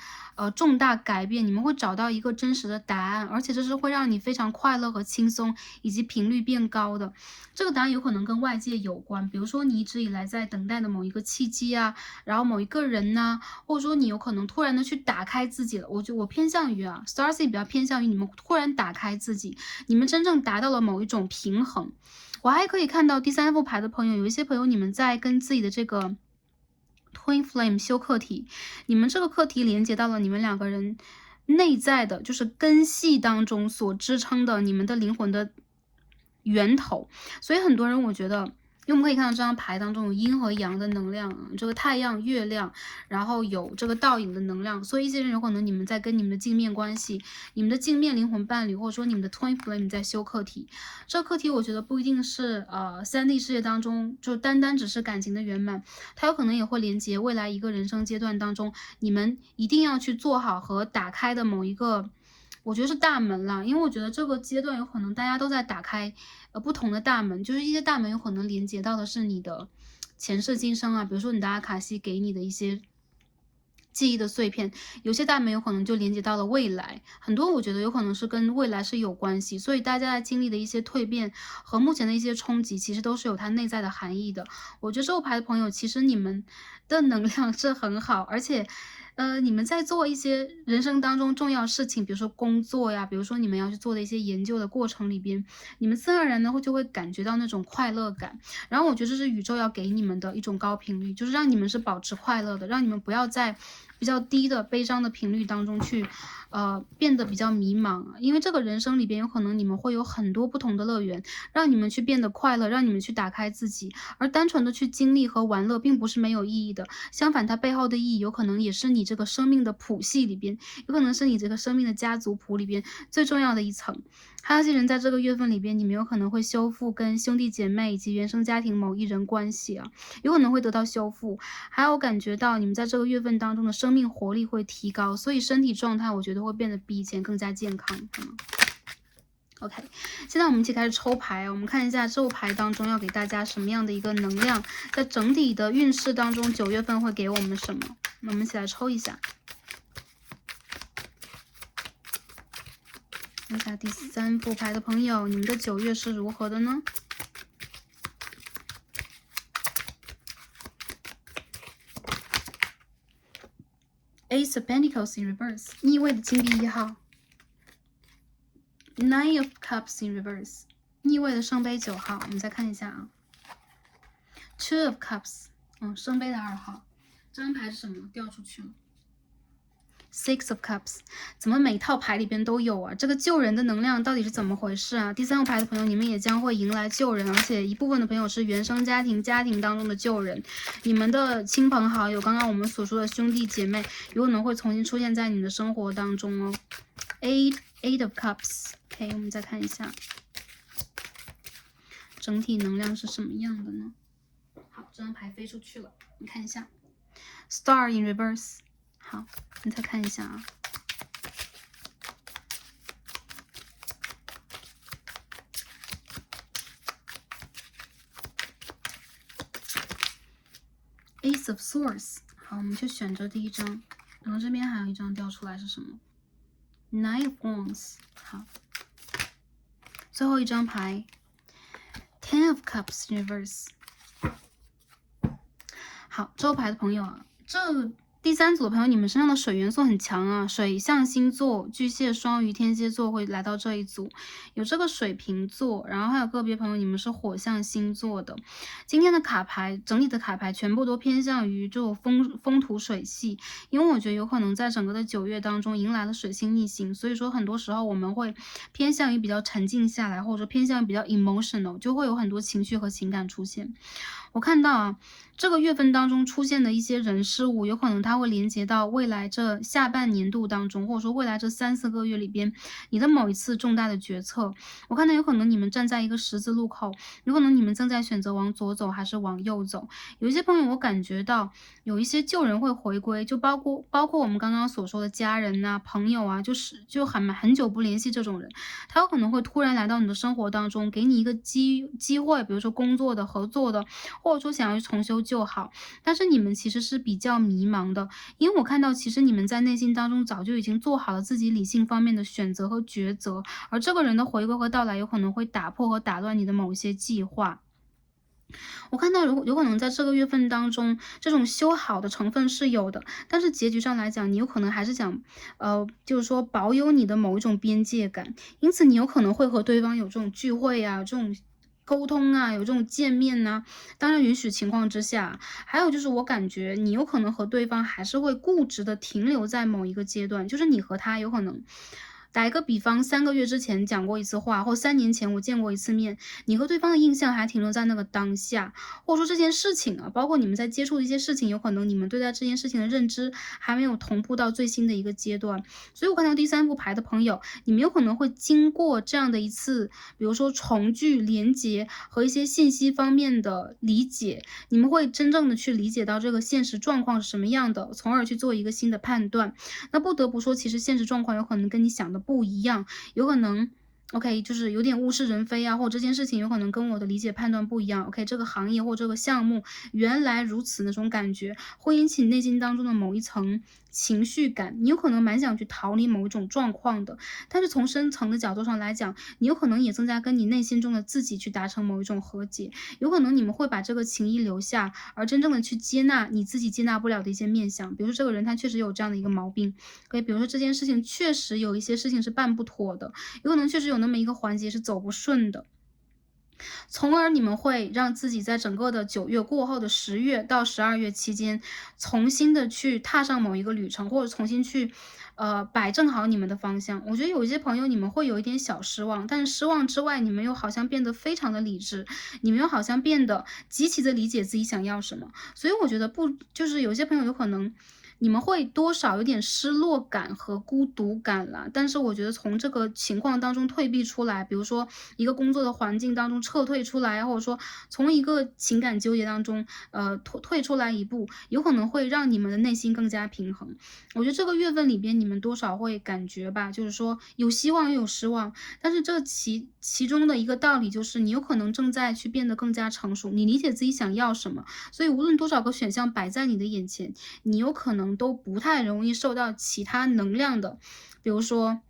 重大改变，你们会找到一个真实的答案，而且这是会让你非常快乐和轻松，以及频率变高的。这个答案有可能跟外界有关，比如说你一直以来在等待的某一个契机啊，然后某一个人呐，或者说你有可能突然的去打开自己了。我偏向于Starcy 比较偏向于你们突然打开自己，你们真正达到了某一种平衡。我还可以看到第3副牌的朋友，有一些朋友你们在跟自己的这个 Twin Flame 修课题，你们这个课题连接到了你们两个人内在的，就是根系当中所支撑的你们的灵魂的源头。所以很多人我觉得，因为我们可以看到这张牌当中有阴和阳的能量，这个太阳、月亮，然后有这个倒影的能量，所以一些人有可能你们在跟你们的镜面关系、你们的镜面灵魂伴侣，或者说你们的 Twin Flame 在修课题。这个课题我觉得不一定是3D 世界当中就单单只是感情的圆满，它有可能也会连接未来一个人生阶段当中，你们一定要去做好和打开的某一个。我觉得是大门啦，因为我觉得这个阶段有可能大家都在打开不同的大门，就是一些大门有可能连接到的是你的前世今生啊，比如说你的阿卡西给你的一些记忆的碎片，有些大门有可能就连接到了未来，很多我觉得有可能是跟未来是有关系，所以大家在经历的一些蜕变和目前的一些冲击，其实都是有它内在的含义的。我觉得这个牌的朋友，其实你们的能量是很好，而且你们在做一些人生当中重要事情，比如说工作呀，比如说你们要去做的一些研究的过程里边，你们自然而然呢就会感觉到那种快乐感。然后我觉得这是宇宙要给你们的一种高频率，就是让你们是保持快乐的，让你们不要在比较低的悲伤的频率当中去变得比较迷茫。因为这个人生里边有可能你们会有很多不同的乐园，让你们去变得快乐，让你们去打开自己，而单纯的去经历和玩乐并不是没有意义的，相反它背后的意义有可能也是你这个生命的谱系里边，有可能是你这个生命的家族谱里边最重要的一层。还有一些人在这个月份里边，你们有可能会修复跟兄弟姐妹以及原生家庭某一人关系啊，有可能会得到修复。还有感觉到你们在这个月份当中的生命活力会提高，所以身体状态我觉得会变得比以前更加健康。OK， 现在我们一起开始抽牌，我们看一下这牌当中要给大家什么样的一个能量，在整体的运势当中9月份会给我们什么。那我们一起来抽一下，看一下第3副牌的朋友，你们的9月是如何的呢？Ace of Pentacles in reverse， 逆位的金币1号。Nine of Cups in reverse， 逆位的圣杯9号。我们再看一下啊 ，Two of Cups， 圣杯的2号。这张牌是什么？掉出去了。Six of Cups， 怎么每套牌里边都有啊？这个救人的能量到底是怎么回事啊？第3个牌的朋友，你们也将会迎来救人，而且一部分的朋友是原生家庭当中的救人，你们的亲朋好友，刚刚我们所说的兄弟姐妹，有可能会重新出现在你的生活当中哦。Eight of Cups，OK， 我们再看一下整体能量是什么样的呢？好，这张牌飞出去了，你看一下 ，Star in reverse。好，你再看一下啊。Ace of Swords， 好，我们就选择第1张，然后这边还有一张掉出来是什么 ？Nine of Wands， 好，最后一张牌 ，Ten of Cups Reverse。好，这牌的朋友啊，第3组的朋友，你们身上的水元素很强啊，水象星座巨蟹、双鱼、天蝎座会来到这一组，有这个水瓶座，然后还有个别朋友你们是火象星座的。今天的卡牌，整体的卡牌全部都偏向于这种风土水系，因为我觉得有可能在整个的9月当中迎来了水星逆行，所以说很多时候我们会偏向于比较沉静下来，或者说偏向于比较 emotional， 就会有很多情绪和情感出现。我看到啊，这个月份当中出现的一些人事物，有可能它会连接到未来这下半年度当中，或者说未来这3、4个月里边，你的某一次重大的决策。我看到有可能你们站在一个十字路口，有可能你们正在选择往左走还是往右走。有一些朋友我感觉到有一些旧人会回归，就包括我们刚刚所说的家人啊、朋友啊，就很久不联系这种人，他有可能会突然来到你的生活当中，给你一个机会，比如说工作的、合作的。或者说想要去重修旧好，但是你们其实是比较迷茫的，因为我看到其实你们在内心当中早就已经做好了自己理性方面的选择和抉择，而这个人的回归和到来有可能会打破和打乱你的某一些计划。我看到有可能在这个月份当中，这种修好的成分是有的，但是结局上来讲，你有可能还是想，就是说保有你的某一种边界感，因此你有可能会和对方有这种聚会啊，这种沟通啊，有这种见面呐、当然允许情况之下。还有就是我感觉你有可能和对方还是会固执的停留在某一个阶段，就是你和他有可能打一个比方3个月之前讲过一次话，或3年前我见过一次面，你和对方的印象还停留在那个当下，或者说这件事情啊，包括你们在接触的一些事情，有可能你们对待这件事情的认知还没有同步到最新的一个阶段。所以我看到第三副牌的朋友，你们有可能会经过这样的一次，比如说重聚、连接和一些信息方面的理解，你们会真正的去理解到这个现实状况是什么样的，从而去做一个新的判断。那不得不说，其实现实状况有可能跟你想的不一样，有可能OK，就是有点物是人非啊，或者这件事情有可能跟我的理解判断不一样。OK，这个行业或这个项目原来如此那种感觉，会引起你内心当中的某一层情绪感。你有可能蛮想去逃离某一种状况的，但是从深层的角度上来讲，你有可能也增加跟你内心中的自己去达成某一种和解。有可能你们会把这个情谊留下，而真正的去接纳你自己接纳不了的一些面相。比如说这个人他确实有这样的一个毛病，可以比如说这件事情确实有一些事情是办不妥的，有可能确实有那么一个环节是走不顺的，从而你们会让自己在整个的9月过后的10月到12月期间，重新的去踏上某一个旅程，或者重新去，摆正好你们的方向。我觉得有一些朋友你们会有一点小失望，但是失望之外，你们又好像变得非常的理智，你们又好像变得极其的理解自己想要什么。所以我觉得不就是有些朋友有可能你们会多少有点失落感和孤独感啦，但是我觉得从这个情况当中退避出来，比如说一个工作的环境当中撤退出来，或者说从一个情感纠结当中，退出来一步，有可能会让你们的内心更加平衡。我觉得这个月份里边，你们多少会感觉吧，就是说有希望又有失望，但是这其中的一个道理就是，你有可能正在去变得更加成熟，你理解自己想要什么，所以无论多少个选项摆在你的眼前，你有可能都不太容易受到其他能量的，比如说，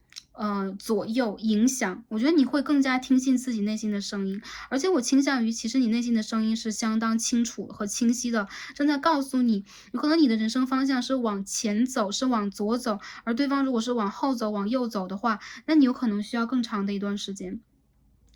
左右影响。我觉得你会更加听信自己内心的声音，而且我倾向于，其实你内心的声音是相当清楚和清晰的，正在告诉你，有可能你的人生方向是往前走，是往左走，而对方如果是往后走、往右走的话，那你有可能需要更长的一段时间。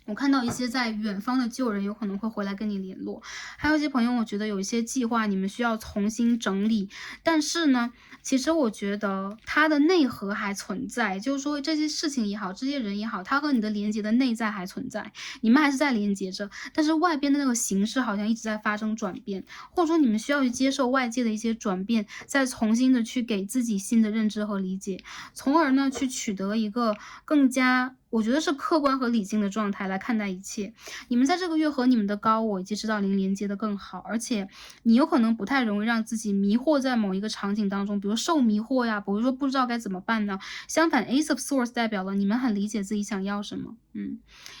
我看到一些在远方的旧人有可能会回来跟你联络，还有一些朋友，我觉得有一些计划你们需要重新整理，但是呢，其实我觉得它的内核还存在，就是说这些事情也好，这些人也好，它和你的连接的内在还存在，你们还是在连接着，但是外边的那个形式好像一直在发生转变，或者说你们需要去接受外界的一些转变，再重新的去给自己新的认知和理解，从而呢去取得一个更加我觉得是客观和理性的状态来看待一切。你们在这个月和你们的高我以及指导灵连接的更好，而且你有可能不太容易让自己迷惑在某一个场景当中，比如受迷惑呀，比如说不知道该怎么办呢。相反，Ace of Swords 代表了你们很理解自己想要什么。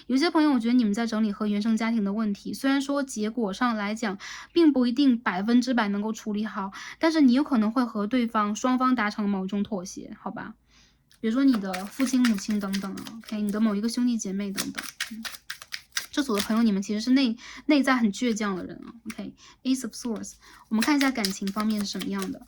有些朋友，我觉得你们在整理和原生家庭的问题，虽然说结果上来讲，并不一定100%能够处理好，但是你有可能会和对方双方达成某一种妥协，好吧？比如说你的父亲、母亲等等啊，OK，你的某一个兄弟姐妹等等，这组的朋友，你们其实是内在很倔强的人啊，OK，Ace of Swords，我们看一下感情方面是什么样的，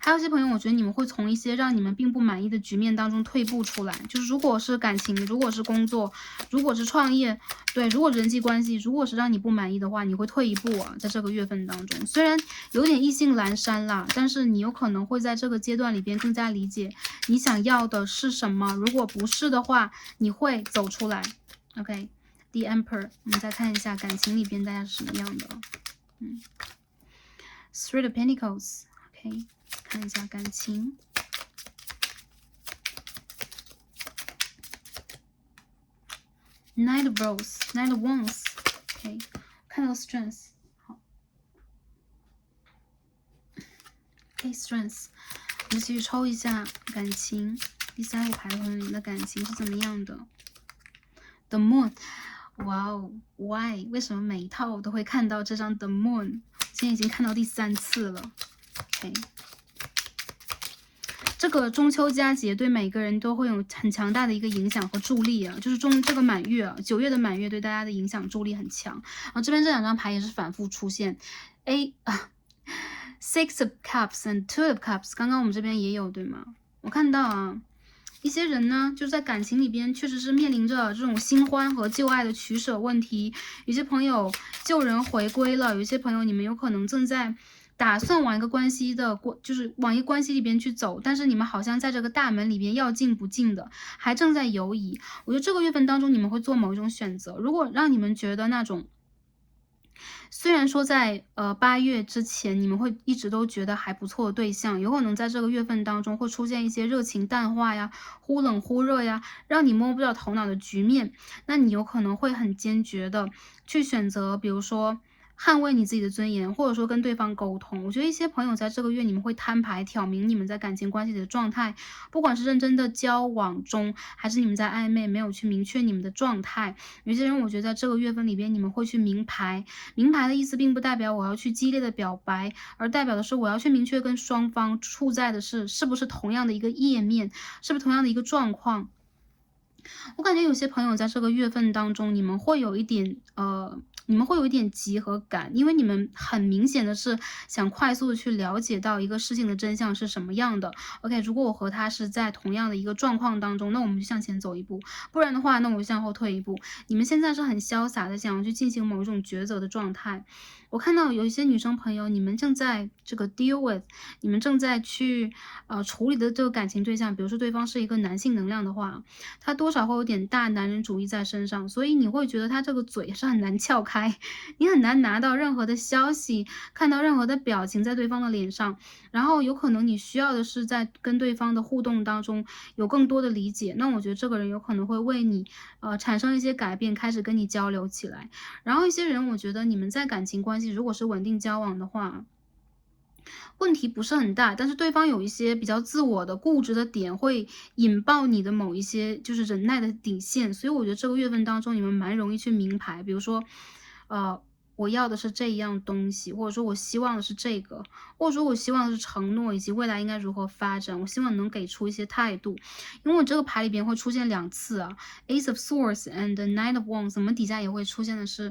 还有一些朋友，我觉得你们会从一些让你们并不满意的局面当中退步出来。就是如果是感情，如果是工作，如果是创业，对，如果人际关系，如果是让你不满意的话，你会退一步啊，在这个月份当中，虽然有点意兴阑珊啦，但是你有可能会在这个阶段里边更加理解你想要的是什么。如果不是的话，你会走出来。OK，The Emperor，我们再看一下感情里边大家是什么样的。Three of Pentacles，OK。看一下感情 ，Knight of Rose，Knight of Wands，OK，看到 Strength， 好 ，OK，Strength，我们继续抽一下感情，第3副牌的朋友，你的感情是怎么样的 ？The Moon， 哇哦 ，Why？ 为什么每一套我都会看到这张 The Moon？ 今天已经看到第3次了 ，OK。这个中秋佳节对每个人都会有很强大的一个影响和助力啊，就是这个满月啊，9月的满月对大家的影响助力很强。然后这边这2张牌也是反复出现 ，Six of Cups and Two of Cups， 刚刚我们这边也有对吗？我看到啊一些人呢，就在感情里边确实是面临着这种新欢和旧爱的取舍问题。有些朋友旧人回归了，有些朋友你们有可能正在打算往一个关系的就是往一个关系里边去走，但是你们好像在这个大门里边要进不进的，还正在犹疑。我觉得这个月份当中你们会做某一种选择，如果让你们觉得那种虽然说在8月之前，你们会一直都觉得还不错的对象，有可能在这个月份当中会出现一些热情淡化呀、忽冷忽热呀，让你摸不着头脑的局面。那你有可能会很坚决的去选择，比如说捍卫你自己的尊严，或者说跟对方沟通。我觉得一些朋友在这个月你们会摊牌挑明你们在感情关系里的状态，不管是认真的交往中，还是你们在暧昧没有去明确你们的状态。有些人我觉得在这个月份里边你们会去明牌，明牌的意思并不代表我要去激烈的表白，而代表的是我要去明确跟双方处在的是不是同样的一个页面，是不是同样的一个状况。我感觉有些朋友在这个月份当中，你们会有一点急和赶，因为你们很明显的是想快速的去了解到一个事情的真相是什么样的。OK，如果我和他是在同样的一个状况当中，那我们就向前走一步，不然的话，那我就向后退一步。你们现在是很潇洒的想要去进行某一种抉择的状态。我看到有一些女生朋友，你们正在这个 deal with，你们正在去处理的这个感情对象，比如说对方是一个男性能量的话，他多少会有点大男人主义在身上，所以你会觉得他这个嘴是很难撬开，你很难拿到任何的消息，看到任何的表情在对方的脸上，然后有可能你需要的是在跟对方的互动当中有更多的理解，那我觉得这个人有可能会为你产生一些改变，开始跟你交流起来。然后一些人，我觉得你们在感情关系如果是稳定交往的话，问题不是很大，但是对方有一些比较自我的固执的点，会引爆你的某一些就是忍耐的底线。所以我觉得这个月份当中，你们蛮容易去明牌，比如说，我要的是这一样东西，或者说我希望的是这个，或者说我希望的是承诺以及未来应该如何发展，我希望能给出一些态度。因为我这个牌里边会出现2次啊，Ace of Swords and the Knight of Wands，我们底下也会出现的是。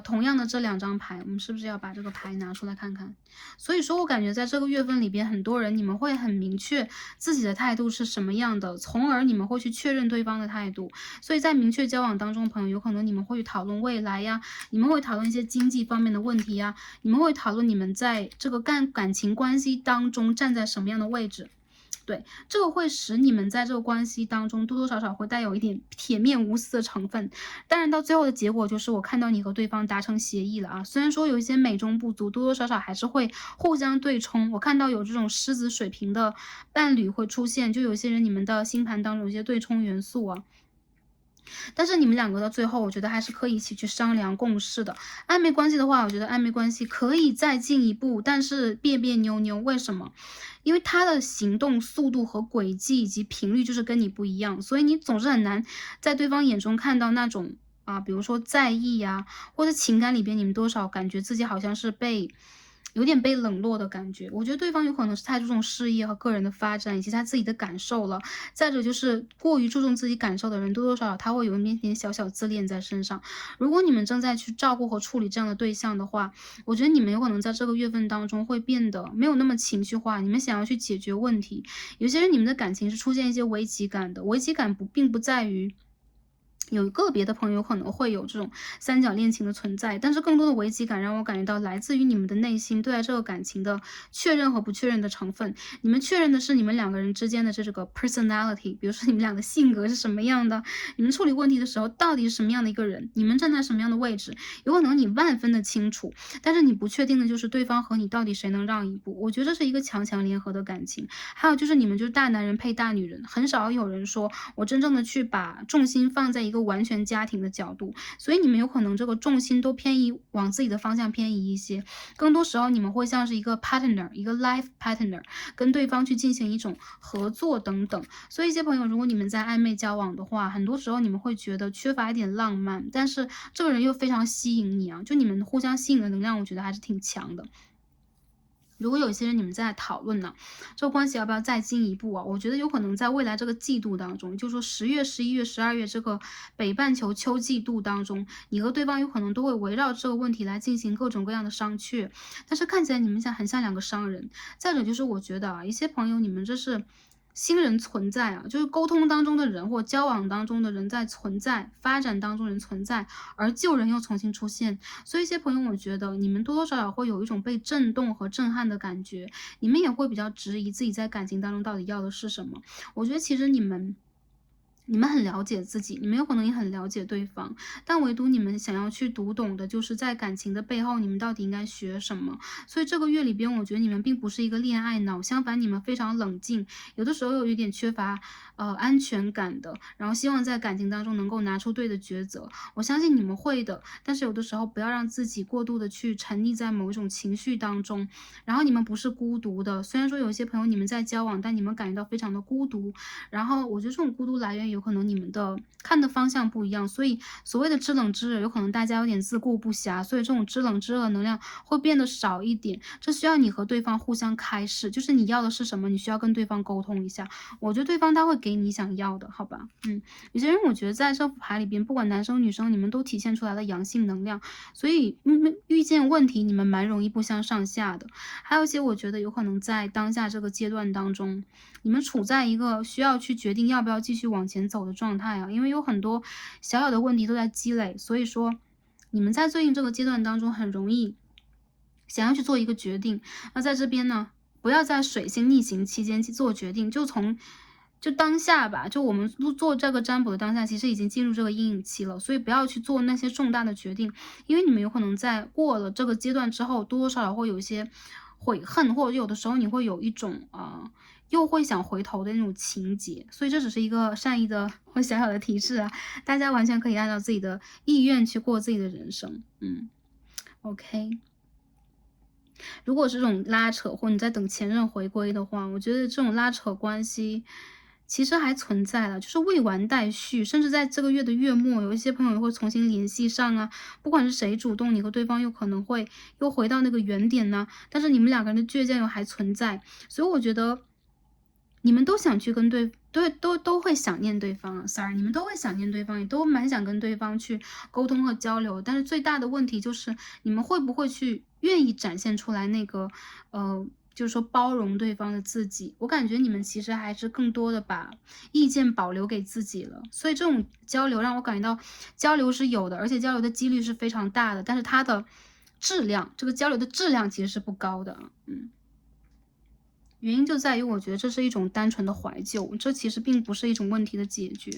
同样的这2张牌，我们是不是要把这个牌拿出来看看？所以说我感觉在这个月份里边，很多人你们会很明确自己的态度是什么样的，从而你们会去确认对方的态度。所以在明确交往当中，朋友有可能你们会去讨论未来呀，你们会讨论一些经济方面的问题呀，你们会讨论你们在这个感情关系当中站在什么样的位置。对，这个会使你们在这个关系当中多多少少会带有一点铁面无私的成分。当然到最后的结果就是我看到你和对方达成协议了啊，虽然说有一些美中不足，多多少少还是会互相对冲。我看到有这种狮子水瓶的伴侣会出现，就有些人你们的星盘当中有一些对冲元素啊。但是你们两个到最后，我觉得还是可以一起去商量共事的。暧昧关系的话，我觉得暧昧关系可以再进一步，但是别别扭扭，为什么？因为他的行动速度和轨迹以及频率就是跟你不一样，所以你总是很难在对方眼中看到那种比如说在意呀，或者情感里边你们多少感觉自己好像是有点被冷落的感觉。我觉得对方有可能是太注重事业和个人的发展，以及他自己的感受了。再者就是过于注重自己感受的人，多多少少他会有一点点小小自恋在身上。如果你们正在去照顾和处理这样的对象的话，我觉得你们有可能在这个月份当中会变得没有那么情绪化，你们想要去解决问题。有些人你们的感情是出现一些危机感的，危机感并不在于有个别的朋友可能会有这种三角恋情的存在，但是更多的危机感让我感觉到来自于你们的内心对待这个感情的确认和不确认的成分。你们确认的是你们两个人之间的这个 personality， 比如说你们俩的性格是什么样的，你们处理问题的时候到底是什么样的一个人，你们站在什么样的位置，有可能你万分的清楚，但是你不确定的就是对方和你到底谁能让一步。我觉得这是一个强强联合的感情。还有就是你们就是大男人配大女人，很少有人说我真正的去把重心放在一个完全家庭的角度，所以你们有可能这个重心都偏移往自己的方向偏移一些，更多时候你们会像是一个 partner， 一个 life partner， 跟对方去进行一种合作等等。所以一些朋友如果你们在暧昧交往的话，很多时候你们会觉得缺乏一点浪漫，但是这个人又非常吸引你啊，就你们互相吸引的能量我觉得还是挺强的。如果有一些人你们在讨论呢，这个关系要不要再进一步啊？我觉得有可能在未来这个季度当中，就是说10月、11月、12月这个北半球秋季度当中，你和对方有可能都会围绕这个问题来进行各种各样的商榷。但是看起来你们很像2个商人。再者就是我觉得一些朋友你们这是新人存在啊，就是沟通当中的人或交往当中的人在存在，发展当中人存在，而旧人又重新出现。所以一些朋友，我觉得你们多多少少会有一种被震动和震撼的感觉，你们也会比较质疑自己在感情当中到底要的是什么。我觉得其实你们很了解自己，你们有可能也很了解对方，但唯独你们想要去读懂的，就是在感情的背后，你们到底应该学什么。所以这个月里边，我觉得你们并不是一个恋爱脑，相反，你们非常冷静，有的时候有一点缺乏安全感的，然后希望在感情当中能够拿出对的抉择。我相信你们会的，但是有的时候不要让自己过度的去沉溺在某一种情绪当中。然后你们不是孤独的，虽然说有一些朋友你们在交往，但你们感觉到非常的孤独。然后我觉得这种孤独来源有可能你们的看的方向不一样，所以所谓的知冷知热，有可能大家有点自顾不暇，所以这种知冷知热的能量会变得少一点。这需要你和对方互相开示，就是你要的是什么，你需要跟对方沟通一下。我觉得对方他会给你想要的，好吧？有些人我觉得在这副牌里边，不管男生女生，你们都体现出来了阳性能量，所以遇见问题你们蛮容易不相上下的。还有一些我觉得有可能在当下这个阶段当中，你们处在一个需要去决定要不要继续往前走的状态啊，因为有很多小小的问题都在积累，所以说你们在最近这个阶段当中很容易想要去做一个决定。那在这边呢，不要在水星逆行期间去做决定，就当下吧，就我们做这个占卜的当下，其实已经进入这个阴影期了，所以不要去做那些重大的决定，因为你们有可能在过了这个阶段之后，多多少少会有一些悔恨，或者有的时候你会有一种又会想回头的那种情节，所以这只是一个善意的或小小的提示啊，大家完全可以按照自己的意愿去过自己的人生。OK。如果是这种拉扯，或你在等前任回归的话，我觉得这种拉扯关系其实还存在了，就是未完待续，甚至在这个月的月末，有一些朋友会重新联系上啊，不管是谁主动，你和对方有可能会又回到那个原点呢，但是你们两个人的倔强又还存在，所以我觉得你们都想去跟都会想念对方啊，sorry，你们都会想念对方，也都蛮想跟对方去沟通和交流，但是最大的问题就是你们会不会去愿意展现出来那个就是说包容对方的自己。我感觉你们其实还是更多的把意见保留给自己了，所以这种交流让我感觉到交流是有的，而且交流的几率是非常大的，但是它的质量，这个交流的质量其实是不高的。原因就在于我觉得这是一种单纯的怀旧，这其实并不是一种问题的解决。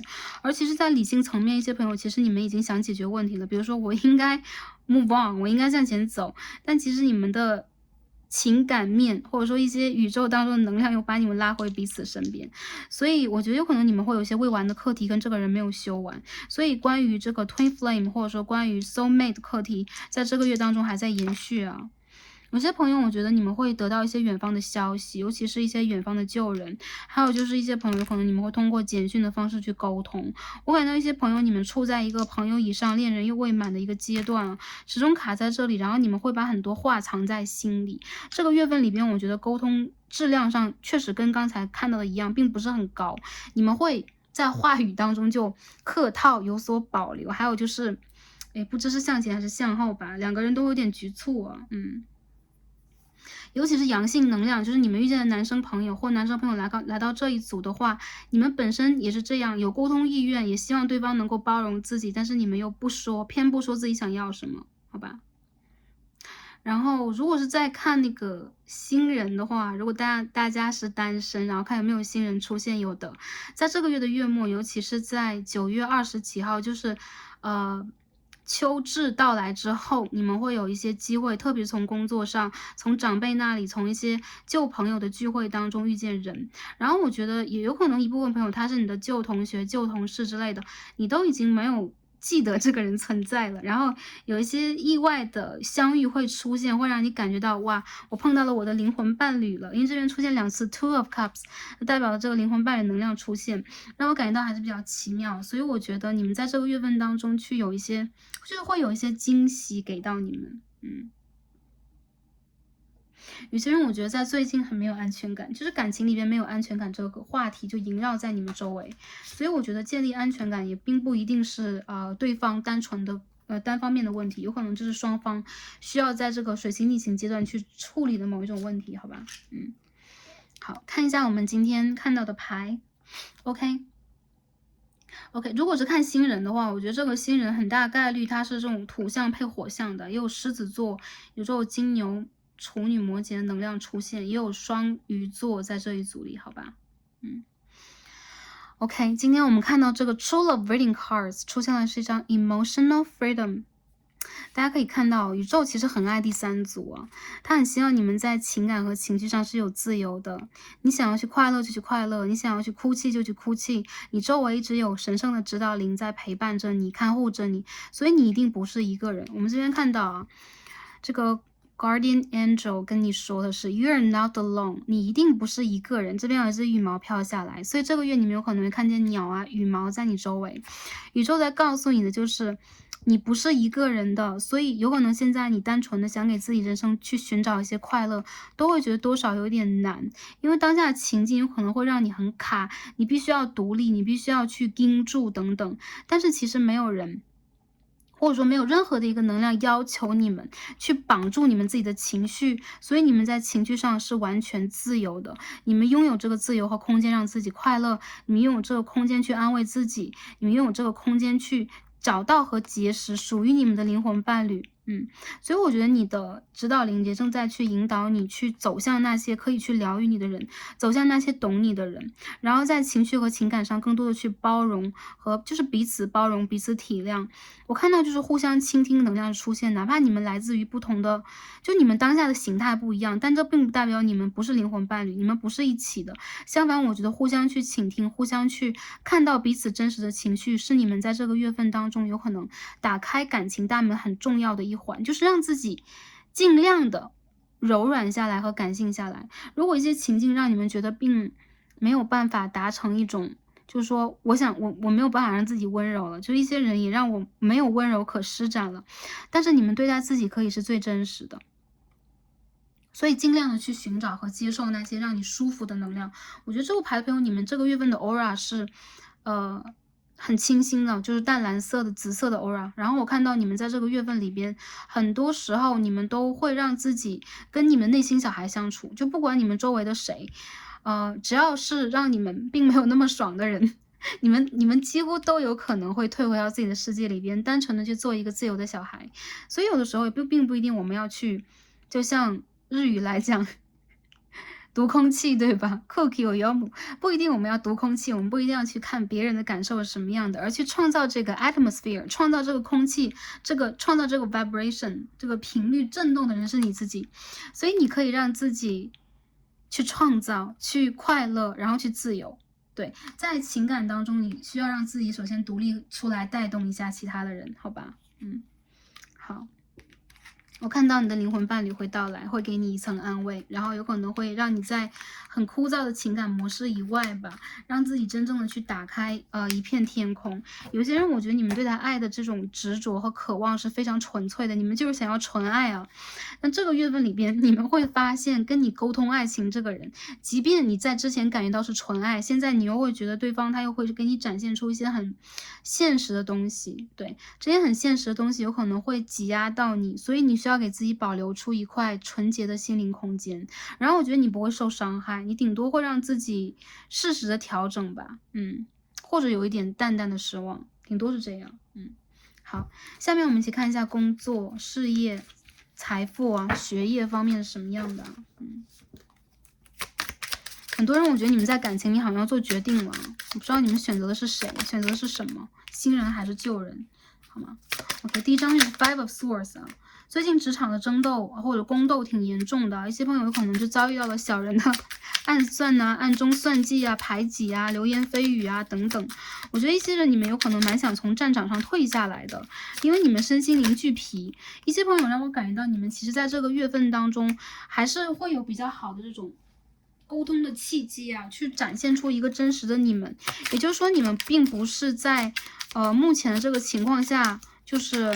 而其实在理性层面，一些朋友其实你们已经想解决问题了，比如说我应该 move on，我应该向前走，但其实你们的情感面，或者说一些宇宙当中的能量又把你们拉回彼此身边，所以我觉得有可能你们会有一些未完的课题跟这个人没有修完，所以关于这个 twin flame 或者说关于 soul mate 的课题，在这个月当中还在延续啊。有些朋友，我觉得你们会得到一些远方的消息，尤其是一些远方的旧人，还有就是一些朋友，可能你们会通过简讯的方式去沟通。我感到一些朋友，你们处在一个朋友以上、恋人又未满的一个阶段，始终卡在这里，然后你们会把很多话藏在心里。这个月份里边，我觉得沟通质量上确实跟刚才看到的一样，并不是很高。你们会在话语当中就客套，有所保留，还有就是，不知是向前还是向后吧，两个人都有点局促啊，尤其是阳性能量，就是你们遇见的男生朋友或男生朋友来到这一组的话，你们本身也是这样，有沟通意愿，也希望对方能够包容自己，但是你们又不说，偏不说自己想要什么，好吧？然后，如果是在看那个新人的话，如果大家是单身，然后看有没有新人出现，有的，在这个月的月末，尤其是在9月20几号，就是秋至到来之后，你们会有一些机会，特别从工作上，从长辈那里，从一些旧朋友的聚会当中遇见人。然后我觉得也有可能一部分朋友他是你的旧同学、旧同事之类的，你都已经没有记得这个人存在了，然后有一些意外的相遇会出现，会让你感觉到哇，我碰到了我的灵魂伴侣了。因为这边出现2次 Two of Cups，代表了这个灵魂伴侣能量出现，让我感觉到还是比较奇妙。所以我觉得你们在这个月份当中去有一些，就是会有一些惊喜给到你们。有些人我觉得在最近很没有安全感，就是感情里边没有安全感这个话题就萦绕在你们周围，所以我觉得建立安全感也并不一定是对方单纯的单方面的问题，有可能就是双方需要在这个水星逆行阶段去处理的某一种问题，好吧？好，看一下我们今天看到的牌。OK， 如果是看新人的话，我觉得这个新人很大概率他是这种土象配火象的，也有狮子座，有这种金牛、处女、摩羯的能量出现，也有双鱼座在这一组里，好吧？OK， 今天我们看到这个 True Love Reading Cards 出现的是一张 Emotional Freedom。大家可以看到，宇宙其实很爱第三组啊，他很希望你们在情感和情绪上是有自由的。你想要去快乐就去快乐，你想要去哭泣就去哭泣。你周围一直有神圣的指导灵在陪伴着你，看护着你，所以你一定不是一个人。我们这边看到啊，这个 Guardian Angel 跟你说的是 You're not alone， 你一定不是一个人。这边有一只羽毛飘下来，所以这个月你们有可能会看见鸟啊、羽毛在你周围。宇宙在告诉你的就是你不是一个人的，所以有可能现在你单纯的想给自己人生去寻找一些快乐，都会觉得多少有点难，因为当下的情境有可能会让你很卡，你必须要独立，你必须要去盯住等等，但是其实没有人，或者说没有任何的一个能量要求你们去绑住你们自己的情绪，所以你们在情绪上是完全自由的，你们拥有这个自由和空间让自己快乐，你们拥有这个空间去安慰自己，你们拥有这个空间去找到和结识属于你们的灵魂伴侣。所以我觉得你的指导灵节正在去引导你去走向那些可以去疗愈你的人，走向那些懂你的人，然后在情绪和情感上更多的去包容和就是彼此包容、彼此体谅。我看到就是互相倾听能量的出现，哪怕你们来自于不同的，就你们当下的形态不一样，但这并不代表你们不是灵魂伴侣，你们不是一起的。相反，我觉得互相去倾听，互相去看到彼此真实的情绪，是你们在这个月份当中有可能打开感情大门很重要的一环，就是让自己尽量的柔软下来和感性下来。如果一些情境让你们觉得并没有办法达成一种，就是说我没有办法让自己温柔了，就一些人也让我没有温柔可施展了，但是你们对待自己可以是最真实的，所以尽量的去寻找和接受那些让你舒服的能量。我觉得这个牌的朋友，你们这个月份的 aura 是很清新的，就是淡蓝色的、紫色的 aura。然后我看到你们在这个月份里边，很多时候你们都会让自己跟你们内心小孩相处，就不管你们周围的谁，只要是让你们并没有那么爽的人，你们几乎都有可能会退回到自己的世界里边，单纯的去做一个自由的小孩。所以有的时候也并不一定我们要去，就像日语来讲，读空气，对吧？ Cookie 有妖母，不一定我们要读空气，我们不一定要去看别人的感受是什么样的，而去创造这个 atmosphere， 创造这个空气，创造这个 vibration， 这个频率震动的人是你自己，所以你可以让自己去创造，去快乐，然后去自由。对，在情感当中，你需要让自己首先独立出来，带动一下其他的人，好吧？好。我看到你的灵魂伴侣会到来，会给你一层安慰，然后有可能会让你在很枯燥的情感模式以外吧，让自己真正的去打开一片天空。有些人我觉得你们对他爱的这种执着和渴望是非常纯粹的，你们就是想要纯爱啊。那这个月份里边，你们会发现跟你沟通爱情这个人，即便你在之前感觉到是纯爱，现在你又会觉得对方他又会给你展现出一些很现实的东西。对，这些很现实的东西有可能会挤压到你，所以你需要给自己保留出一块纯洁的心灵空间。然后我觉得你不会受伤害，你顶多会让自己适时的调整吧，或者有一点淡淡的失望，顶多是这样。好，下面我们一起看一下工作、事业、财富啊、学业方面是什么样的。很多人我觉得你们在感情里好像要做决定了，我不知道你们选择的是谁，选择的是什么，新人还是旧人，好吗？ OK， 第一张是 Five of Swords 啊，最近职场的争斗或者宫斗挺严重的，一些朋友有可能就遭遇到了小人的暗算啊、暗中算计啊、排挤啊、流言蜚语啊等等。我觉得一些人你们有可能蛮想从战场上退下来的，因为你们身心灵俱疲。一些朋友让我感觉到你们其实在这个月份当中还是会有比较好的这种沟通的契机啊，去展现出一个真实的你们。也就是说你们并不是在目前的这个情况下就是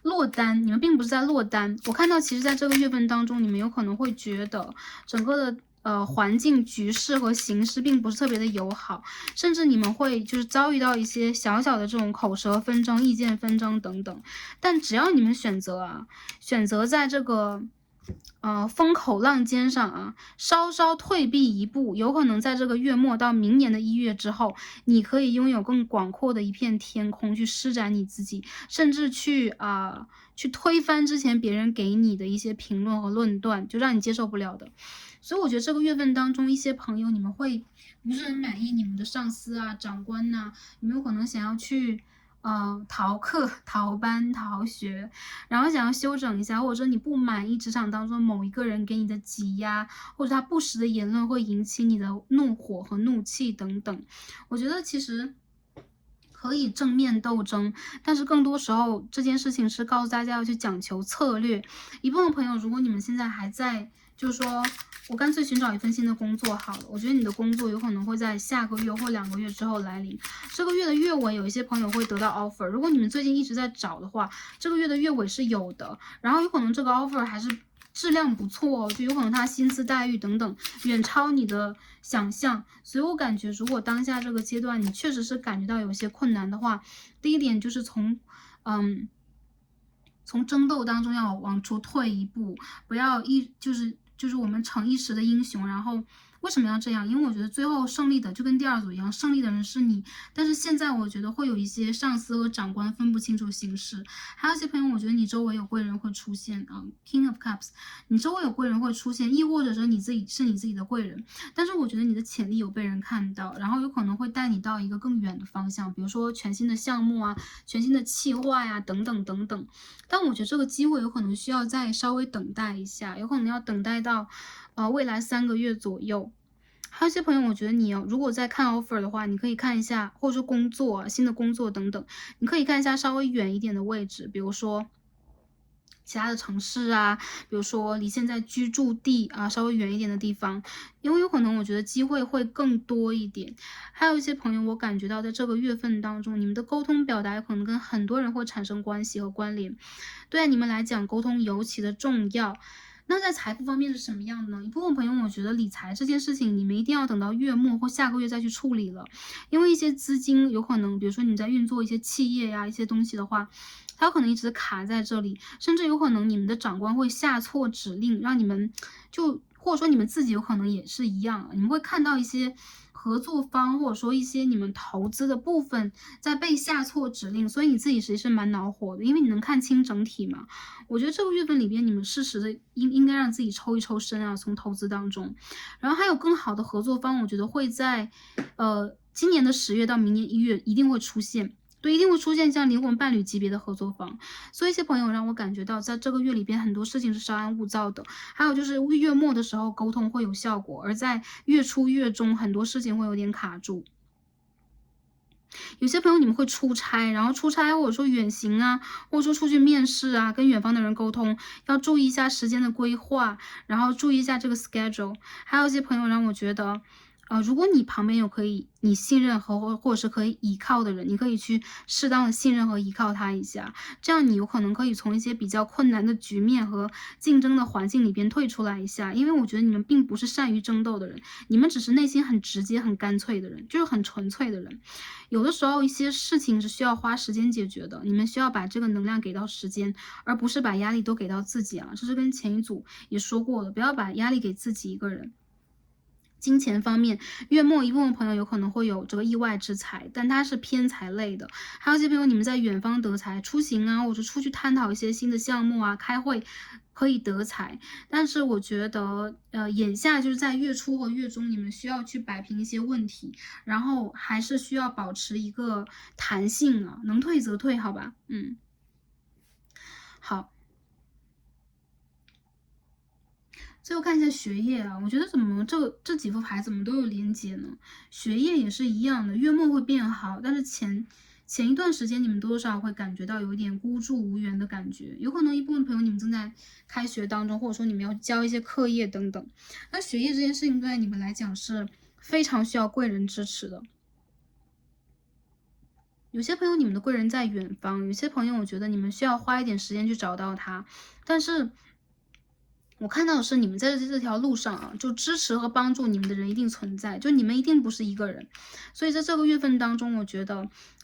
落单，你们并不是在落单。我看到其实在这个月份当中，你们有可能会觉得整个的环境局势和形势并不是特别的友好，甚至你们会就是遭遇到一些小小的这种口舌纷争、意见纷争等等。但只要你们选择在这个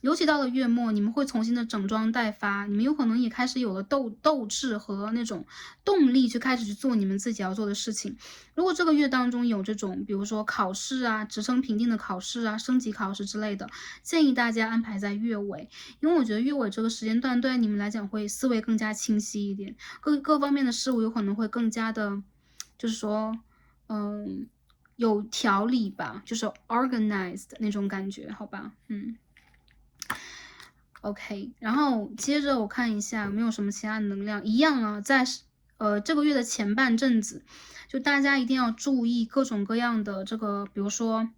尤其到了月末，你们会重新的整装待发，你们有可能也开始有了斗志和那种动力，开始去做你们自己要做的事情。如果这个月当中有这种，比如说考试啊、职称评定的考试啊、升级考试之类的，建议大家安排在月尾，因为我觉得月尾这个时间段对你们来讲会思维更加清晰一点，各方面的事物有可能会更加的，就是说，有条理吧，就是 organized 那种感觉，好吧，OK，然后接着我看一下有没有什么其他的能量，一样啊，在这个月的前半阵子，就大家一定要注意各种各样的这个，比如说，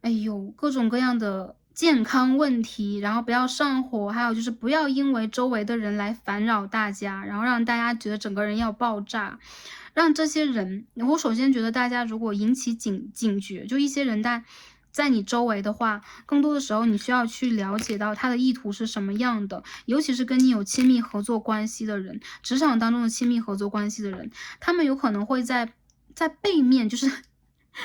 哎呦，各种各样的健康问题，然后不要上火，还有就是不要因为周围的人来烦扰大家，然后让大家觉得整个人要爆炸，让这些人，我首先觉得大家如果引起警觉，就一些人在你周围的话，更多的时候你需要去了解到他的意图是什么样的，尤其是跟你有亲密合作关系的人，职场当中的亲密合作关系的人，他们有可能会在背面，就是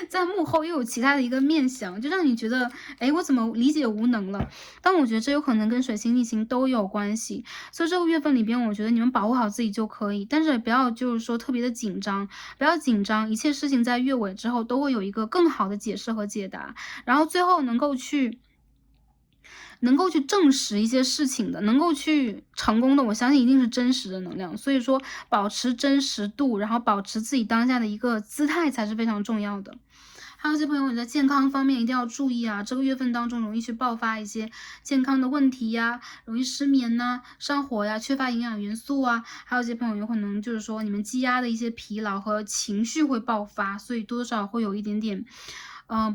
在幕后又有其他的一个面相，就让你觉得，哎，我怎么理解无能了？但我觉得这有可能跟水星逆行都有关系，所以这个月份里边，我觉得你们保护好自己就可以，但是也不要就是说特别的紧张，不要紧张，一切事情在月尾之后都会有一个更好的解释和解答，然后最后能够去证实一些事情的，能够去成功的，我相信一定是真实的能量。所以说，保持真实度，然后保持自己当下的一个姿态才是非常重要的。还有一些朋友你在健康方面一定要注意啊，这个月份当中容易去爆发一些健康的问题呀，容易失眠呐、上火呀、缺乏营养元素啊。还有一些朋友有可能就是说你们积压的一些疲劳和情绪会爆发，所以多多少少会有一点点。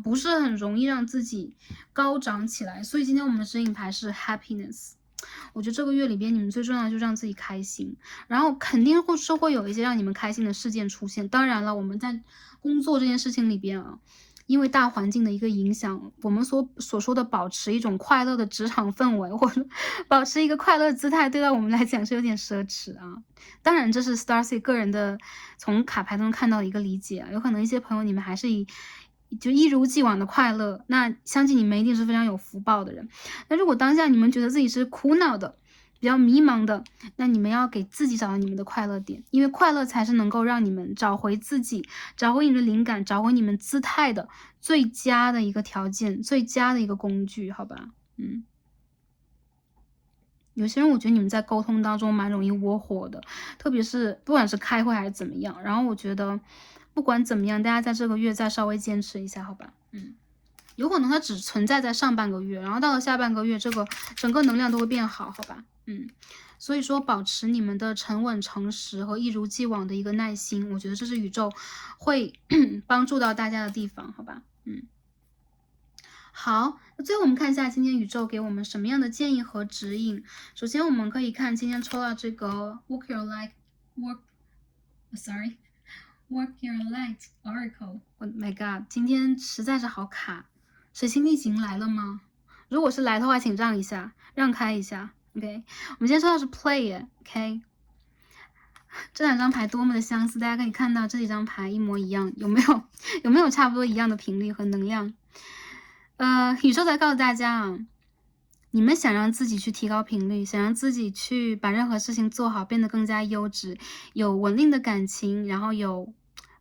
不是很容易让自己高涨起来，所以今天我们的指引牌是 happiness。我觉得这个月里边，你们最重要的就是让自己开心，然后肯定会有一些让你们开心的事件出现。当然了，我们在工作这件事情里边啊，因为大环境的一个影响，我们所说的保持一种快乐的职场氛围，或者保持一个快乐的姿态，对待我们来讲是有点奢侈啊。当然，这是 Starcy 个人的从卡牌中看到的一个理解啊，有可能一些朋友你们还是就一如既往的快乐，那相信你们一定是非常有福报的人。那如果当下你们觉得自己是苦恼的，比较迷茫的，那你们要给自己找到你们的快乐点，因为快乐才是能够让你们找回自己，找回你们的灵感，找回你们姿态的最佳的一个条件，最佳的一个工具，好吧？有些人我觉得你们在沟通当中蛮容易窝火的，特别是不管是开会还是怎么样，然后我觉得不管怎么样，大家在这个月再稍微坚持一下，好吧？有可能它只存在在上半个月，然后到了下半个月，这个整个能量都会变好，好吧？所以说保持你们的沉稳、诚实和一如既往的一个耐心，我觉得这是宇宙会帮助到大家的地方，好吧？好，那最后我们看一下今天宇宙给我们什么样的建议和指引。首先我们可以看今天抽到这个 Work Your Light Oracle。Oh my god， 今天实在是好卡。水星逆行来了吗？如果是来的话，请让一下，让开一下。OK， 我们今天抽到是 Play。OK， 这两张牌多么的相似，大家可以看到这几张牌一模一样，有没有差不多一样的频率和能量？宇宙在告诉大家啊，你们想让自己去提高频率，想让自己去把任何事情做好，变得更加优质，有稳定的感情，然后有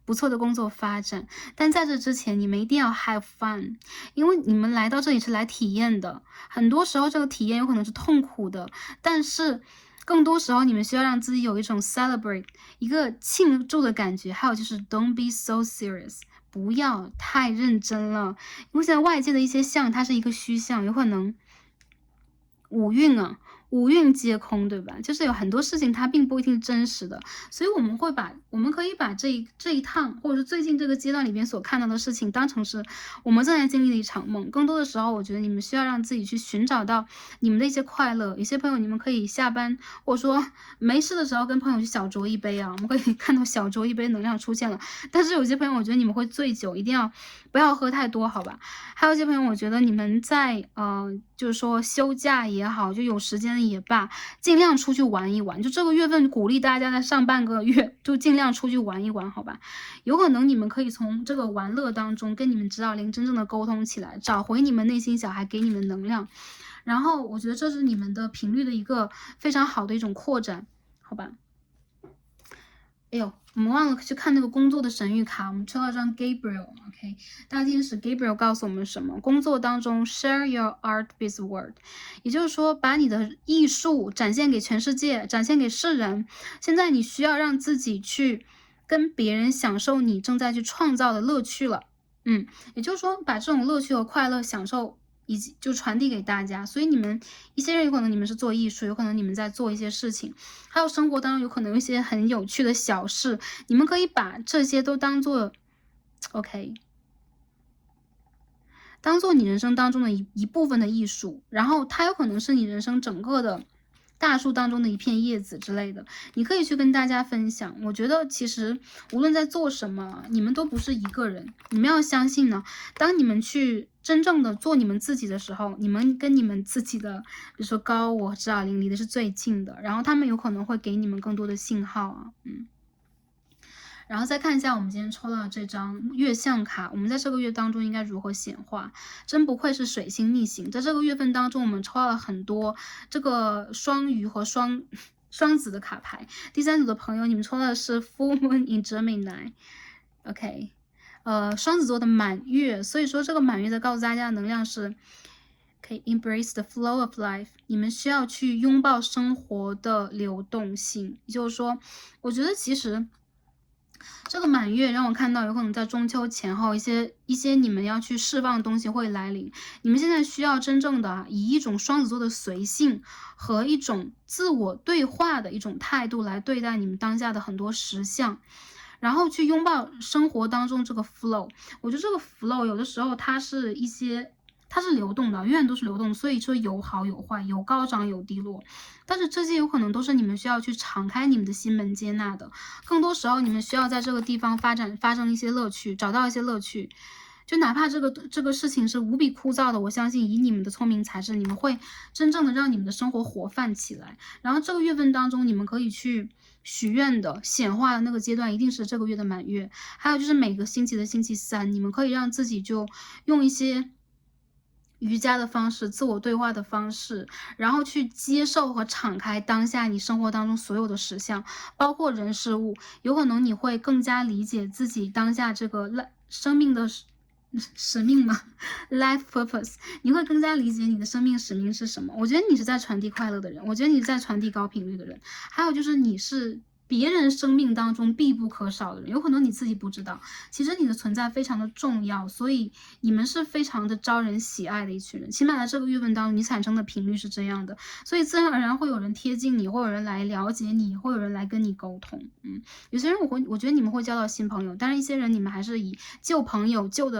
不错的工作发展。但在这之前，你们一定要 have fun， 因为你们来到这里是来体验的。很多时候，这个体验有可能是痛苦的，但是更多时候，你们需要让自己有一种 celebrate， 一个庆祝的感觉。还有就是 don't be so serious。不要太认真了，因为现在外界的一些象，它是一个虚象，有可能五蕴皆空，对吧？就是有很多事情它并不一定真实的，所以我们可以把这一趟，或者是最近这个阶段里边所看到的事情，当成是我们正在经历的一场梦。更多的时候，我觉得你们需要让自己去寻找到你们的一些快乐。有些朋友，你们可以下班或者说没事的时候跟朋友去小酌一杯啊，我们可以看到小酌一杯能量出现了。但是有些朋友，我觉得你们会醉酒，一定要不要喝太多，好吧？还有一些朋友，我觉得你们在就是说休假也好，就有时间也罢，尽量出去玩一玩。就这个月份鼓励大家在上半个月就尽量出去玩一玩，好吧？有可能你们可以从这个玩乐当中跟你们指导灵真正的沟通起来，找回你们内心小孩给你们能量。然后我觉得这是你们的频率的一个非常好的一种扩展，好吧？哎呦，我们忘了去看那个工作的神谕卡，我们抽到张 Gabriel，OK，大天使 Gabriel 告诉我们什么？工作当中 share your art with world， 也就是说把你的艺术展现给全世界，展现给世人。现在你需要让自己去跟别人享受你正在去创造的乐趣了。也就是说把这种乐趣和快乐享受以及就传递给大家，所以你们一些人有可能你们是做艺术，有可能你们在做一些事情，还有生活当中有可能有一些很有趣的小事，你们可以把这些都当做 OK， 当做你人生当中的一部分的艺术，然后它有可能是你人生整个的大树当中的一片叶子之类的，你可以去跟大家分享。我觉得其实无论在做什么，你们都不是一个人，你们要相信呢，当你们去真正的做你们自己的时候，你们跟你们自己的比如说高我指导灵离的是最近的，然后他们有可能会给你们更多的信号啊。然后再看一下我们今天抽到的这张月相卡，我们在这个月当中应该如何显化？真不愧是水星逆行，在这个月份当中，我们抽到了很多这个双鱼和双子的卡牌。第三组的朋友，你们抽到的是 Full Moon in Gemini，OK，双子座的满月，所以说这个满月在告诉大家的能量是可以 embrace the flow of life， 你们需要去拥抱生活的流动性。也就是说，我觉得其实这个满月让我看到有可能在中秋前后一些你们要去释放的东西会来临，你们现在需要真正的以一种双子座的随性和一种自我对话的一种态度来对待你们当下的很多实相，然后去拥抱生活当中这个 flow。 我觉得这个 flow 有的时候它是流动的，永远都是流动，所以说有好有坏，有高涨有低落，但是这些有可能都是你们需要去敞开你们的心门接纳的。更多时候你们需要在这个地方发生一些乐趣，找到一些乐趣，就哪怕这个事情是无比枯燥的，我相信以你们的聪明才智，你们会真正的让你们的生活活泛起来。然后这个月份当中，你们可以去许愿的显化的那个阶段，一定是这个月的满月。还有就是每个星期的星期三，你们可以让自己就用一些瑜伽的方式，自我对话的方式，然后去接受和敞开当下你生活当中所有的实相，包括人事物。有可能你会更加理解自己当下这个生命的使命吗？Life purpose， 你会更加理解你的生命使命是什么。我觉得你是在传递快乐的人，我觉得你是在传递高频率的人，还有就是你是别人生命当中必不可少的人，有可能你自己不知道，其实你的存在非常的重要，所以你们是非常的招人喜爱的一群人。起码在这个月份当中，你产生的频率是这样的，所以自然而然会有人贴近你，会有人来了解你，会有人来跟你沟通。有些人我觉得你们会交到新朋友，但是一些人你们还是以旧朋友、旧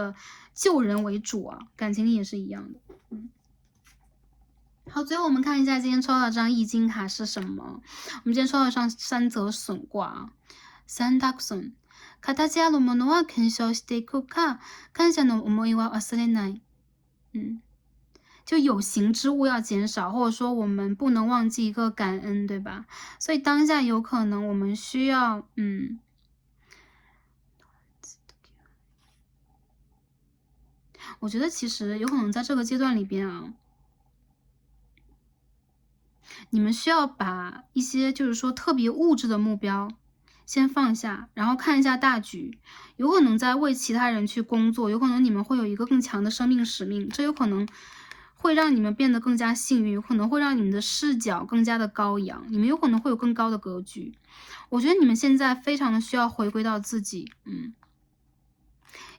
人为主啊，感情里也是一样的。好，最后我们看一下今天抽到这张易经卡是什么。我们今天抽到上三则损卦，三択損。形あるものは検証していくか、感謝の思いは忘れない。就有形之物要减少，或者说我们不能忘记一个感恩，对吧？所以当下有可能我们需要，我觉得其实有可能在这个阶段里边啊，你们需要把一些就是说特别物质的目标先放下，然后看一下大局。有可能在为其他人去工作，有可能你们会有一个更强的生命使命，这有可能会让你们变得更加幸運，有可能会让你们的视角更加的高扬，你们有可能会有更高的格局。我觉得你们现在非常的需要回归到自己，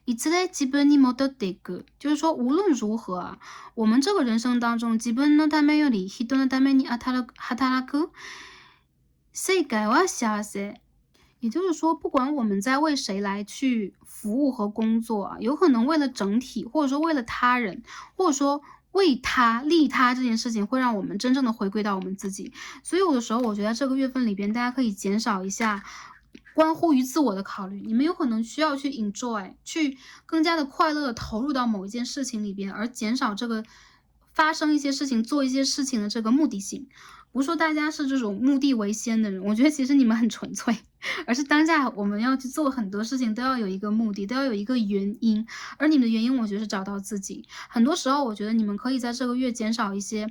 いつで自分に戻っていく，就是说无论如何啊，我们这个人生当中，自分のためより人のために働く世界は幸せ。也就是说，不管我们在为谁来去服务和工作啊，有可能为了整体，或者说为了他人，或者说为他利他这件事情，会让我们真正的回归到我们自己。所以有的时候，我觉得这个月份里边，大家可以减少一下关乎于自我的考虑，你们有可能需要去 enjoy， 去更加的快乐的投入到某一件事情里边，而减少这个发生一些事情、做一些事情的这个目的性。不是说大家是这种目的为先的人，我觉得其实你们很纯粹。而是当下我们要去做很多事情都要有一个目的，都要有一个原因，而你们的原因我觉得是找到自己。很多时候我觉得你们可以在这个月减少一些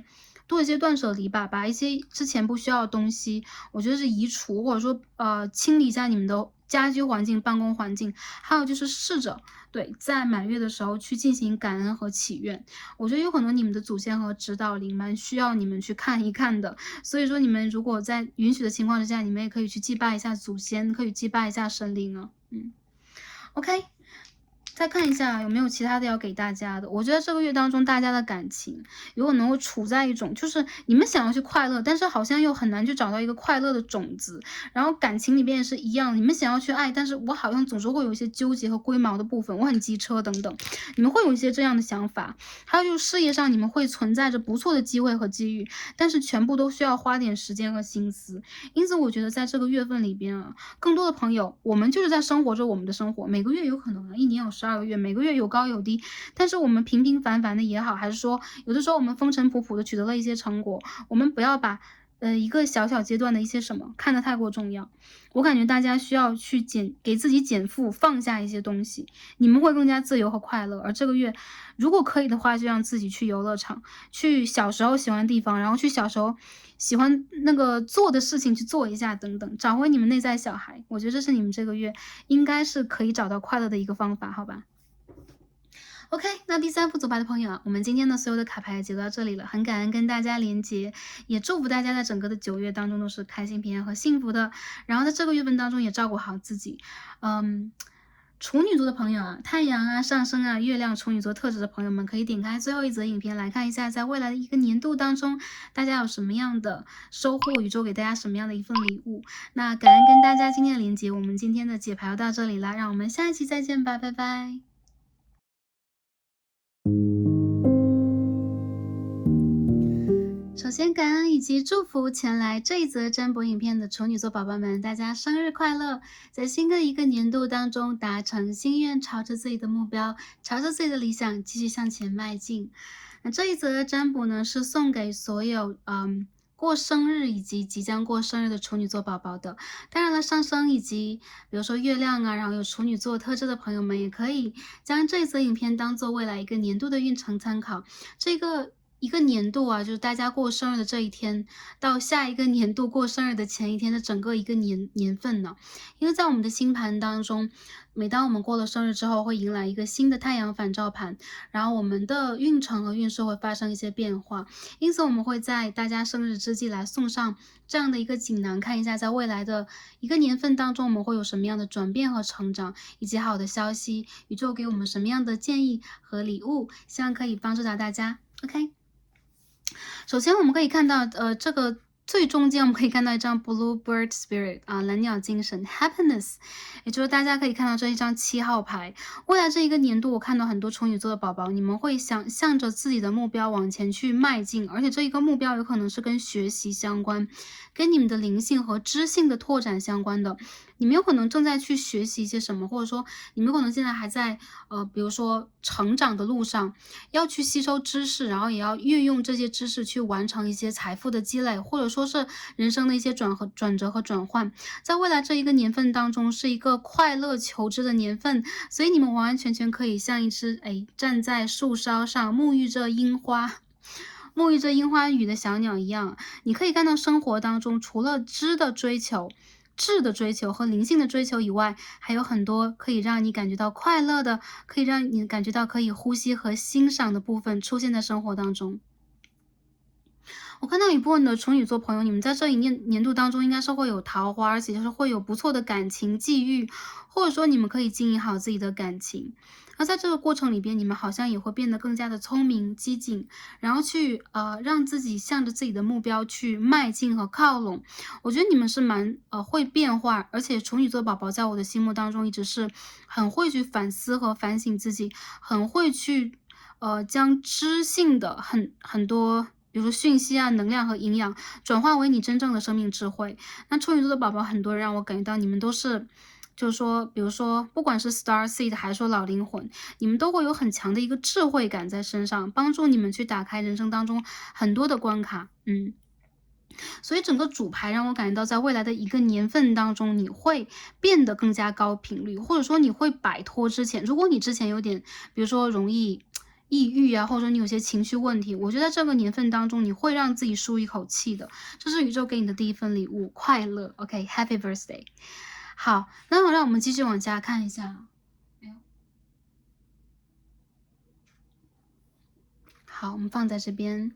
多一些断舍离吧，把一些之前不需要的东西，我觉得是移除，或者说清理一下你们的家居环境、办公环境，还有就是试着对在满月的时候去进行感恩和祈愿。我觉得有可能你们的祖先和指导灵蛮需要你们去看一看的，所以说你们如果在允许的情况之下，你们也可以去祭拜一下祖先，可以祭拜一下神灵啊。OK，再看一下有没有其他的要给大家的。我觉得这个月当中，大家的感情有可能会处在一种，就是你们想要去快乐，但是好像又很难去找到一个快乐的种子。然后感情里边也是一样，你们想要去爱，但是我好像总是会有一些纠结和龟毛的部分，我很机车等等，你们会有一些这样的想法。还有就是事业上，你们会存在着不错的机会和机遇，但是全部都需要花点时间和心思。因此，我觉得在这个月份里边啊，更多的朋友，我们就是在生活着我们的生活。每个月有可能一年有12个月，每个月有高有低，但是我们平平凡凡的也好，还是说有的时候我们风尘仆仆的取得了一些成果，我们不要把一个小小阶段的一些什么看得太过重要。我感觉大家需要去给自己减负，放下一些东西，你们会更加自由和快乐。而这个月，如果可以的话，就让自己去游乐场，去小时候喜欢的地方，然后去小时候喜欢那个做的事情去做一下，等等，找回你们内在小孩。我觉得这是你们这个月应该是可以找到快乐的一个方法，好吧？OK，那第三副组牌的朋友啊，我们今天的所有的卡牌解读到这里了，很感恩跟大家连接，也祝福大家在整个的9月当中都是开心、平安和幸福的。然后在这个月份当中也照顾好自己。处女座的朋友啊，太阳啊、上升啊、月亮处女座特质的朋友们，可以点开最后一则影片来看一下，在未来的一个年度当中，大家有什么样的收获，宇宙给大家什么样的一份礼物。那感恩跟大家今天的连接，我们今天的解牌就到这里啦，让我们下一期再见吧，拜拜。首先感恩以及祝福前来这一则占卜影片的处女座宝宝们，大家生日快乐！在新的一个年度当中达成心愿，朝着自己的目标，朝着自己的理想继续向前迈进。那这一则占卜呢，是送给所有过生日以及即将过生日的处女座宝宝的。当然了，上升以及比如说月亮啊，然后有处女座特质的朋友们，也可以将这一则影片当做未来一个年度的运程参考。一个年度啊，就是大家过生日的这一天，到下一个年度过生日的前一天的整个一个年份呢。因为在我们的星盘当中，每当我们过了生日之后，会迎来一个新的太阳反照盘，然后我们的运程和运势会发生一些变化。因此，我们会在大家生日之际来送上这样的一个锦囊，看一下在未来的一个年份当中，我们会有什么样的转变和成长，以及好的消息，宇宙给我们什么样的建议和礼物，希望可以帮助到大家。OK。首先我们可以看到，这个最中间我们可以看到一张 Bluebird Spirit 啊，蓝鸟精神 Happiness， 也就是大家可以看到这一张7号牌。未来这一个年度，我看到很多处女座的宝宝，你们会向着自己的目标往前去迈进，而且这一个目标有可能是跟学习相关，跟你们的灵性和知性的拓展相关的。你们有可能正在去学习一些什么，或者说你们可能现在还在比如说成长的路上，要去吸收知识，然后也要运用这些知识去完成一些财富的积累，或者说是人生的一些转折和转换。在未来这一个年份当中，是一个快乐求知的年份，所以你们完完全全可以像一只站在树梢上沐浴着樱花雨的小鸟一样。你可以看到生活当中除了质的追求和灵性的追求以外，还有很多可以让你感觉到快乐的，可以让你感觉到可以呼吸和欣赏的部分出现在生活当中。我看到一部分的处女座朋友，你们在这一年度当中应该是会有桃花，而且就是会有不错的感情际遇，或者说你们可以经营好自己的感情。而在这个过程里边，你们好像也会变得更加的聪明机警，然后去让自己向着自己的目标去迈进和靠拢。我觉得你们是蛮会变化，而且处女座宝宝在我的心目当中一直是很会去反思和反省自己，很会去将知性的很多比如说讯息啊、能量和营养转化为你真正的生命智慧。那处女座的宝宝，很多人让我感觉到你们都是，就是说，比如说，不管是 Star Seed 还是说老灵魂，你们都会有很强的一个智慧感在身上，帮助你们去打开人生当中很多的关卡。所以整个主牌让我感觉到，在未来的一个年份当中，你会变得更加高频率，或者说你会摆脱之前，如果你之前有点，比如说容易抑郁啊，或者说你有些情绪问题，我觉得在这个年份当中，你会让自己舒一口气的。这是宇宙给你的第一份礼物，快乐。OK，Happy birthday。好，那让我们继续往下看一下。好，我们放在这边。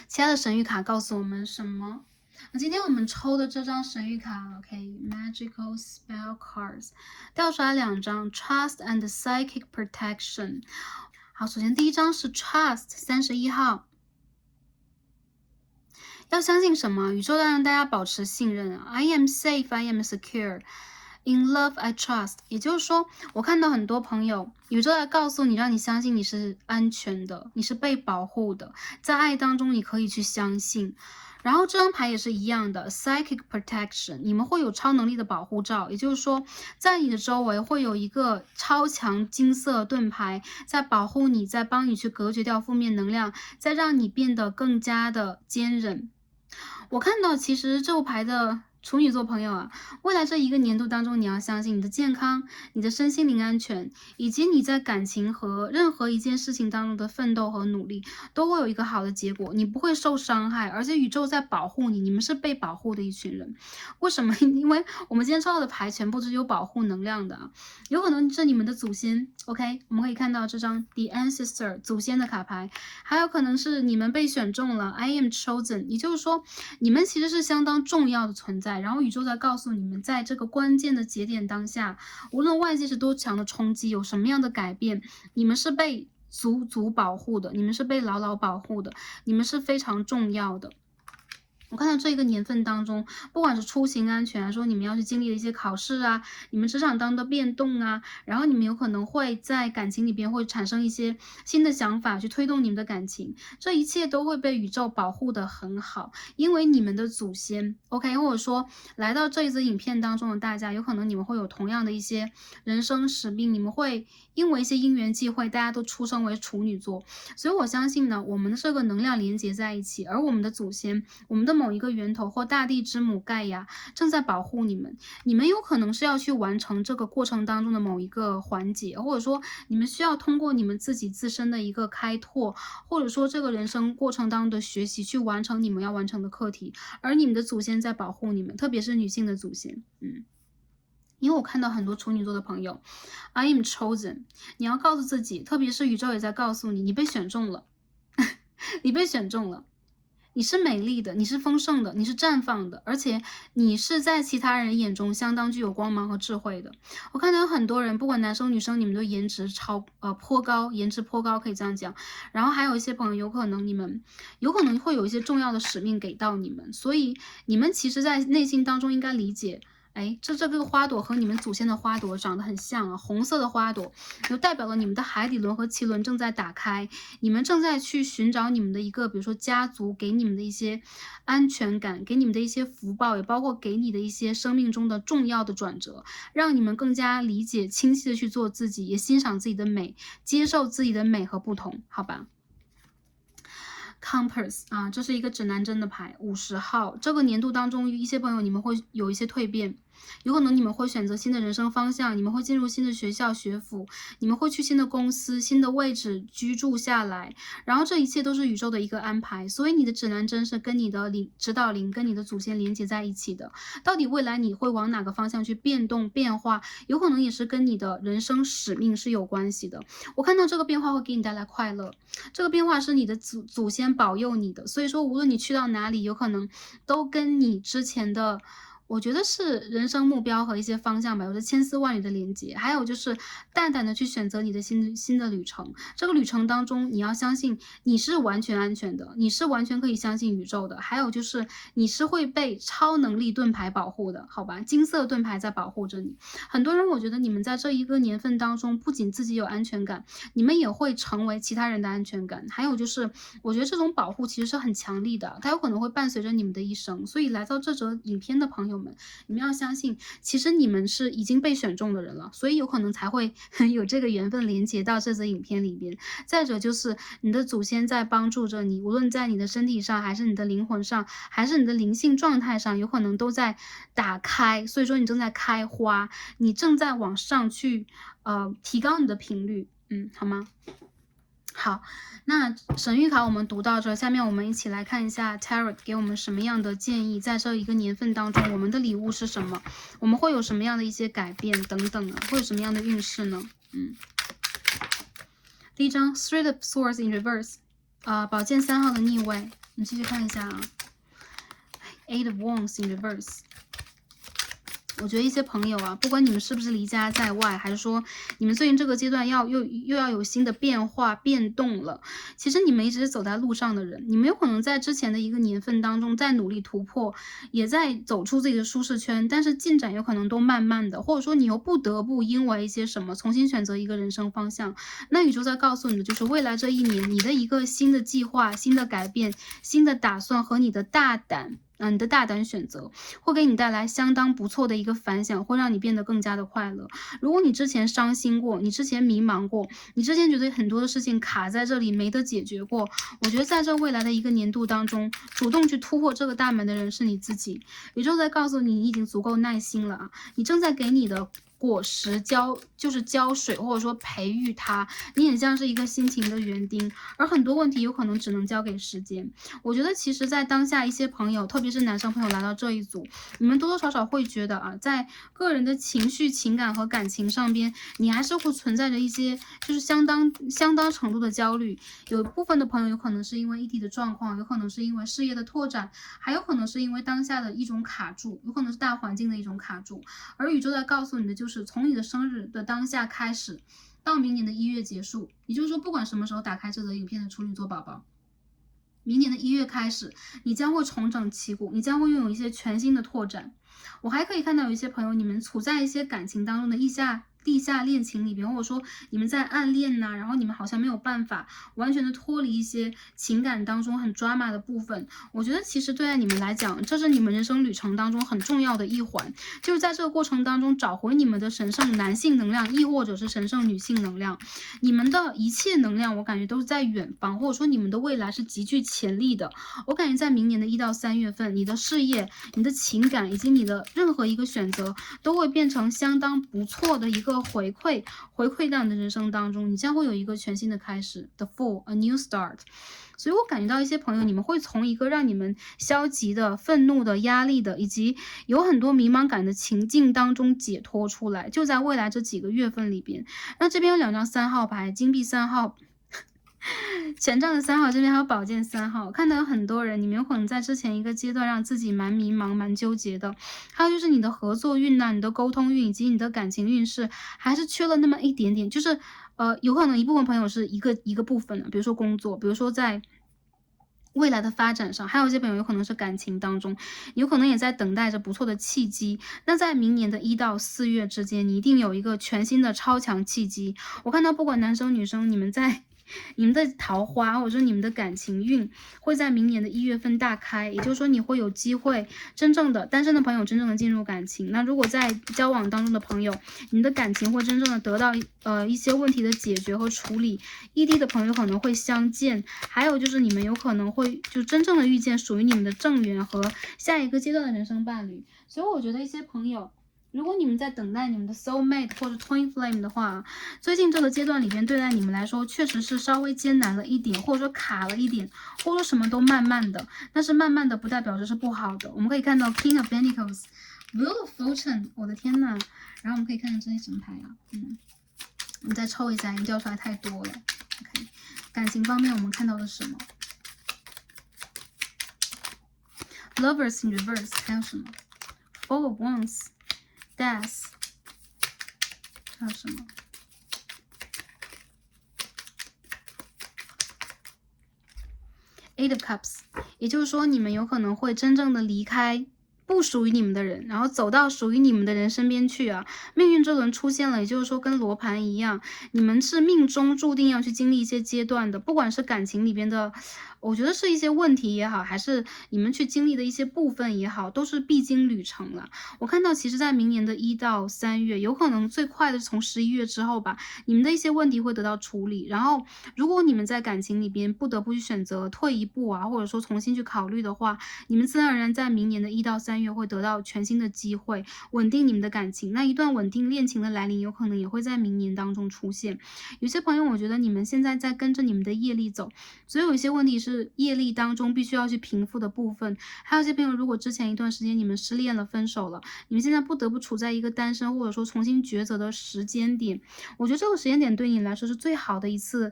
其他的神谕卡告诉我们什么？那今天我们抽的这张神谕卡 ，OK，Magical Spell Cards， 掉出来2张 ，Trust and Psychic Protection。好，首先第一张是 Trust， 31号，要相信什么？宇宙要让大家保持信任啊 ！I am safe, I am secure. In love, I trust。也就是说，我看到很多朋友，宇宙在告诉你，让你相信你是安全的，你是被保护的，在爱当中你可以去相信。然后这张牌也是一样的 ，Psychic Protection， 你们会有超能力的保护罩，也就是说，在你的周围会有一个超强金色盾牌在保护你，在帮你去隔绝掉负面能量，在让你变得更加的坚韧。我看到其实这副牌的处女座朋友啊，未来这一个年度当中，你要相信你的健康、你的身心灵安全，以及你在感情和任何一件事情当中的奋斗和努力，都会有一个好的结果。你不会受伤害，而且宇宙在保护你，你们是被保护的一群人。为什么？因为我们今天抽到的牌全部都是有保护能量的，有可能是你们的祖先。OK， 我们可以看到这张 The Ancestor 祖先的卡牌，还有可能是你们被选中了 I am chosen， 也就是说，你们其实是相当重要的存在。然后宇宙在告诉你们，在这个关键的节点当下，无论外界是多强的冲击，有什么样的改变，你们是被足足保护的，你们是被牢牢保护的，你们是非常重要的。我看到这一个年份当中，不管是出行安全，说你们要去经历的一些考试啊，你们职场当中的变动啊，然后你们有可能会在感情里边会产生一些新的想法，去推动你们的感情，这一切都会被宇宙保护得很好，因为你们的祖先 ，OK， 或者说来到这一则影片当中的大家，有可能你们会有同样的一些人生使命，你们会因为一些因缘际会，大家都出生为处女座，所以我相信呢，我们的这个能量连接在一起，而我们的祖先，我们的某一个源头或大地之母盖亚正在保护你们，你们有可能是要去完成这个过程当中的某一个环节，或者说你们需要通过你们自己自身的一个开拓，或者说这个人生过程当中的学习去完成你们要完成的课题，而你们的祖先在保护你们，特别是女性的祖先，因为我看到很多处女座的朋友 I am chosen， 你要告诉自己，特别是宇宙也在告诉你，你被选中了你被选中了，你是美丽的，你是丰盛的，你是绽放的，而且你是在其他人眼中相当具有光芒和智慧的。我看到有很多人，不管男生女生，你们都颜值颇高，颜值颇高，可以这样讲。然后还有一些朋友，有可能你们有可能会有一些重要的使命给到你们，所以你们其实在内心当中应该理解。这个花朵和你们祖先的花朵长得很像啊，红色的花朵就代表了你们的海底轮和脐轮正在打开，你们正在去寻找你们的一个，比如说家族给你们的一些安全感，给你们的一些福报，也包括给你的一些生命中的重要的转折，让你们更加理解、清晰的去做自己，也欣赏自己的美，接受自己的美和不同，好吧？Compass 啊，这是一个指南针的牌，50号。这个年度当中，一些朋友你们会有一些蜕变，有可能你们会选择新的人生方向，你们会进入新的学校学府，你们会去新的公司、新的位置居住下来，然后这一切都是宇宙的一个安排。所以你的指南针是跟你的指导灵、跟你的祖先连接在一起的。到底未来你会往哪个方向去变动变化，有可能也是跟你的人生使命是有关系的。我看到这个变化会给你带来快乐，这个变化是你的祖先保佑你的，所以说无论你去到哪里，有可能都跟你之前的我觉得是人生目标和一些方向吧，有着千丝万缕的连接。还有就是大胆的去选择你的新的旅程，这个旅程当中你要相信你是完全安全的，你是完全可以相信宇宙的。还有就是你是会被超能力盾牌保护的，好吧？金色盾牌在保护着你。很多人我觉得你们在这一个年份当中，不仅自己有安全感，你们也会成为其他人的安全感。还有就是我觉得这种保护其实是很强力的，它有可能会伴随着你们的一生。所以来到这则影片的朋友们，们，你们要相信，其实你们是已经被选中的人了，所以有可能才会有这个缘分连接到这则影片里边。再者就是你的祖先在帮助着你，无论在你的身体上，还是你的灵魂上，还是你的灵性状态上，有可能都在打开，所以说你正在开花，你正在往上去提高你的频率，好吗？好，那神谕卡我们读到这，下面我们一起来看一下 Tarot 给我们什么样的建议，在这一个年份当中，我们的礼物是什么？我们会有什么样的一些改变等等呢？会有什么样的运势呢？第一张 Three of Swords in Reverse， 宝剑3号的逆位，你继续看一下啊。Eight of Wands in Reverse。我觉得一些朋友啊，不管你们是不是离家在外，还是说你们最近这个阶段又要有新的变化变动了，其实你们一直是走在路上的人，你们有可能在之前的一个年份当中在努力突破，也在走出自己的舒适圈，但是进展有可能都慢慢的，或者说你又不得不因为一些什么重新选择一个人生方向。那宇宙在告诉你的就是未来这一年你的一个新的计划、新的改变、新的打算和你的大胆选择会给你带来相当不错的一个反响，会让你变得更加的快乐。如果你之前伤心过，你之前迷茫过，你之前觉得很多的事情卡在这里没得解决过，我觉得在这未来的一个年度当中，主动去突破这个大门的人是你自己。宇宙在告诉你，你已经足够耐心了啊，你正在给你的果实浇水，或者说培育它，你也像是一个辛勤的园丁，而很多问题有可能只能交给时间。我觉得其实在当下一些朋友，特别是男生朋友来到这一组，你们多多少少会觉得啊，在个人的情绪、情感和感情上边，你还是会存在着一些就是相当程度的焦虑。有部分的朋友有可能是因为异地的状况，有可能是因为事业的拓展，还有可能是因为当下的一种卡住，有可能是大环境的一种卡住。而宇宙在告诉你的就是从你的生日的当下开始，到明年的1月结束，也就是说不管什么时候打开这则影片的处女座宝宝，明年的1月开始，你将会重整旗鼓，你将会拥有一些全新的拓展。我还可以看到有一些朋友，你们处在一些感情当中的地下恋情里边，或者说你们在暗恋呐，然后你们好像没有办法完全的脱离一些情感当中很 drama 的部分。我觉得其实对待你们来讲，这是你们人生旅程当中很重要的一环，就是在这个过程当中找回你们的神圣男性能量，亦或者是神圣女性能量。你们的一切能量，我感觉都是在远方，或者说你们的未来是极具潜力的。我感觉在明年的1到3月份，你的事业、你的情感以及你的任何一个选择，都会变成相当不错的一个回馈到你的人生当中，你将会有一个全新的开始 ，the full a new start。所以我感觉到一些朋友，你们会从一个让你们消极的、愤怒的、压力的，以及有很多迷茫感的情境当中解脱出来，就在未来这几个月份里边。那这边有2张3号牌，金币3号。权杖的3号，这边还有宝剑3号，看到有很多人，你们有可能在之前一个阶段让自己蛮迷茫、蛮纠结的。还有就是你的合作运呐、你的沟通运以及你的感情运势，还是缺了那么一点点。就是有可能一部分朋友是一个部分的，比如说工作，比如说在未来的发展上，还有一些朋友有可能是感情当中，有可能也在等待着不错的契机。那在明年的1到4月之间，你一定有一个全新的超强契机。我看到不管男生女生，你们的桃花或者说你们的感情运会在明年的1月份大开，也就是说你会有机会真正的单身的朋友真正的进入感情。那如果在交往当中的朋友，你的感情会真正的得到一些问题的解决和处理。异地的朋友可能会相见，还有就是你们有可能会就真正的遇见属于你们的正缘和下一个阶段的人生伴侣。所以我觉得一些朋友，如果你们在等待你们的 soul mate 或者 twin flame 的话，最近这个阶段里边对待你们来说确实是稍微艰难了一点，或者说卡了一点，或者说什么都慢慢的，但是慢慢的不代表着是不好的。我们可以看到 King of Pentacles Wheel of Fortune， 我的天呐，然后我们可以看看这些什么牌啊，我们再抽一下，因为掉出来太多了。OK， 感情方面我们看到的是什么？ Lovers in Reverse， 还有什么 Four of Wands Death， 还有什么 Eight of Cups， 也就是说你们有可能会真正的离开不属于你们的人，然后走到属于你们的人身边去啊。命运之轮出现了，也就是说跟罗盘一样，你们是命中注定要去经历一些阶段的，不管是感情里边的，我觉得是一些问题也好，还是你们去经历的一些部分也好，都是必经旅程了。我看到其实在明年的1到3月，有可能最快的从11月之后吧，你们的一些问题会得到处理。然后如果你们在感情里边不得不去选择退一步啊，或者说重新去考虑的话，你们自然而然在明年的1到3月会得到全新的机会，稳定你们的感情。那一段稳定恋情的来临，有可能也会在明年当中出现。有些朋友，我觉得你们现在在跟着你们的业力走，所以有一些问题是业力当中必须要去平复的部分。还有一些朋友，如果之前一段时间你们失恋了、分手了，你们现在不得不处在一个单身或者说重新抉择的时间点，我觉得这个时间点对你来说是最好的一次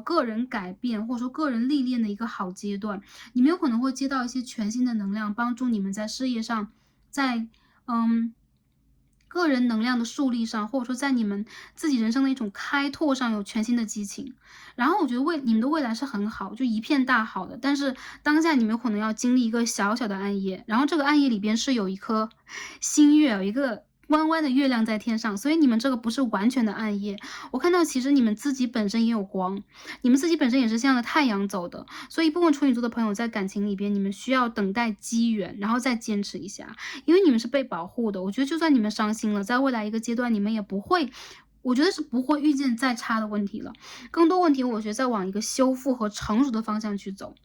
个人改变或者说个人历练的一个好阶段。你们有可能会接到一些全新的能量，帮助你们在事业上，在嗯个人能量的树立上，或者说在你们自己人生的一种开拓上有全新的激情。然后我觉得你们的未来是很好，就一片大好的，但是当下你们有可能要经历一个小小的暗夜，然后这个暗夜里边是有一颗新月，有一个弯弯的月亮在天上，所以你们这个不是完全的暗夜。我看到其实你们自己本身也有光，你们自己本身也是向着太阳走的，所以一部分处女座的朋友在感情里边，你们需要等待机缘，然后再坚持一下，因为你们是被保护的。我觉得就算你们伤心了，在未来一个阶段，你们也不会。我觉得是不会遇见再差的问题了，更多问题我觉得在往一个修复和成熟的方向去走。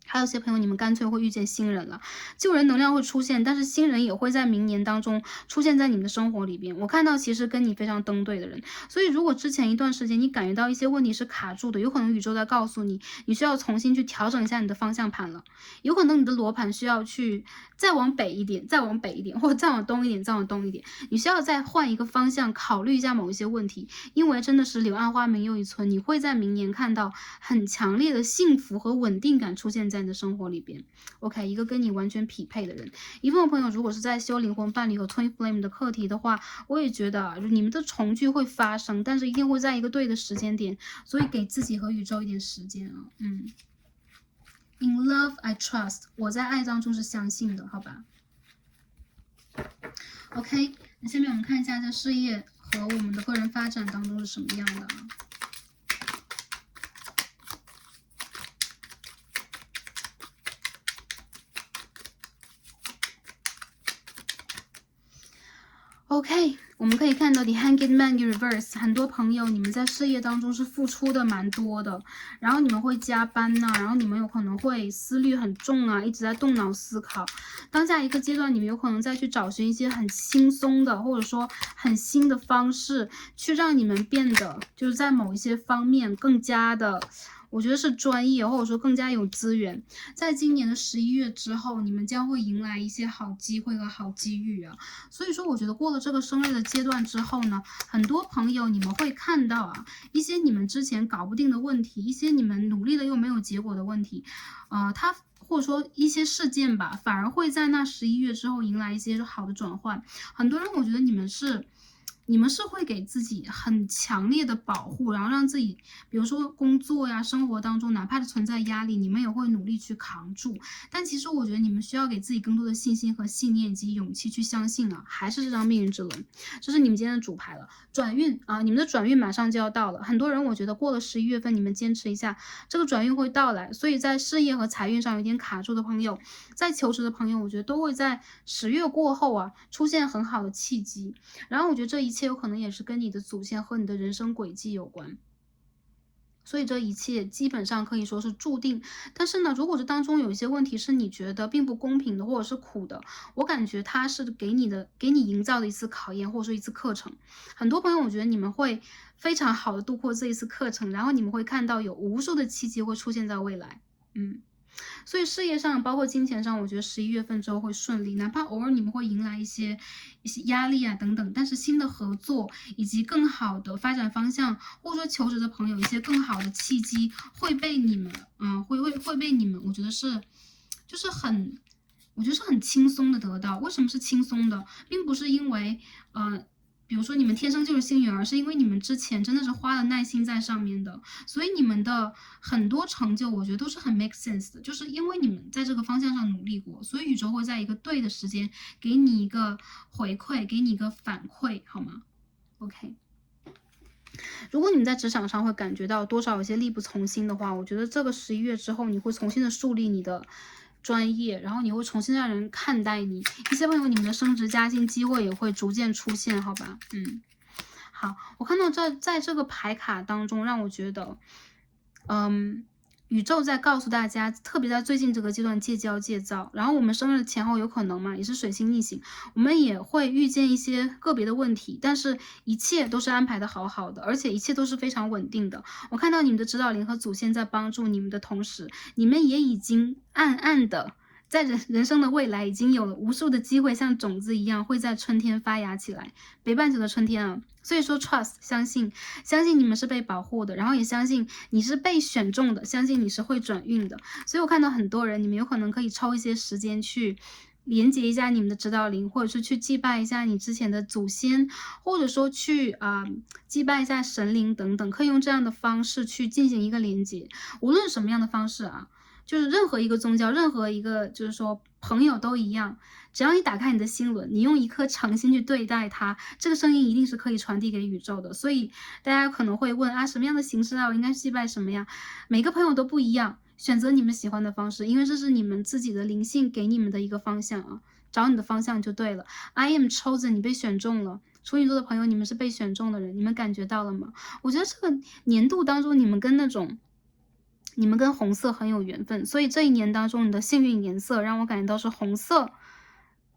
还有些朋友，你们干脆会遇见新人了，旧人能量会出现，但是新人也会在明年当中出现在你们的生活里边。我看到其实跟你非常登对的人，所以如果之前一段时间你感觉到一些问题是卡住的，有可能宇宙在告诉你，你需要重新去调整一下你的方向盘了。有可能你的罗盘需要去再往北一点，再往北一点，或者再往东一点，再往东一点，你需要再换一个方向考虑一下某一些问题，因为真的是柳暗花明又一村，你会在明年看到很强烈的幸福和稳定感出现在你的生活里边。OK， 一个跟你完全匹配的人。一部分朋友如果是在修灵魂伴侣和 Twin Flame 的课题的话，我也觉得你们的重聚会发生，但是一定会在一个对的时间点，所以给自己和宇宙一点时间啊。In love I trust， 我在爱当中是相信的，好吧？OK， 那下面我们看一下在事业和我们的个人发展当中是什么样的啊？OK， 我们可以看到 The Hanged Man in Reverse， 很多朋友你们在事业当中是付出的蛮多的，然后你们会加班呐，然后你们有可能会思虑很重啊，一直在动脑思考。当下一个阶段，你们有可能再去找寻一些很轻松的，或者说很新的方式，去让你们变得就是在某一些方面更加的。我觉得是专业，或者说更加有资源。在今年的11月之后，你们将会迎来一些好机会和好机遇啊。所以说，我觉得过了这个升类的阶段之后呢，很多朋友你们会看到啊，一些你们之前搞不定的问题，一些你们努力了又没有结果的问题，它或者说一些事件吧，反而会在那11月之后迎来一些好的转换。很多人我觉得你们是会给自己很强烈的保护，然后让自己，比如说工作呀、生活当中，哪怕是存在压力，你们也会努力去扛住。但其实我觉得你们需要给自己更多的信心和信念以及勇气去相信啊，还是这张命运之轮，这是你们今天的主牌了。转运啊，你们的转运马上就要到了。很多人我觉得过了11月份，你们坚持一下，这个转运会到来。所以在事业和财运上有点卡住的朋友，在求职的朋友，我觉得都会在10月过后啊，出现很好的契机。然后我觉得这一切有可能也是跟你的祖先和你的人生轨迹有关。所以这一切基本上可以说是注定，但是呢，如果这当中有一些问题是你觉得并不公平的，或者是苦的，我感觉它是给你营造的一次考验，或者说一次课程。很多朋友，我觉得你们会非常好的度过这一次课程，然后你们会看到有无数的契机会出现在未来。所以事业上包括金钱上，我觉得11月份之后会顺利，哪怕偶尔你们会迎来一些压力啊等等，但是新的合作以及更好的发展方向，或者说求职的朋友一些更好的契机会被你们，会被你们，我觉得是就是很轻松的得到。为什么是轻松的，并不是因为比如说你们天生就是幸运儿，是因为你们之前真的是花了耐心在上面的，所以你们的很多成就，我觉得都是很 make sense 的，就是因为你们在这个方向上努力过，所以宇宙会在一个对的时间给你一个回馈，给你一个反馈，好吗 ？OK。如果你们在职场上会感觉到多少有些力不从心的话，我觉得这个11月之后，你会重新的树立你的专业，然后你会重新让人看待你。一些朋友，你们的升职加薪机会也会逐渐出现，好吧？好，我看到在这个牌卡当中，让我觉得，宇宙在告诉大家，特别在最近这个阶段戒骄戒躁。然后我们生日前后有可能嘛，也是水星逆行，我们也会遇见一些个别的问题，但是一切都是安排的好好的，而且一切都是非常稳定的。我看到你们的指导灵和祖先在帮助你们的同时，你们也已经暗暗的在人生的未来已经有了无数的机会，像种子一样会在春天发芽起来，北半球的春天啊。所以说 trust 相信你们是被保护的，然后也相信你是被选中的，相信你是会转运的。所以我看到很多人，你们有可能可以抽一些时间去连接一下你们的指导灵，或者是去祭拜一下你之前的祖先，或者说去祭拜一下神灵等等，可以用这样的方式去进行一个连接。无论什么样的方式啊，就是任何一个宗教，任何一个就是说朋友都一样，只要你打开你的心轮，你用一颗诚心去对待它，这个声音一定是可以传递给宇宙的。所以大家可能会问啊，什么样的形式啊，我应该祭拜什么呀？每个朋友都不一样，选择你们喜欢的方式，因为这是你们自己的灵性给你们的一个方向啊，找你的方向就对了。I am chosen， 你被选中了。处女座的朋友，你们是被选中的人，你们感觉到了吗？我觉得这个年度当中，你们跟红色很有缘分，所以这一年当中，你的幸运颜色让我感觉到是红色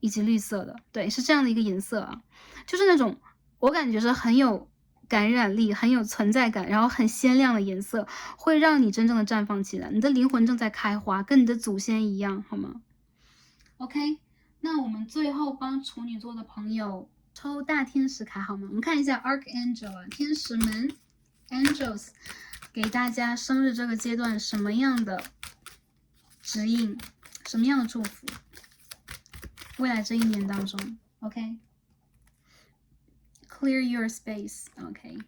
以及绿色的，对，是这样的一个颜色啊，就是那种我感觉是很有感染力、很有存在感，然后很鲜亮的颜色，会让你真正的绽放起来，你的灵魂正在开花，跟你的祖先一样，好吗 ？OK，那我们最后帮处女座的朋友抽大天使卡好吗？我们看一下 Archangel 啊，天使们 Angels。给大家生日这个阶段什么样的指引，什么样的祝福？未来这一年当中 ，OK。Clear your space，OK。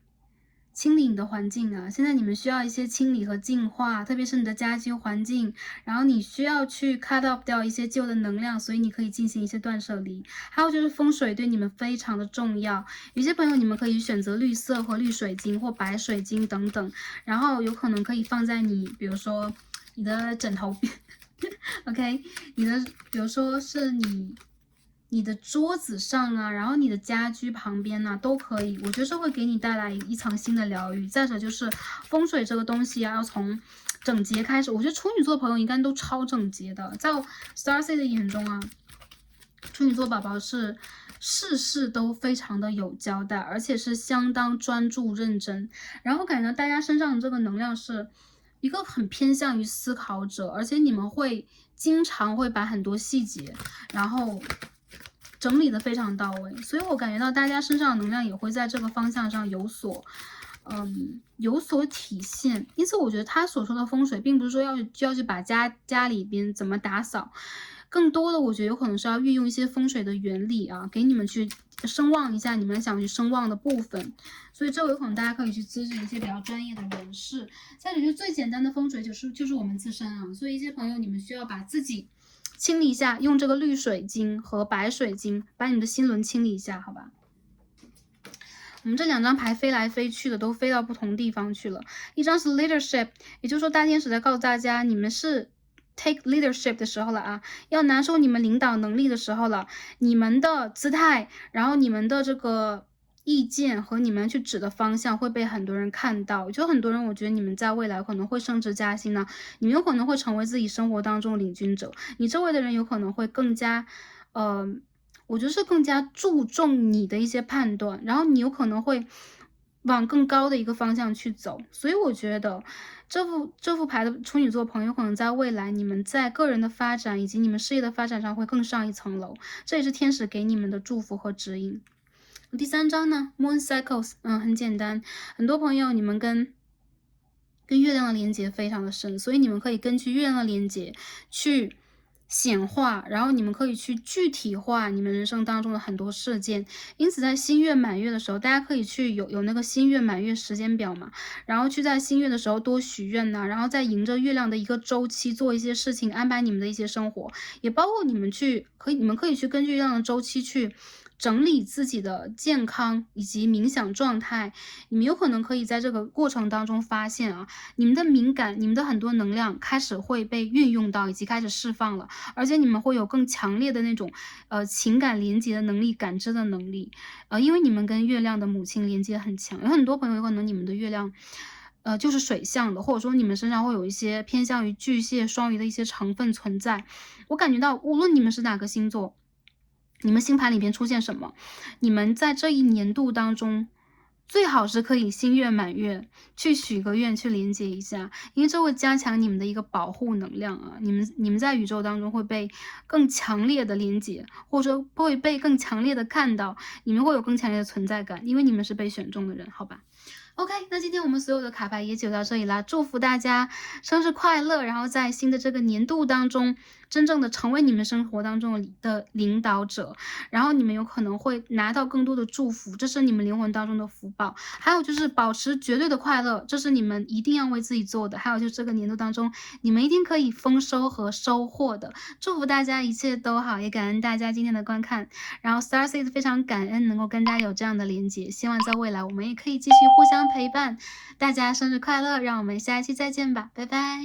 清理你的环境啊，现在你们需要一些清理和净化，特别是你的家居环境，然后你需要去 cut off 掉一些旧的能量，所以你可以进行一些断舍离。还有就是风水对你们非常的重要，有些朋友你们可以选择绿色和绿水晶或白水晶等等，然后有可能可以放在你，比如说你的枕头边，OK， 你的比如说是你的桌子上啊，然后你的家居旁边啊，都可以。我觉得这会给你带来一层新的疗愈。再者就是风水这个东西啊，要从整洁开始。我觉得处女座的朋友应该都超整洁的，在Starcy 的眼中啊，处女座宝宝是事事都非常的有交代，而且是相当专注认真。然后感觉大家身上的这个能量是一个很偏向于思考者，而且你们会经常会把很多细节，然后整理的非常到位，所以我感觉到大家身上的能量也会在这个方向上有所体现。因此我觉得他所说的风水并不是说要去把家里边怎么打扫，更多的我觉得有可能是要运用一些风水的原理啊，给你们去声望一下你们想去声望的部分。所以这有可能大家可以去咨询一些比较专业的人士。再者就最简单的风水就是我们自身啊，所以一些朋友你们需要把自己清理一下，用这个绿水晶和白水晶把你们的心轮清理一下，好吧？我们这两张牌飞来飞去的，都飞到不同地方去了。一张是 leadership， 也就是说大天使在告诉大家，你们是 take leadership 的时候了啊，要拿出你们领导能力的时候了。你们的姿态，然后你们的这个意见和你们去指的方向会被很多人看到。就很多人，我觉得你们在未来可能会升职加薪呢，你们有可能会成为自己生活当中的领军者。你周围的人有可能会更加，我觉得是更加注重你的一些判断，然后你有可能会往更高的一个方向去走。所以我觉得这副牌的处女座朋友可能在未来你们在个人的发展以及你们事业的发展上会更上一层楼，这也是天使给你们的祝福和指引。第三章呢 Moon Cycles， 很简单，很多朋友你们跟月亮的连接非常的深，所以你们可以根据月亮的连接去显化，然后你们可以去具体化你们人生当中的很多事件。因此在新月满月的时候，大家可以去有那个新月满月时间表嘛，然后去在新月的时候多许愿呐，然后再迎着月亮的一个周期做一些事情，安排你们的一些生活，也包括你们可以去根据月亮的周期去整理自己的健康以及冥想状态。你们有可能可以在这个过程当中发现啊，你们的敏感，你们的很多能量开始会被运用到，以及开始释放了。而且你们会有更强烈的那种，情感连接的能力、感知的能力。因为你们跟月亮的母亲连接很强，有很多朋友有可能你们的月亮，就是水象的，或者说你们身上会有一些偏向于巨蟹、双鱼的一些成分存在。我感觉到无论你们是哪个星座，你们星盘里边出现什么，你们在这一年度当中，最好是可以新月满月去许个愿，去连接一下，因为这会加强你们的一个保护能量啊。你们在宇宙当中会被更强烈的连接，或者说会被更强烈的看到，你们会有更强烈的存在感，因为你们是被选中的人，好吧？OK，那今天我们所有的卡牌也就到这里啦，祝福大家生日快乐，然后在新的这个年度当中，真正的成为你们生活当中的领导者，然后你们有可能会拿到更多的祝福，这是你们灵魂当中的福报。还有就是保持绝对的快乐，这是你们一定要为自己做的。还有就是这个年度当中，你们一定可以丰收和收获的。祝福大家一切都好，也感恩大家今天的观看。然后 Starseed 非常感恩能够跟大家有这样的连接，希望在未来我们也可以继续互相陪伴。大家生日快乐，让我们下一期再见吧，拜拜。